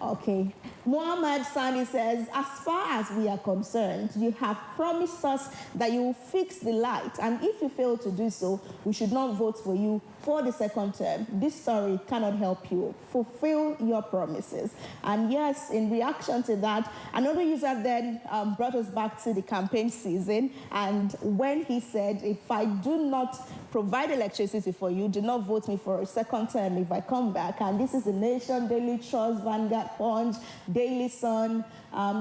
Okay. Muhammad Sani says, as far as we are concerned, you have promised us that you will fix the light, and if you fail to do so, we should not vote for you for the second term. This story cannot help you. Fulfill your promises. And yes, in reaction to that, another user then brought us back to the campaign season, and when he said, if I do not provide electricity for you, do not vote me for a second term if I come back. And this is the Nation, Daily Trust, Vanguard, Punch, Daily Sun,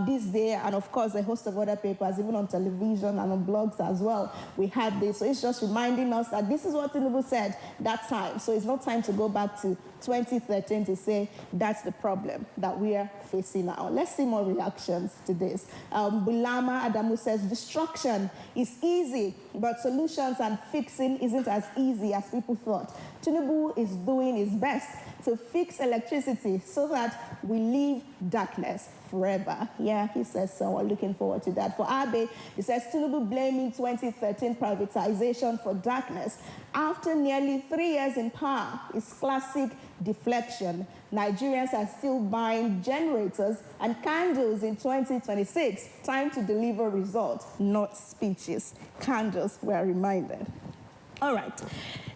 This Day, and of course a host of other papers, even on television and on blogs as well. We had this. So it's just reminding us that this is what Tinubu said that time. So it's not time to go back to 2013 to say that's the problem that we are facing now. Let's see more reactions to this. Bulama Adamu says, destruction is easy, but solutions and fixing isn't as easy as people thought. Tinubu is doing his best to fix electricity so that we leave darkness forever. Yeah, he says so. We're looking forward to that. For Abe, he says Tinubu blaming 2013 privatization for darkness. After nearly 3 years in power, is classic deflection. Nigerians are still buying generators and candles in 2026. Time to deliver results, not speeches. Candles, we are reminded. All right.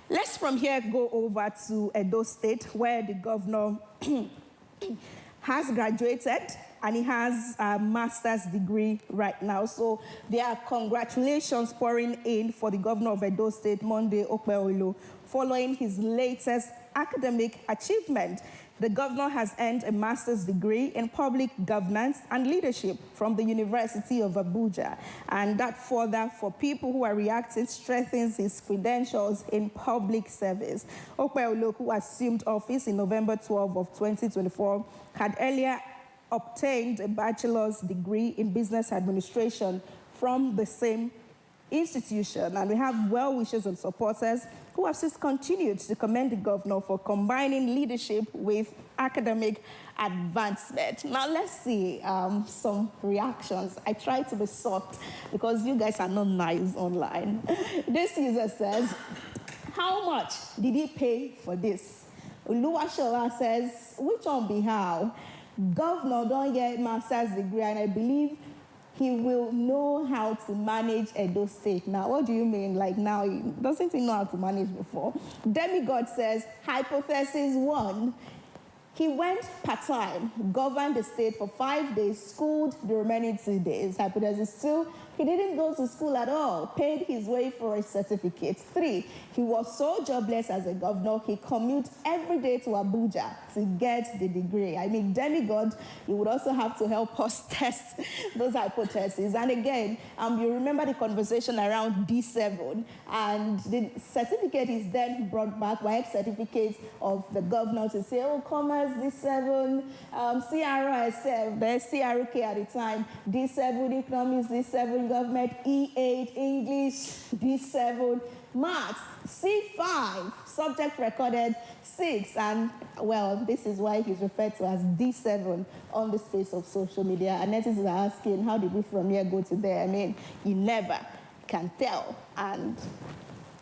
Let's from here go over to Edo State, where the governor has graduated and he has a master's degree right now. So there are congratulations pouring in for the governor of Edo State, Monday Okpebholo, following his latest academic achievement. The governor has earned a master's degree in public governance and leadership from the University of Abuja. And that further, for people who are reacting, strengthens his credentials in public service. Okpebholo, who assumed office in November 12 of 2024, had earlier obtained a bachelor's degree in business administration from the same institution. And we have well-wishers and supporters who have since continued to commend the governor for combining leadership with academic advancement. Now, let's see some reactions. I try to be soft because you guys are not nice online. This user says, how much did he pay for this? Oluwashola says, which one be how? Governor don't get master's degree, and I believe he will know how to manage Edo State. Now, what do you mean? Like now, doesn't he know how to manage before? Demigod says, hypothesis 1. He went part-time, governed the state for 5 days, schooled the remaining 2 days. Hypothesis 2, he didn't go to school at all, paid his way for a certificate. 3, he was so jobless as a governor, he commutes every day to Abuja to get the degree. I mean, Demigod, you would also have to help us test those hypotheses. And again, you remember the conversation around D7, and the certificate is then brought back, WAEC certificate of the governor, to say, oh, come Commerce, D7, CRO, there's CRK at the time, D7 Economics, D7 Government, E8 English, D7 Maths, C5 Subject Recorded, 6, and well, this is why he's referred to as D7 on the space of social media. And netizens are asking, how did we from here go to there? I mean, you never can tell. And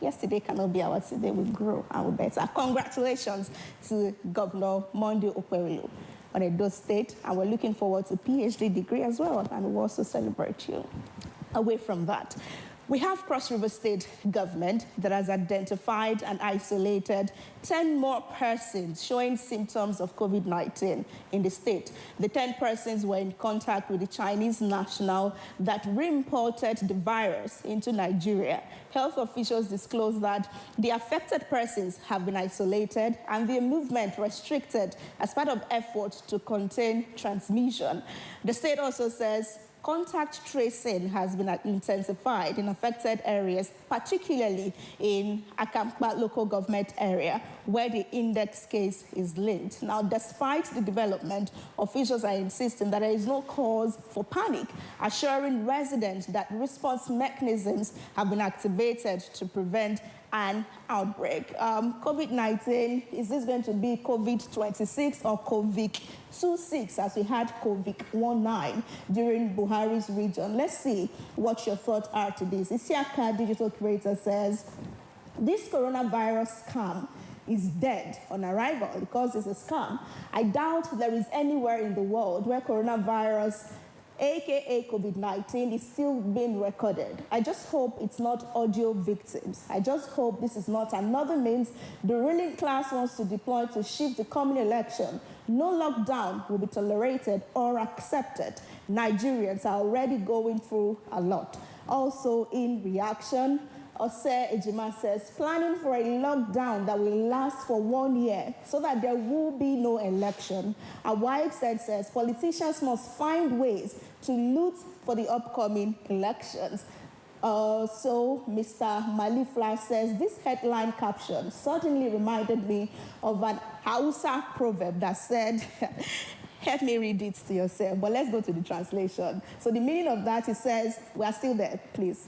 yesterday cannot be our today. We grow and we better. Congratulations to Governor Monday Okwerilo on Edo State, and we're looking forward to PhD degree as well, and we'll also celebrate you. Away from that, we have Cross River State government that has identified and isolated 10 more persons showing symptoms of COVID-19 in the state. The 10 persons were in contact with the Chinese national that reimported the virus into Nigeria. Health officials disclosed that the affected persons have been isolated and their movement restricted as part of efforts to contain transmission. The state also says contact tracing has been intensified in affected areas, particularly in Akamkpa local government area, where the index case is linked. Now, despite the development, officials are insisting that there is no cause for panic, assuring residents that response mechanisms have been activated to prevent an outbreak. COVID-19, is this going to be COVID-26 or COVID-26, as we had COVID-19 during Buhari's region? Let's see what your thoughts are to this. Isiaka, digital creator, says, this coronavirus scam is dead on arrival because it's a scam. I doubt there is anywhere in the world where coronavirus, aka COVID-19, is still being recorded. I just hope it's not audio victims. I just hope this is not another means the ruling class wants to deploy to shift the coming election. No lockdown will be tolerated or accepted. Nigerians are already going through a lot. Also, in reaction, Ose Ejima says, planning for a lockdown that will last for 1 year so that there will be no election. A wife says, politicians must find ways to loot for the upcoming elections. So Mr. Mali Flash says, this headline caption certainly reminded me of an Hausa proverb that said, help me read it to yourself, but let's go to the translation. So the meaning of that, it says, we are still there, please.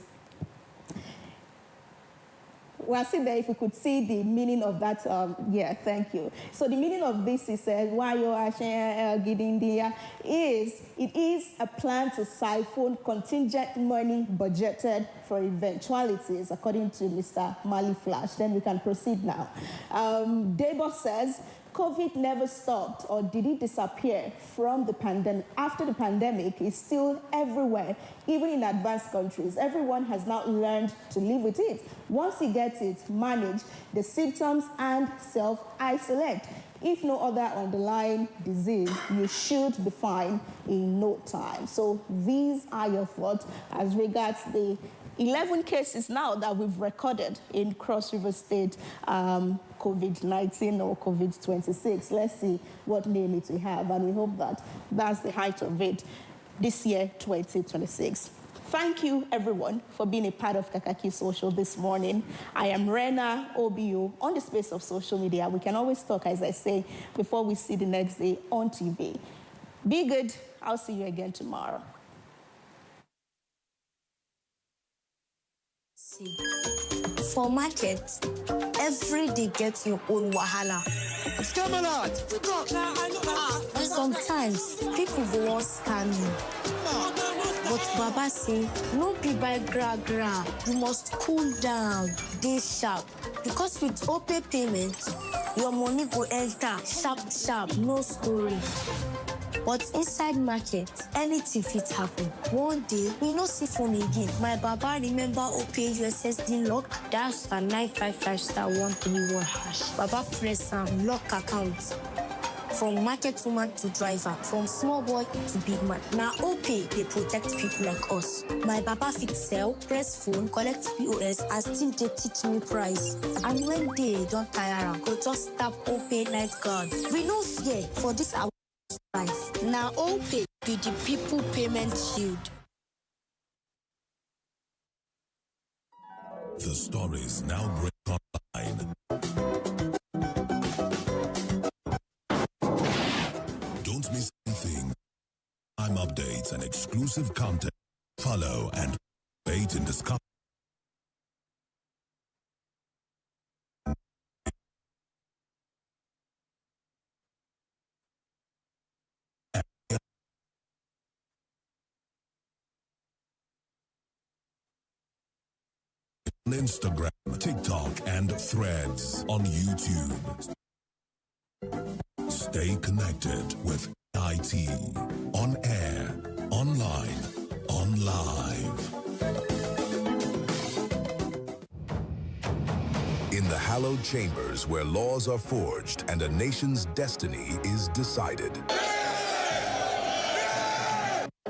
We're still there. If you could see the meaning of that, yeah, thank you. So the meaning of this is, why you are getting there is, it is a plan to siphon contingent money budgeted for eventualities, according to Mr. Mali Flash. Then we can proceed now. Debo says, COVID never stopped, or did it disappear from the pandemic? After the pandemic, it's still everywhere, even in advanced countries. Everyone has now learned to live with it. Once you get it, manage the symptoms and self-isolate. If no other underlying disease, you should be fine in no time. So these are your thoughts as regards the 11 cases now that we've recorded in Cross River State, COVID-19 or COVID-26. Let's see what name it we have, and we hope that that's the height of it this year, 2026. Thank you, everyone, for being a part of Kakaaki Social this morning. I am Rena Obio on the space of social media. We can always talk, as I say, before we see the next day on TV. Be good. I'll see you again tomorrow. For market, every day gets your own wahala. Sometimes people go on scam you. But Baba say, no be by gra. You must cool down, dey sharp. Because with OPay payment, your money go enter sharp, no story. But inside market, anything fit happen. One day, we no see phone again. My Baba remember OPay USSD lock, that's a 955*131#. Baba press and lock account. From market woman to driver, from small boy to big man. Now OPay, they protect people like us. My Baba fit sell, press phone, collect POS, and still they teach me price. And when they don't tire, go just tap OPay night guard. We no fear for this our life. Now OPay be the people payment shield. The stories now break online. updates and exclusive content. Follow and participate in discussion. On Instagram, TikTok, and Threads on YouTube. Stay connected with IT. On air, online, on live. In the hallowed chambers where laws are forged and a nation's destiny is decided.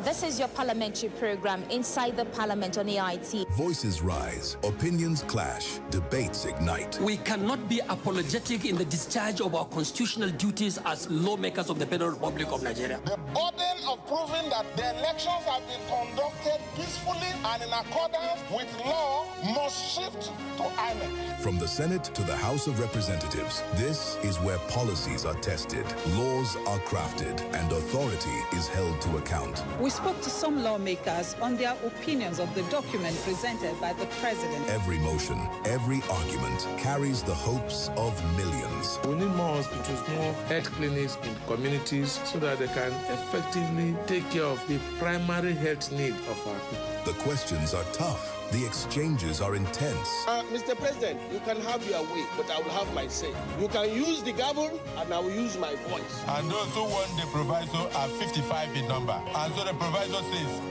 This is your parliamentary program, Inside the Parliament on AIT. Voices rise, opinions clash, debates ignite. We cannot be apologetic in the discharge of our constitutional duties as lawmakers of the Federal Republic of Nigeria. The burden of proving that the elections have been conducted peacefully and in accordance with law must shift to INEC. From the Senate to the House of Representatives, this is where policies are tested, laws are crafted, and authority is held to account. We spoke to some lawmakers on their opinions of the document presented by the president. Every motion, every argument carries the hopes of millions. We need more hospitals, more health clinics in communities so that they can effectively take care of the primary health need of our people. The questions are tough. The exchanges are intense. Mr. President, you can have your way, but I will have my say. You can use the gavel, and I will use my voice. And those who want the proviso are 55 in number. And so the proviso says,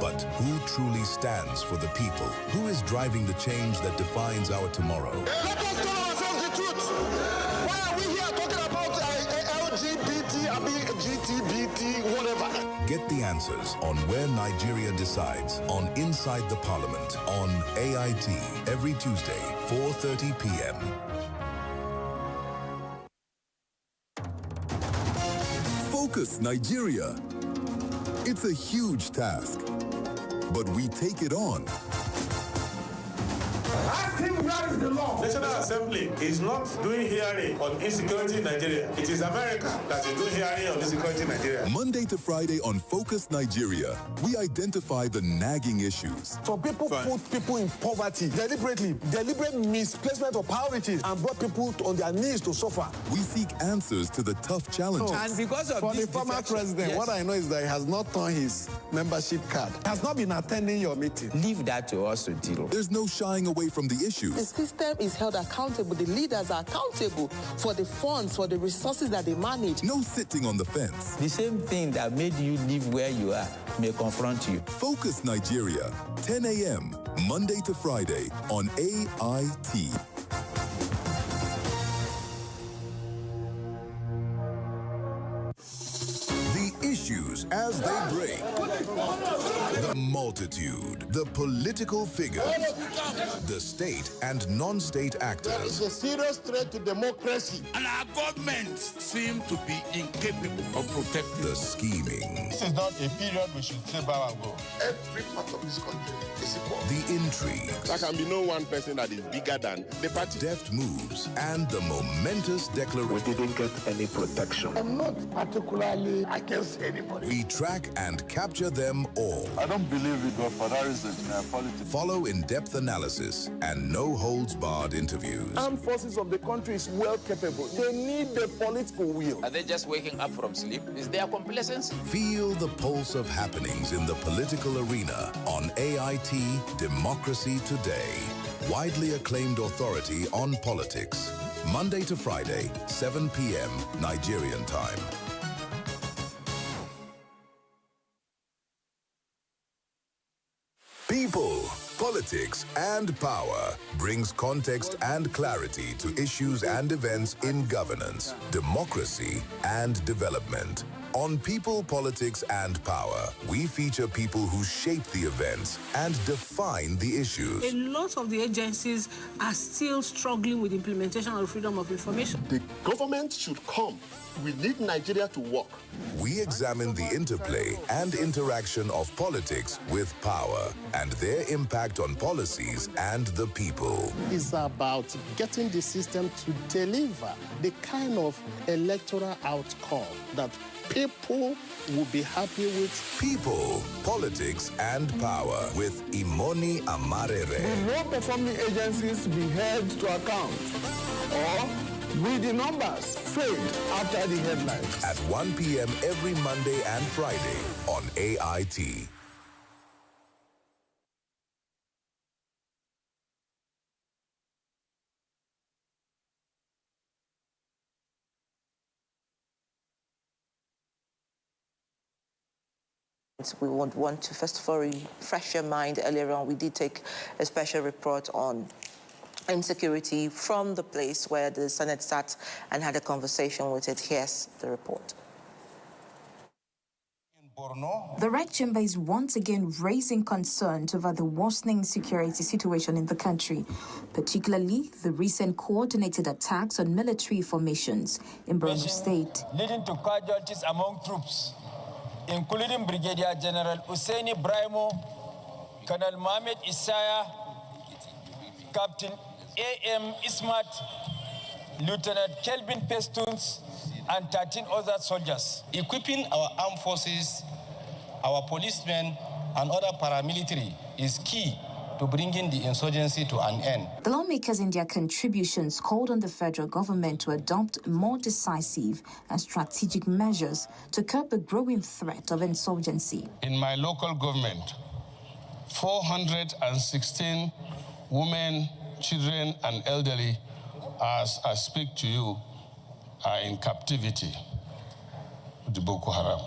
but who truly stands for the people? Who is driving the change that defines our tomorrow? Let us tell ourselves the truth. Why are we here talking about LGBT, GTBT, whatever? Get the answers on Where Nigeria Decides on Inside the Parliament on AIT every Tuesday, 4:30 p.m. Focus Nigeria. It's a huge task, but we take it on. Ask him where is the law. National Assembly is not doing hearing on insecurity in Nigeria. It is America that is doing hearing on insecurity in Nigeria. Monday to Friday on Focus Nigeria, we identify the nagging issues. Some people put people in poverty deliberate misplacement of priorities and brought people on their knees to suffer. We seek answers to the tough challenges. And because of for the former president, yes, what I know is that he has not turned his membership card. He has not been attending your meeting. Leave that to us to deal. There's no shying away from the issues. The system is held accountable. The leaders are accountable for the funds, for the resources that they manage. No sitting on the fence. The same thing that made you live where you are may confront you. Focus Nigeria, 10 a.m., Monday to Friday on AIT. The issues as they break. The multitude, the political figures, the state and non-state actors. There is a serious threat to democracy. And our government seem to be incapable of protecting. The scheming. This is not a period we should say bow and go. Every part of this country is equal. The intrigues. There can be no one person that is bigger than the party. Deft moves and the momentous declaration. We didn't get any protection. I'm not particularly against anybody. We track and capture them all. I don't believe in godfatherism in politics. Follow in-depth analysis and no-holds-barred interviews. Armed forces of the country is well capable. They need the political will. Are they just waking up from sleep? Is there complacency? Feel the pulse of happenings in the political arena on AIT Democracy Today. Widely acclaimed authority on politics. Monday to Friday, 7 p.m. Nigerian time. People, politics, and power brings context and clarity to issues and events in governance, democracy, and development. On People, Politics, and Power, we feature people who shape the events and define the issues. A lot of the agencies are still struggling with implementation of freedom of information. The government should come we need Nigeria to work. We examine the interplay and interaction of politics with power and their impact on policies and the people. It's about getting the system to deliver the kind of electoral outcome that people will be happy with. People, politics, and power with Imoni Amarere. Will low-performing agencies be held to account? Or will the numbers fade after the headlines? At 1 p.m. every Monday and Friday on AIT. We would want to first of all refresh your mind. Earlier on, we did take a special report on insecurity from the place where the Senate sat and had a conversation with it. Here's the report. The Red Chamber is once again raising concerns over the worsening security situation in the country, particularly the recent coordinated attacks on military formations in Borno State. Leading to casualties among troops, including Brigadier General Husseini Brahimo, Colonel Mohamed Isaya, Captain A.M. Ismat, Lieutenant Kelvin Pestuns, and 13 other soldiers. Equipping our armed forces, our policemen, and other paramilitary is key to bringing the insurgency to an end. The lawmakers in their contributions called on the federal government to adopt more decisive and strategic measures to curb the growing threat of insurgency. In my local government, 416 women, children, and elderly, as I speak to you, are in captivity with the Boko Haram.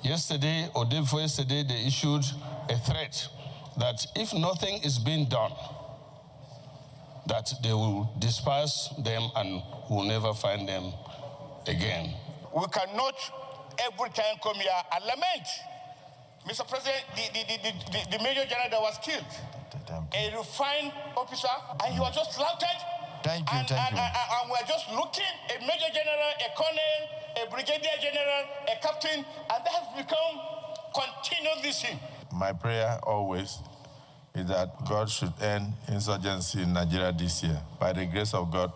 Yesterday, or day before yesterday, they issued a threat that if nothing is being done, that they will disperse them and will never find them again. We cannot every time come here and lament. Mr. President, the Major General that was killed, a refined officer, and he was just slaughtered. Thank you. And we're just looking, a Major General, a Colonel, a Brigadier General, a Captain, and that has become continuous this thing. My prayer always is that God should end insurgency in Nigeria this year. By the grace of God,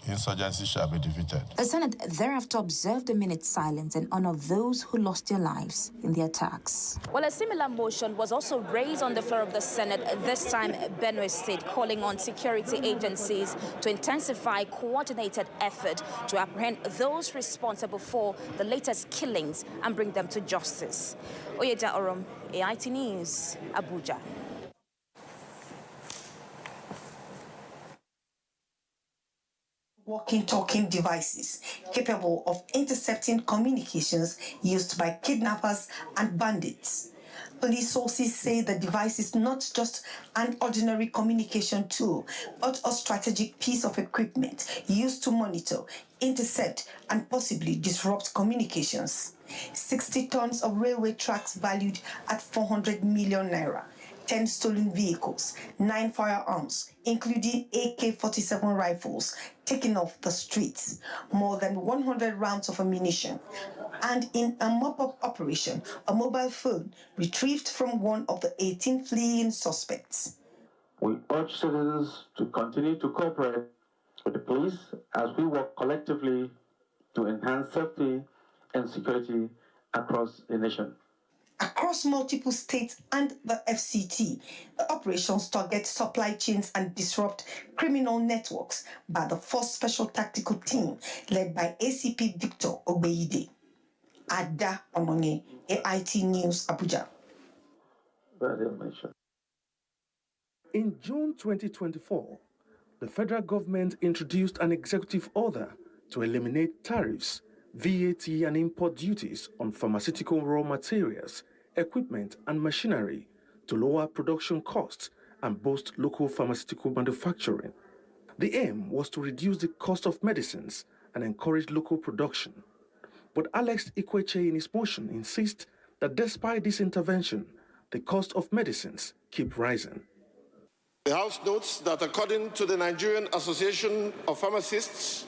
insurgency shall be defeated. The Senate thereafter observed a minute's silence in honor of those who lost their lives in the attacks. Well, a similar motion was also raised on the floor of the Senate, this time Benue State, calling on security agencies to intensify coordinated effort to apprehend those responsible for the latest killings and bring them to justice. Oyeja Orom, AIT News, Abuja. Walkie-talkie devices capable of intercepting communications used by kidnappers and bandits. Police sources say the device is not just an ordinary communication tool, but a strategic piece of equipment used to monitor, intercept, and possibly disrupt communications. 60 tons of railway tracks valued at 400 million naira. 10 stolen vehicles, 9 firearms, including AK-47 rifles, taken off the streets, more than 100 rounds of ammunition, and in a mop-up operation, a mobile phone retrieved from one of the 18 fleeing suspects. We urge citizens to continue to cooperate with the police as we work collectively to enhance safety and security across the nation. Across multiple states and the FCT, the operations target supply chains and disrupt criminal networks by the 4th Special Tactical Team led by ACP Victor Ogbeyide. Ada Ononye, AIT News, Abuja. In June 2024, the federal government introduced an executive order to eliminate tariffs, VAT, and import duties on pharmaceutical raw materials, equipment, and machinery to lower production costs and boost local pharmaceutical manufacturing. The aim was to reduce the cost of medicines and encourage local production. But Alex Ikweche in his motion insists that despite this intervention, the cost of medicines keep rising. The House notes that according to the Nigerian Association of Pharmacists,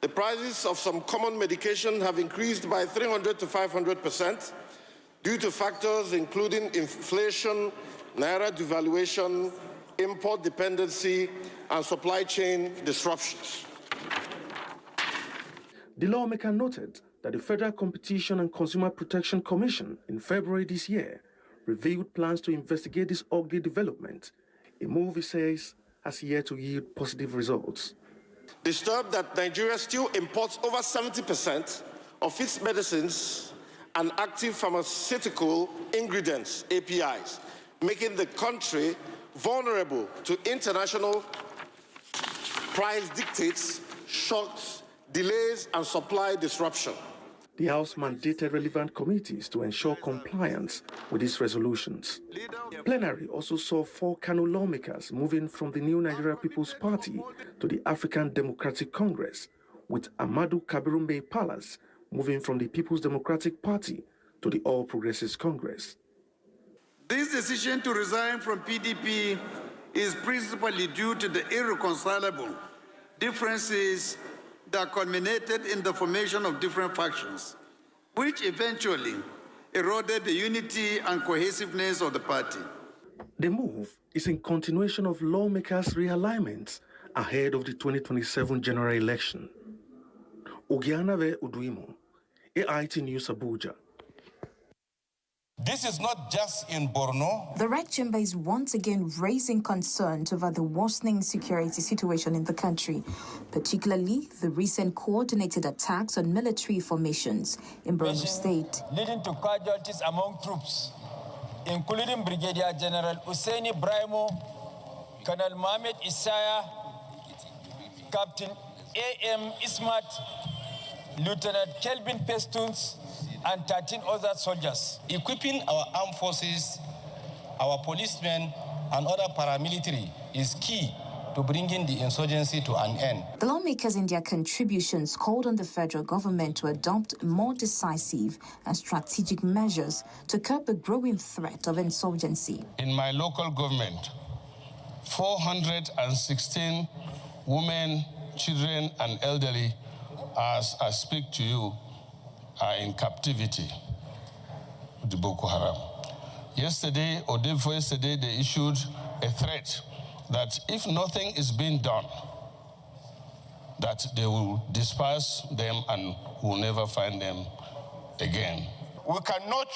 The prices of some common medication have increased by 300 to 500% due to factors including inflation, naira devaluation, import dependency, and supply chain disruptions. The lawmaker noted that the Federal Competition and Consumer Protection Commission in February this year revealed plans to investigate this ugly development, a move he says has yet to yield positive results. Disturbed that Nigeria still imports over 70% of its medicines and active pharmaceutical ingredients, APIs, making the country vulnerable to international price dictates, shocks, delays, and supply disruption. The House mandated relevant committees to ensure compliance with these resolutions. Plenary also saw 4 Kano lawmakers moving from the New Nigeria People's Party to the African Democratic Congress, with Amadou Kabirumbe Palace moving from the People's Democratic Party to the All Progressives Congress. This decision to resign from PDP is principally due to the irreconcilable differences that culminated in the formation of different factions, which eventually eroded the unity and cohesiveness of the party. The move is in continuation of lawmakers' realignments ahead of the 2027 general election. Ogianave Uduimo, AIT News Abuja. This is not just in Borno. The Red Chamber is once again raising concerns over the worsening security situation in the country, particularly the recent coordinated attacks on military formations in Borno State. Leading to casualties among troops, including Brigadier General Usaini Braimo, Colonel Mohamed Isaya, Captain A.M. Ismat, Lieutenant Kelvin Pestuns, and 13 other soldiers. Equipping our armed forces, our policemen, and other paramilitary is key to bringing the insurgency to an end. The lawmakers in their contributions called on the federal government to adopt more decisive and strategic measures to curb the growing threat of insurgency. In my local government, 416 women, children, and elderly, as I speak to you, are in captivity with the Boko Haram. Yesterday, or day before yesterday, they issued a threat that if nothing is being done, that they will disperse them and will never find them again. We cannot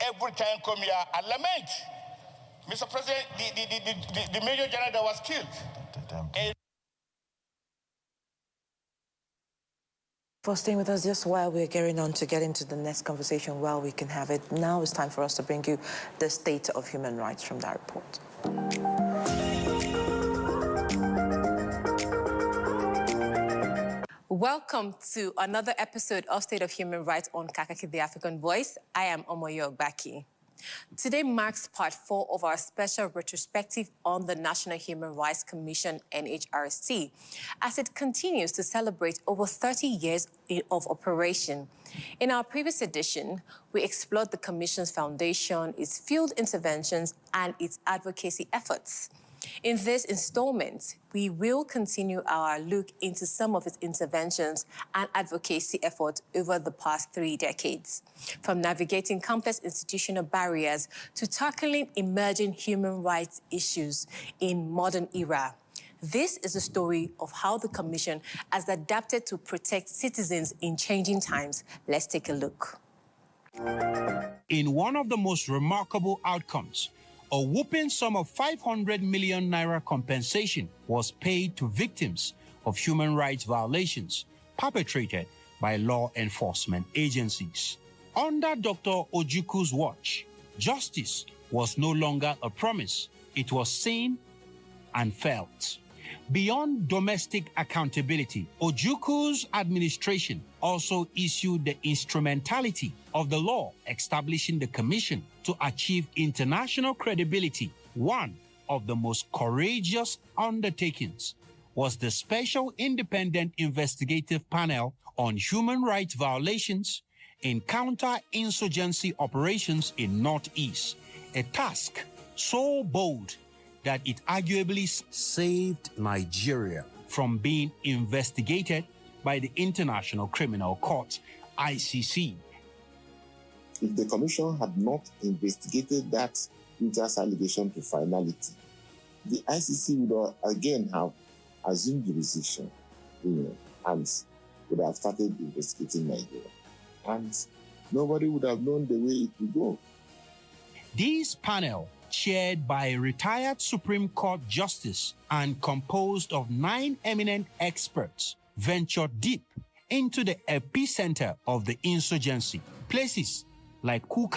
every time come here and lament. Mr. President, the Major General that was killed. For staying with us just while we're getting on to get into the next conversation while we can have it. Now it's time for us to bring you the state of human rights from that report. Welcome to another episode of State of Human Rights on Kakaaki, the African Voice. I am Omoyo Ogbaki. Today marks part 4 of our special retrospective on the National Human Rights Commission, NHRC, as it continues to celebrate over 30 years of operation. In our previous edition, we explored the Commission's foundation, its field interventions, and its advocacy efforts. In this installment, we will continue our look into some of its interventions and advocacy efforts over the past 3 decades, from navigating complex institutional barriers to tackling emerging human rights issues in modern era. This is a story of how the Commission has adapted to protect citizens in changing times. Let's take a look. In one of the most remarkable outcomes, a whopping sum of 500 million naira compensation was paid to victims of human rights violations perpetrated by law enforcement agencies. Under Dr. Ojukwu's watch, justice was no longer a promise. It was seen and felt. Beyond domestic accountability, Ojukwu's administration also issued the instrumentality of the law establishing the Commission to achieve international credibility. One of the most courageous undertakings was the Special Independent Investigative Panel on Human Rights Violations in Counter-Insurgency Operations in Northeast, a task so bold that it arguably saved Nigeria from being investigated by the International Criminal Court, ICC. If the Commission had not investigated that Reuters allegation to finality, the ICC would again have assumed jurisdiction, and would have started investigating Nigeria. And nobody would have known the way it would go. This panel, chaired by a retired Supreme Court Justice and composed of 9 eminent experts, ventured deep into the epicenter of the insurgency, places like Coup,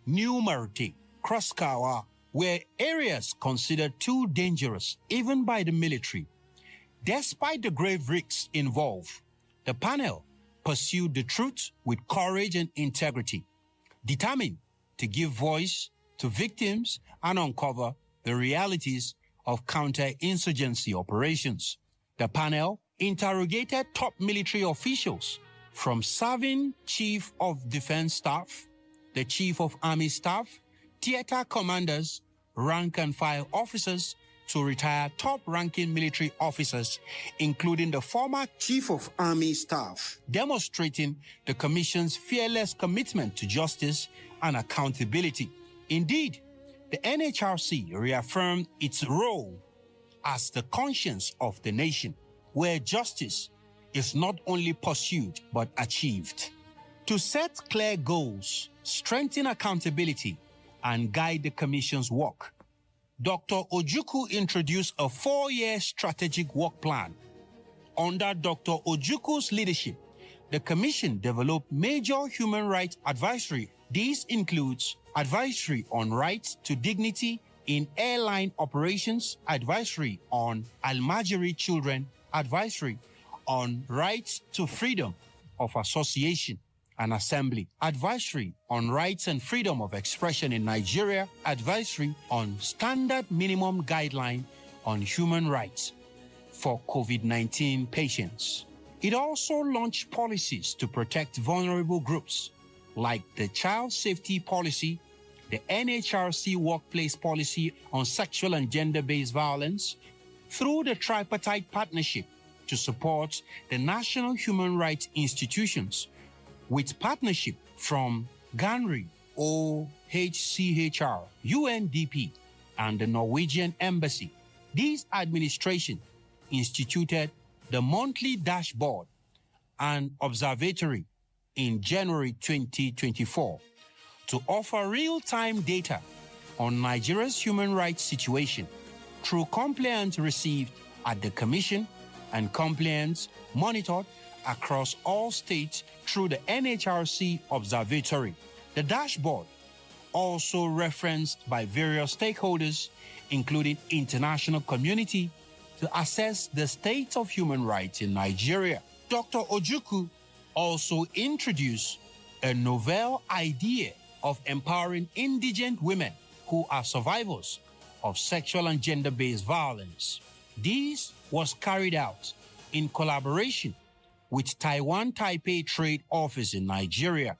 New Maritime, Cross-Kawa, were areas considered too dangerous even by the military. Despite the grave risks involved, the panel pursued the truth with courage and integrity, determined to give voice to victims and uncover the realities of counter-insurgency operations. The panel interrogated top military officials, from serving Chief of Defense Staff, the Chief of Army Staff, theater commanders, rank-and-file officers, to retired top-ranking military officers, including the former Chief of Army Staff, demonstrating the Commission's fearless commitment to justice and accountability. Indeed, the NHRC reaffirmed its role as the conscience of the nation, where justice is not only pursued but achieved. To set clear goals, strengthen accountability, and guide the Commission's work, Dr. Ojukwu introduced a 4-year strategic work plan. Under Dr. Ojukwu's leadership, the Commission developed major human rights advisory. This includes advisory on rights to dignity in airline operations, advisory on Almajiri children, advisory on rights to freedom of association and assembly, advisory on rights and freedom of expression in Nigeria, advisory on standard minimum guideline on human rights for COVID-19 patients. It also launched policies to protect vulnerable groups, like the Child Safety Policy, the NHRC Workplace Policy on Sexual and Gender-Based Violence, through the Tripartite Partnership to support the National Human Rights Institutions, with partnership from GANRI, OHCHR, UNDP, and the Norwegian Embassy. This administration instituted the monthly dashboard and observatory in January 2024 to offer real-time data on Nigeria's human rights situation through complaints received at the Commission and complaints monitored across all states through the NHRC Observatory. The dashboard, also referenced by various stakeholders, including international community, to assess the state of human rights in Nigeria. Dr. Ojukwu also introduced a novel idea of empowering indigent women who are survivors of sexual and gender-based violence. This was carried out in collaboration with Taiwan Taipei Trade Office in Nigeria,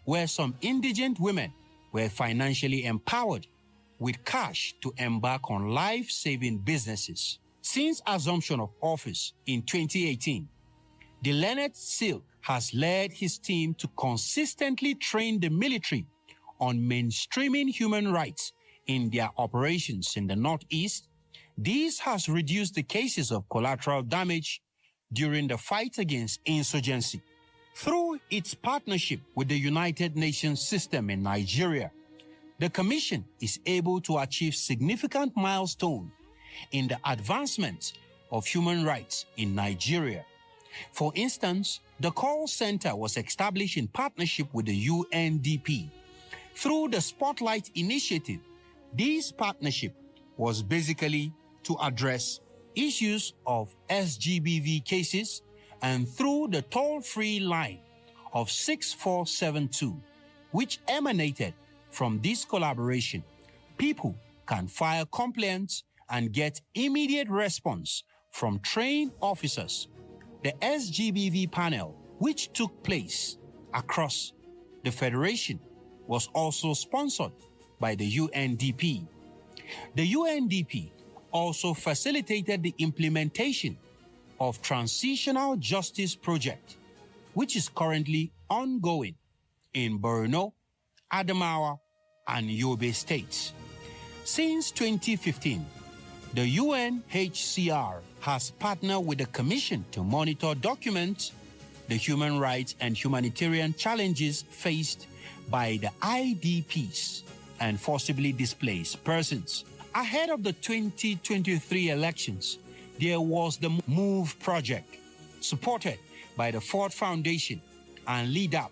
where some indigent women were financially empowered with cash to embark on life-saving businesses. Since assumption of office in 2018, the Leonard Silk has led his team to consistently train the military on mainstreaming human rights in their operations in the Northeast. This has reduced the cases of collateral damage during the fight against insurgency. Through its partnership with the United Nations system in Nigeria, the Commission is able to achieve significant milestones in the advancement of human rights in Nigeria. For instance, the call center was established in partnership with the UNDP. Through the Spotlight Initiative, this partnership was basically to address issues of SGBV cases, and through the toll-free line of 6472, which emanated from this collaboration, people can file complaints and get immediate response from trained officers. The SGBV panel, which took place across the Federation, was also sponsored by the UNDP. The UNDP also facilitated the implementation of Transitional Justice Project, which is currently ongoing in Borno, Adamawa, and Yobe states. Since 2015, the UNHCR has partnered with the Commission to monitor, document the human rights and humanitarian challenges faced by the IDPs and forcibly displaced persons. Ahead of the 2023 elections, there was the MOVE project, supported by the Ford Foundation and Lead Up.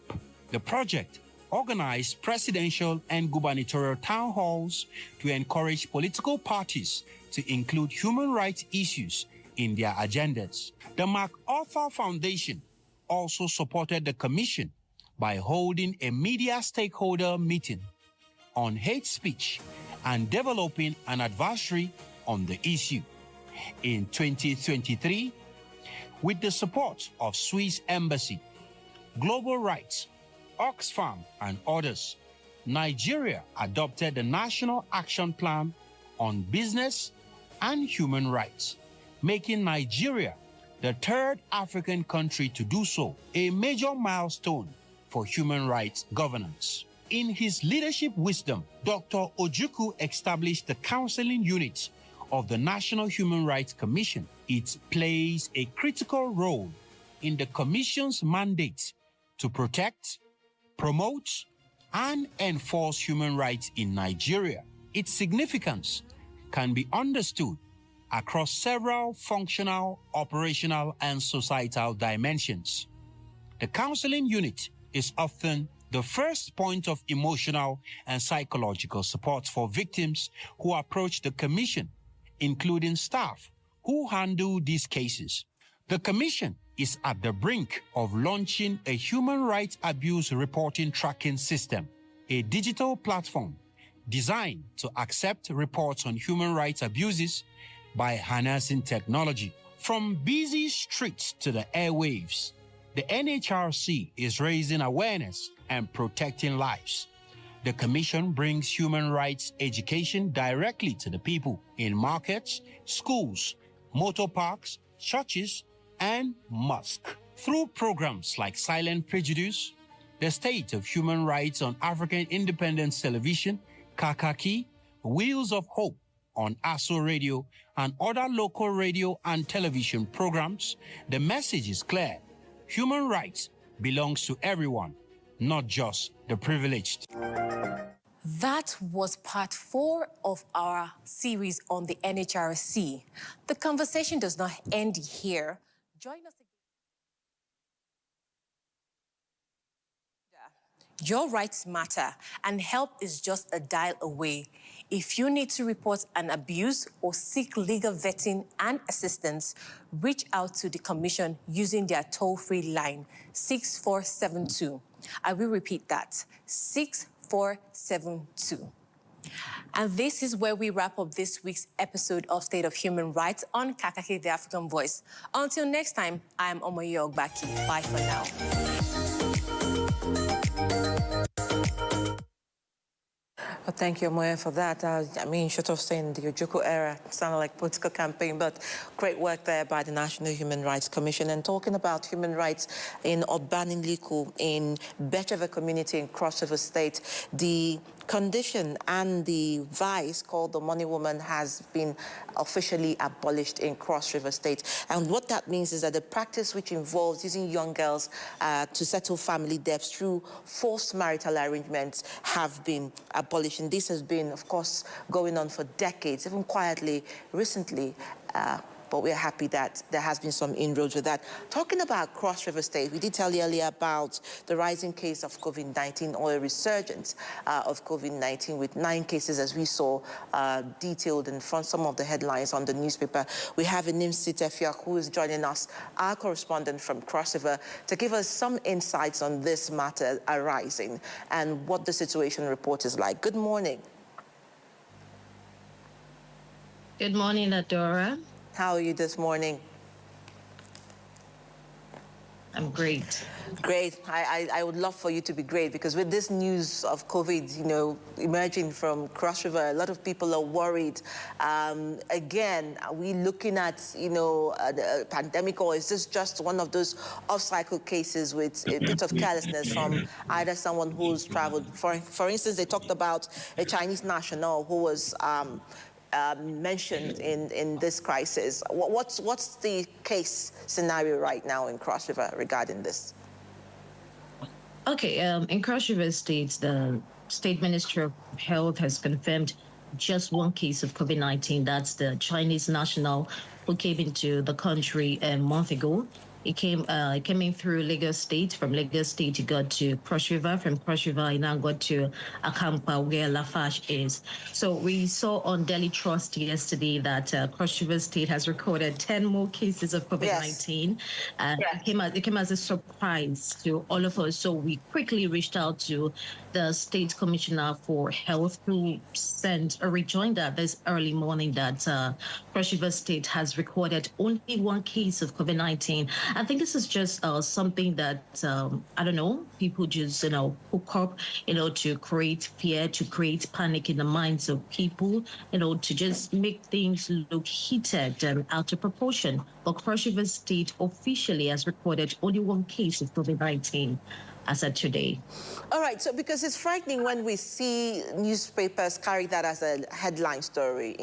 The project organized presidential and gubernatorial town halls to encourage political parties to include human rights issues in their agendas. The MacArthur Foundation also supported the commission by holding a media stakeholder meeting on hate speech and developing an advisory on the issue. In 2023, with the support of Swiss Embassy, Global Rights, Oxfam, and others, Nigeria adopted the National Action Plan on Business and Human Rights, making Nigeria the third African country to do so, a major milestone for human rights governance. In his leadership wisdom, Dr. Ojukwu established the counseling unit of the National Human Rights Commission. It plays a critical role in the Commission's mandate to protect, promote, and enforce human rights in Nigeria. Its significance can be understood across several functional, operational, and societal dimensions. The counseling unit is often the first point of emotional and psychological support for victims who approach the Commission, including staff who handle these cases. The Commission is at the brink of launching a human rights abuse reporting tracking system, a digital platform designed to accept reports on human rights abuses by harnessing technology. From busy streets to the airwaves, the NHRC is raising awareness and protecting lives. The Commission brings human rights education directly to the people in markets, schools, motor parks, churches, and mosques. Through programs like Silent Prejudice, the State of Human Rights on African Independence Television, Kakaaki, Wheels of Hope on ASO Radio, and other local radio and television programs, the message is clear. Human rights belongs to everyone, not just the privileged. That was part 4 of our series on the NHRC. The conversation does not end here. Join us again. Your rights matter, and help is just a dial away. If you need to report an abuse or seek legal vetting and assistance, reach out to the Commission using their toll-free line, 6472. I will repeat that, 6472. And this is where we wrap up this week's episode of State of Human Rights on Kakaaki, the African Voice. Until next time, I am Omoyo Ogbaki. Bye for now. Well, thank you, Moya, for that. I mean, short of saying the Ojukwu era, it sounded like political campaign, but great work there by the National Human Rights Commission. And talking about human rights in Obaninliku, in Betcheva community in Cross River State, the condition and the vice called the money woman has been officially abolished in Cross River State. And what that means is that the practice which involves using young girls to settle family debts through forced marital arrangements have been abolished. And this has been, of course, going on for decades, even quietly recently. But we're happy that there has been some inroads with that. Talking about Cross River State, we did tell you earlier about the rising case of COVID-19 or a resurgence of COVID-19 with 9 cases, as we saw detailed in front some of the headlines on the newspaper. We have Inimsi Tefia, who is joining us, our correspondent from Cross River, to give us some insights on this matter arising and what the situation report is like. Good morning. Good morning, Adora. How are you this morning? I'm great. Great. I would love for you to be great, because with this news of COVID, emerging from Cross River, a lot of people are worried. Again, are we looking at, a pandemic, or is this just one of those off-cycle cases with a bit of carelessness from either someone who's traveled? For instance, they talked about a Chinese national who was mentioned in this crisis. What's the case scenario right now in Cross River regarding this? Okay, in Cross River State, the State Ministry of Health has confirmed just one case of COVID-19. That's the Chinese national who came into the country a month ago. It came in through Lagos State. From Lagos State, it got to Cross River. From Cross River, it now got to Akampa, where Lafarge is. So we saw on Daily Trust yesterday that Cross River State has recorded 10 more cases of COVID-19. Yes. It came as a surprise to all of us. So we quickly reached out to the State Commissioner for Health, who sent a rejoinder this early morning that Cross River State has recorded only one case of COVID-19. I think this is just something that, I don't know, people just, hook up, to create fear, to create panic in the minds of people, to just make things look heated and out of proportion. But Cross River State officially has recorded only one case of COVID-19 as of today. All right, so because it's frightening when we see newspapers carry that as a headline story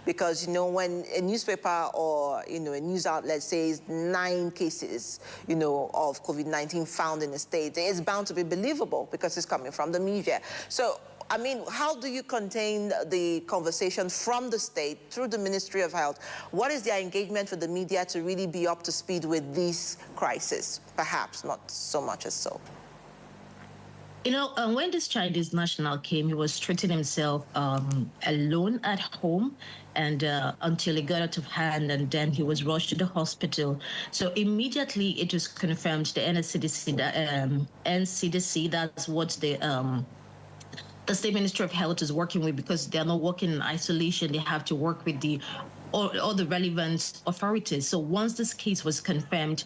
because, when a newspaper or, a news outlet says 9 cases, of COVID-19 found in the state, it's bound to be believable because it's coming from the media. So, how do you contain the conversation from the state through the Ministry of Health? What is their engagement with the media to really be up to speed with these crises? Perhaps not so much as so. When this Chinese national came, he was treating himself alone at home, and until he got out of hand, and then he was rushed to the hospital. So immediately it was confirmed, the NCDC, that's what the State Ministry of Health is working with, because they're not working in isolation. They have to work with all the relevant authorities. So once this case was confirmed,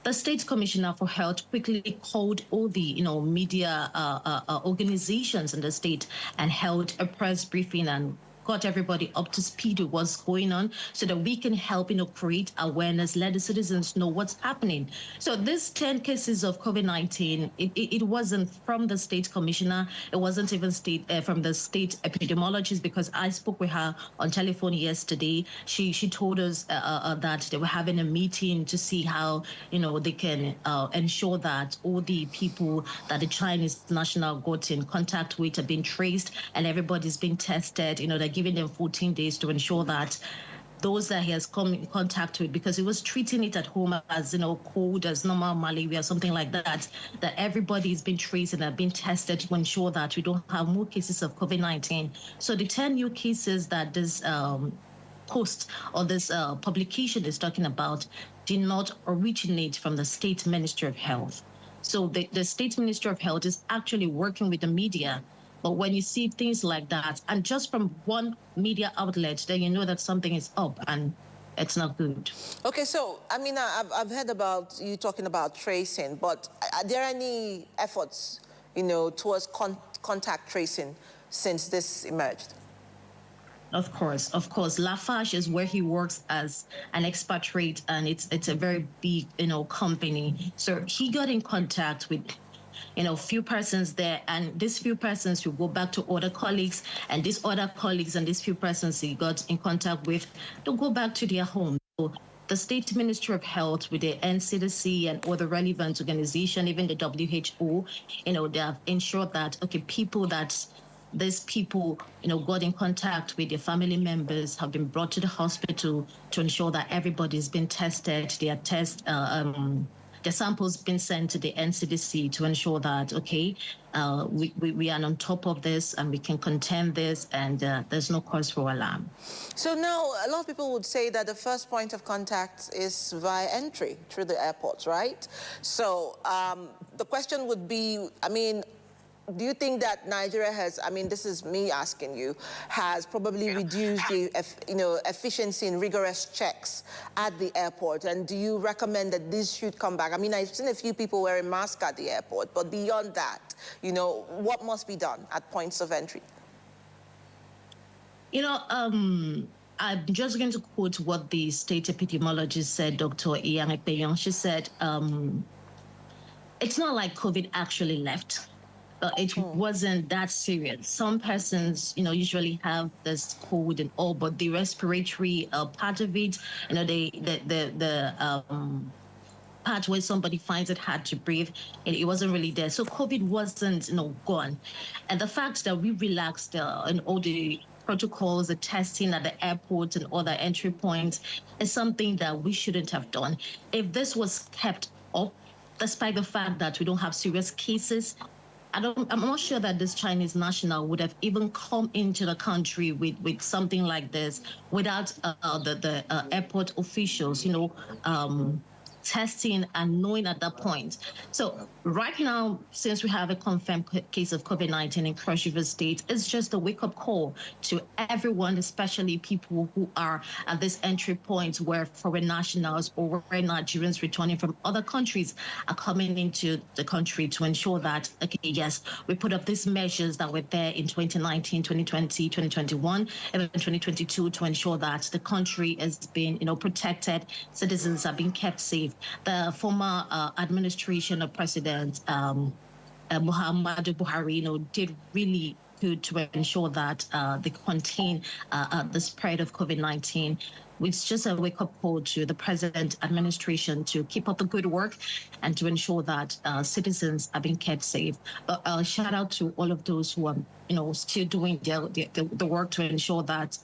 the State Commissioner for Health quickly called all the, media organizations in the state and held a press briefing and got everybody up to speed with what's going on so that we can help, create awareness, let the citizens know what's happening. So this 10 cases of COVID-19, it wasn't from the State Commissioner. It wasn't even from the state epidemiologist, because I spoke with her on telephone yesterday. She told us that they were having a meeting to see how, they can ensure that all the people that the Chinese national got in contact with have been traced and everybody's been tested. They're giving them 14 days to ensure that those that he has come in contact with, because he was treating it at home as, cold, as normal malaria, something like that everybody's been traced and have been tested to ensure that we don't have more cases of COVID-19. So the 10 new cases that this post or this publication is talking about did not originate from the State Ministry of Health. So the State Ministry of Health is actually working with the media. But when you see things like that, and just from one media outlet, then you know that something is up and it's not good. Okay, so, I've heard about you talking about tracing, but are there any efforts, towards contact tracing since this emerged? Of course. Lafarge is where he works as an expatriate, and it's a very big, company. So he got in contact with few persons there, and these few persons will go back to other colleagues, and these other colleagues and these few persons he got in contact with, they'll go back to their home. So the State Ministry of Health with the NCDC and other relevant organizations, even the WHO, they have ensured that, these people, got in contact with their family members, have been brought to the hospital to ensure that everybody's been tested, the samples been sent to the NCDC to ensure that, we are on top of this and we can contain this, and there's no cause for alarm. So now a lot of people would say that the first point of contact is via entry through the airports, right? So the question would be, do you think that Nigeria has, I mean, this is me asking you, has probably reduced the, efficiency in rigorous checks at the airport? And do you recommend that this should come back? I mean, I've seen a few people wearing masks at the airport, but beyond that, what must be done at points of entry? I'm just going to quote what the state epidemiologist said, Dr. Iyan Ekpeyon. She said, it's not like COVID actually left. It wasn't that serious. Some persons, usually have this cold and all, but the respiratory part of it, the part where somebody finds it hard to breathe, it wasn't really there. So COVID wasn't, gone. And the fact that we relaxed in all the protocols, the testing at the airport and other entry points is something that we shouldn't have done. If this was kept up, despite the fact that we don't have serious cases, I'm not sure that this Chinese national would have even come into the country with something like this without the airport officials, testing and knowing at that point. So right now, since we have a confirmed case of COVID-19 in Cross River State, it's just a wake-up call to everyone, especially people who are at this entry point where foreign nationals or where Nigerians returning from other countries are coming into the country, to ensure that, okay, yes, we put up these measures that were there in 2019, 2020, 2021, even 2022 to ensure that the country is being, protected, citizens are being kept safe. The former administration of President Muhammadu Buhari, did really good to ensure that they contain the spread of COVID-19. It's just a wake-up call to the present administration to keep up the good work and to ensure that citizens are being kept safe. Shout out to all of those who are, still doing the work to ensure that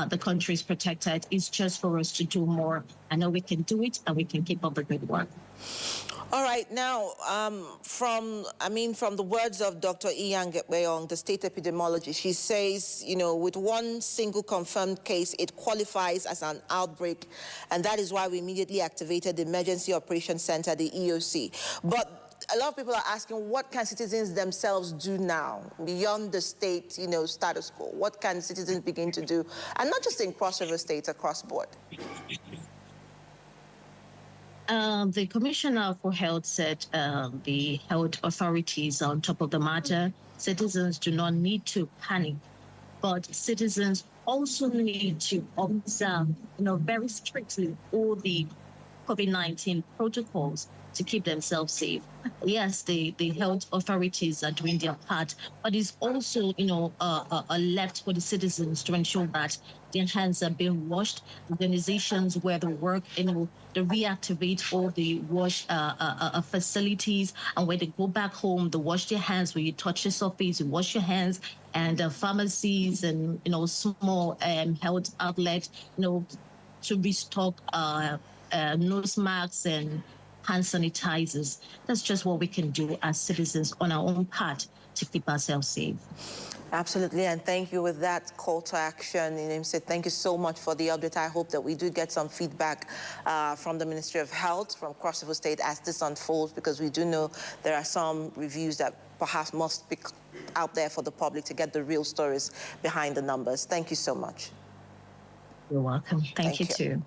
the country is protected. It's just for us to do more. I know we can do it, and we can keep up the good work. All right, now, from the words of Dr. Iyan Ekpeyon, the state epidemiologist, she says, with one single confirmed case, it qualifies as an outbreak, and that is why we immediately activated the Emergency Operations Center, the EOC. But a lot of people are asking, what can citizens themselves do now, beyond the state, status quo? What can citizens begin to do? And not just in Cross River State, across board. The Commissioner for Health said the health authorities are on top of the matter. Citizens do not need to panic, but citizens also need to observe, very strictly all the COVID-19 protocols to keep themselves safe. Yes, the health authorities are doing their part, but it's also, left for the citizens to ensure that their hands are being washed. Organizations where they work, they reactivate all the wash facilities, and when they go back home, they wash their hands. When you touch the surface, you wash your hands. And pharmacies and, small health outlets, to restock nose masks and hand sanitizers. That's just what we can do as citizens on our own part to keep ourselves safe. Absolutely, and thank you with that call to action. Thank you so much for the update. I hope that we do get some feedback from the Ministry of Health, from Cross River State, as this unfolds, because we do know there are some reviews that perhaps must be out there for the public to get the real stories behind the numbers. Thank you so much. You're welcome. Thank you too.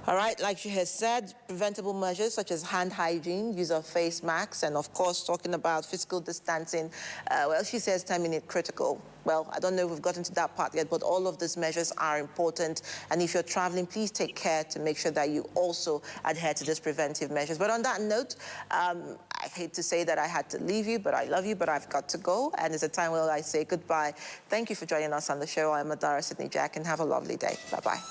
All right, like she has said, preventable measures such as hand hygiene, use of face masks, and of course, talking about physical distancing. Well, she says 10-minute critical. Well, I don't know if we've gotten to that part yet, but all of these measures are important. And if you're traveling, please take care to make sure that you also adhere to these preventive measures. But on that note, I hate to say that I had to leave you, but I love you, but I've got to go. And it's a time where I say goodbye. Thank you for joining us on the show. I'm Adara Sydney Jack, and have a lovely day. Bye-bye.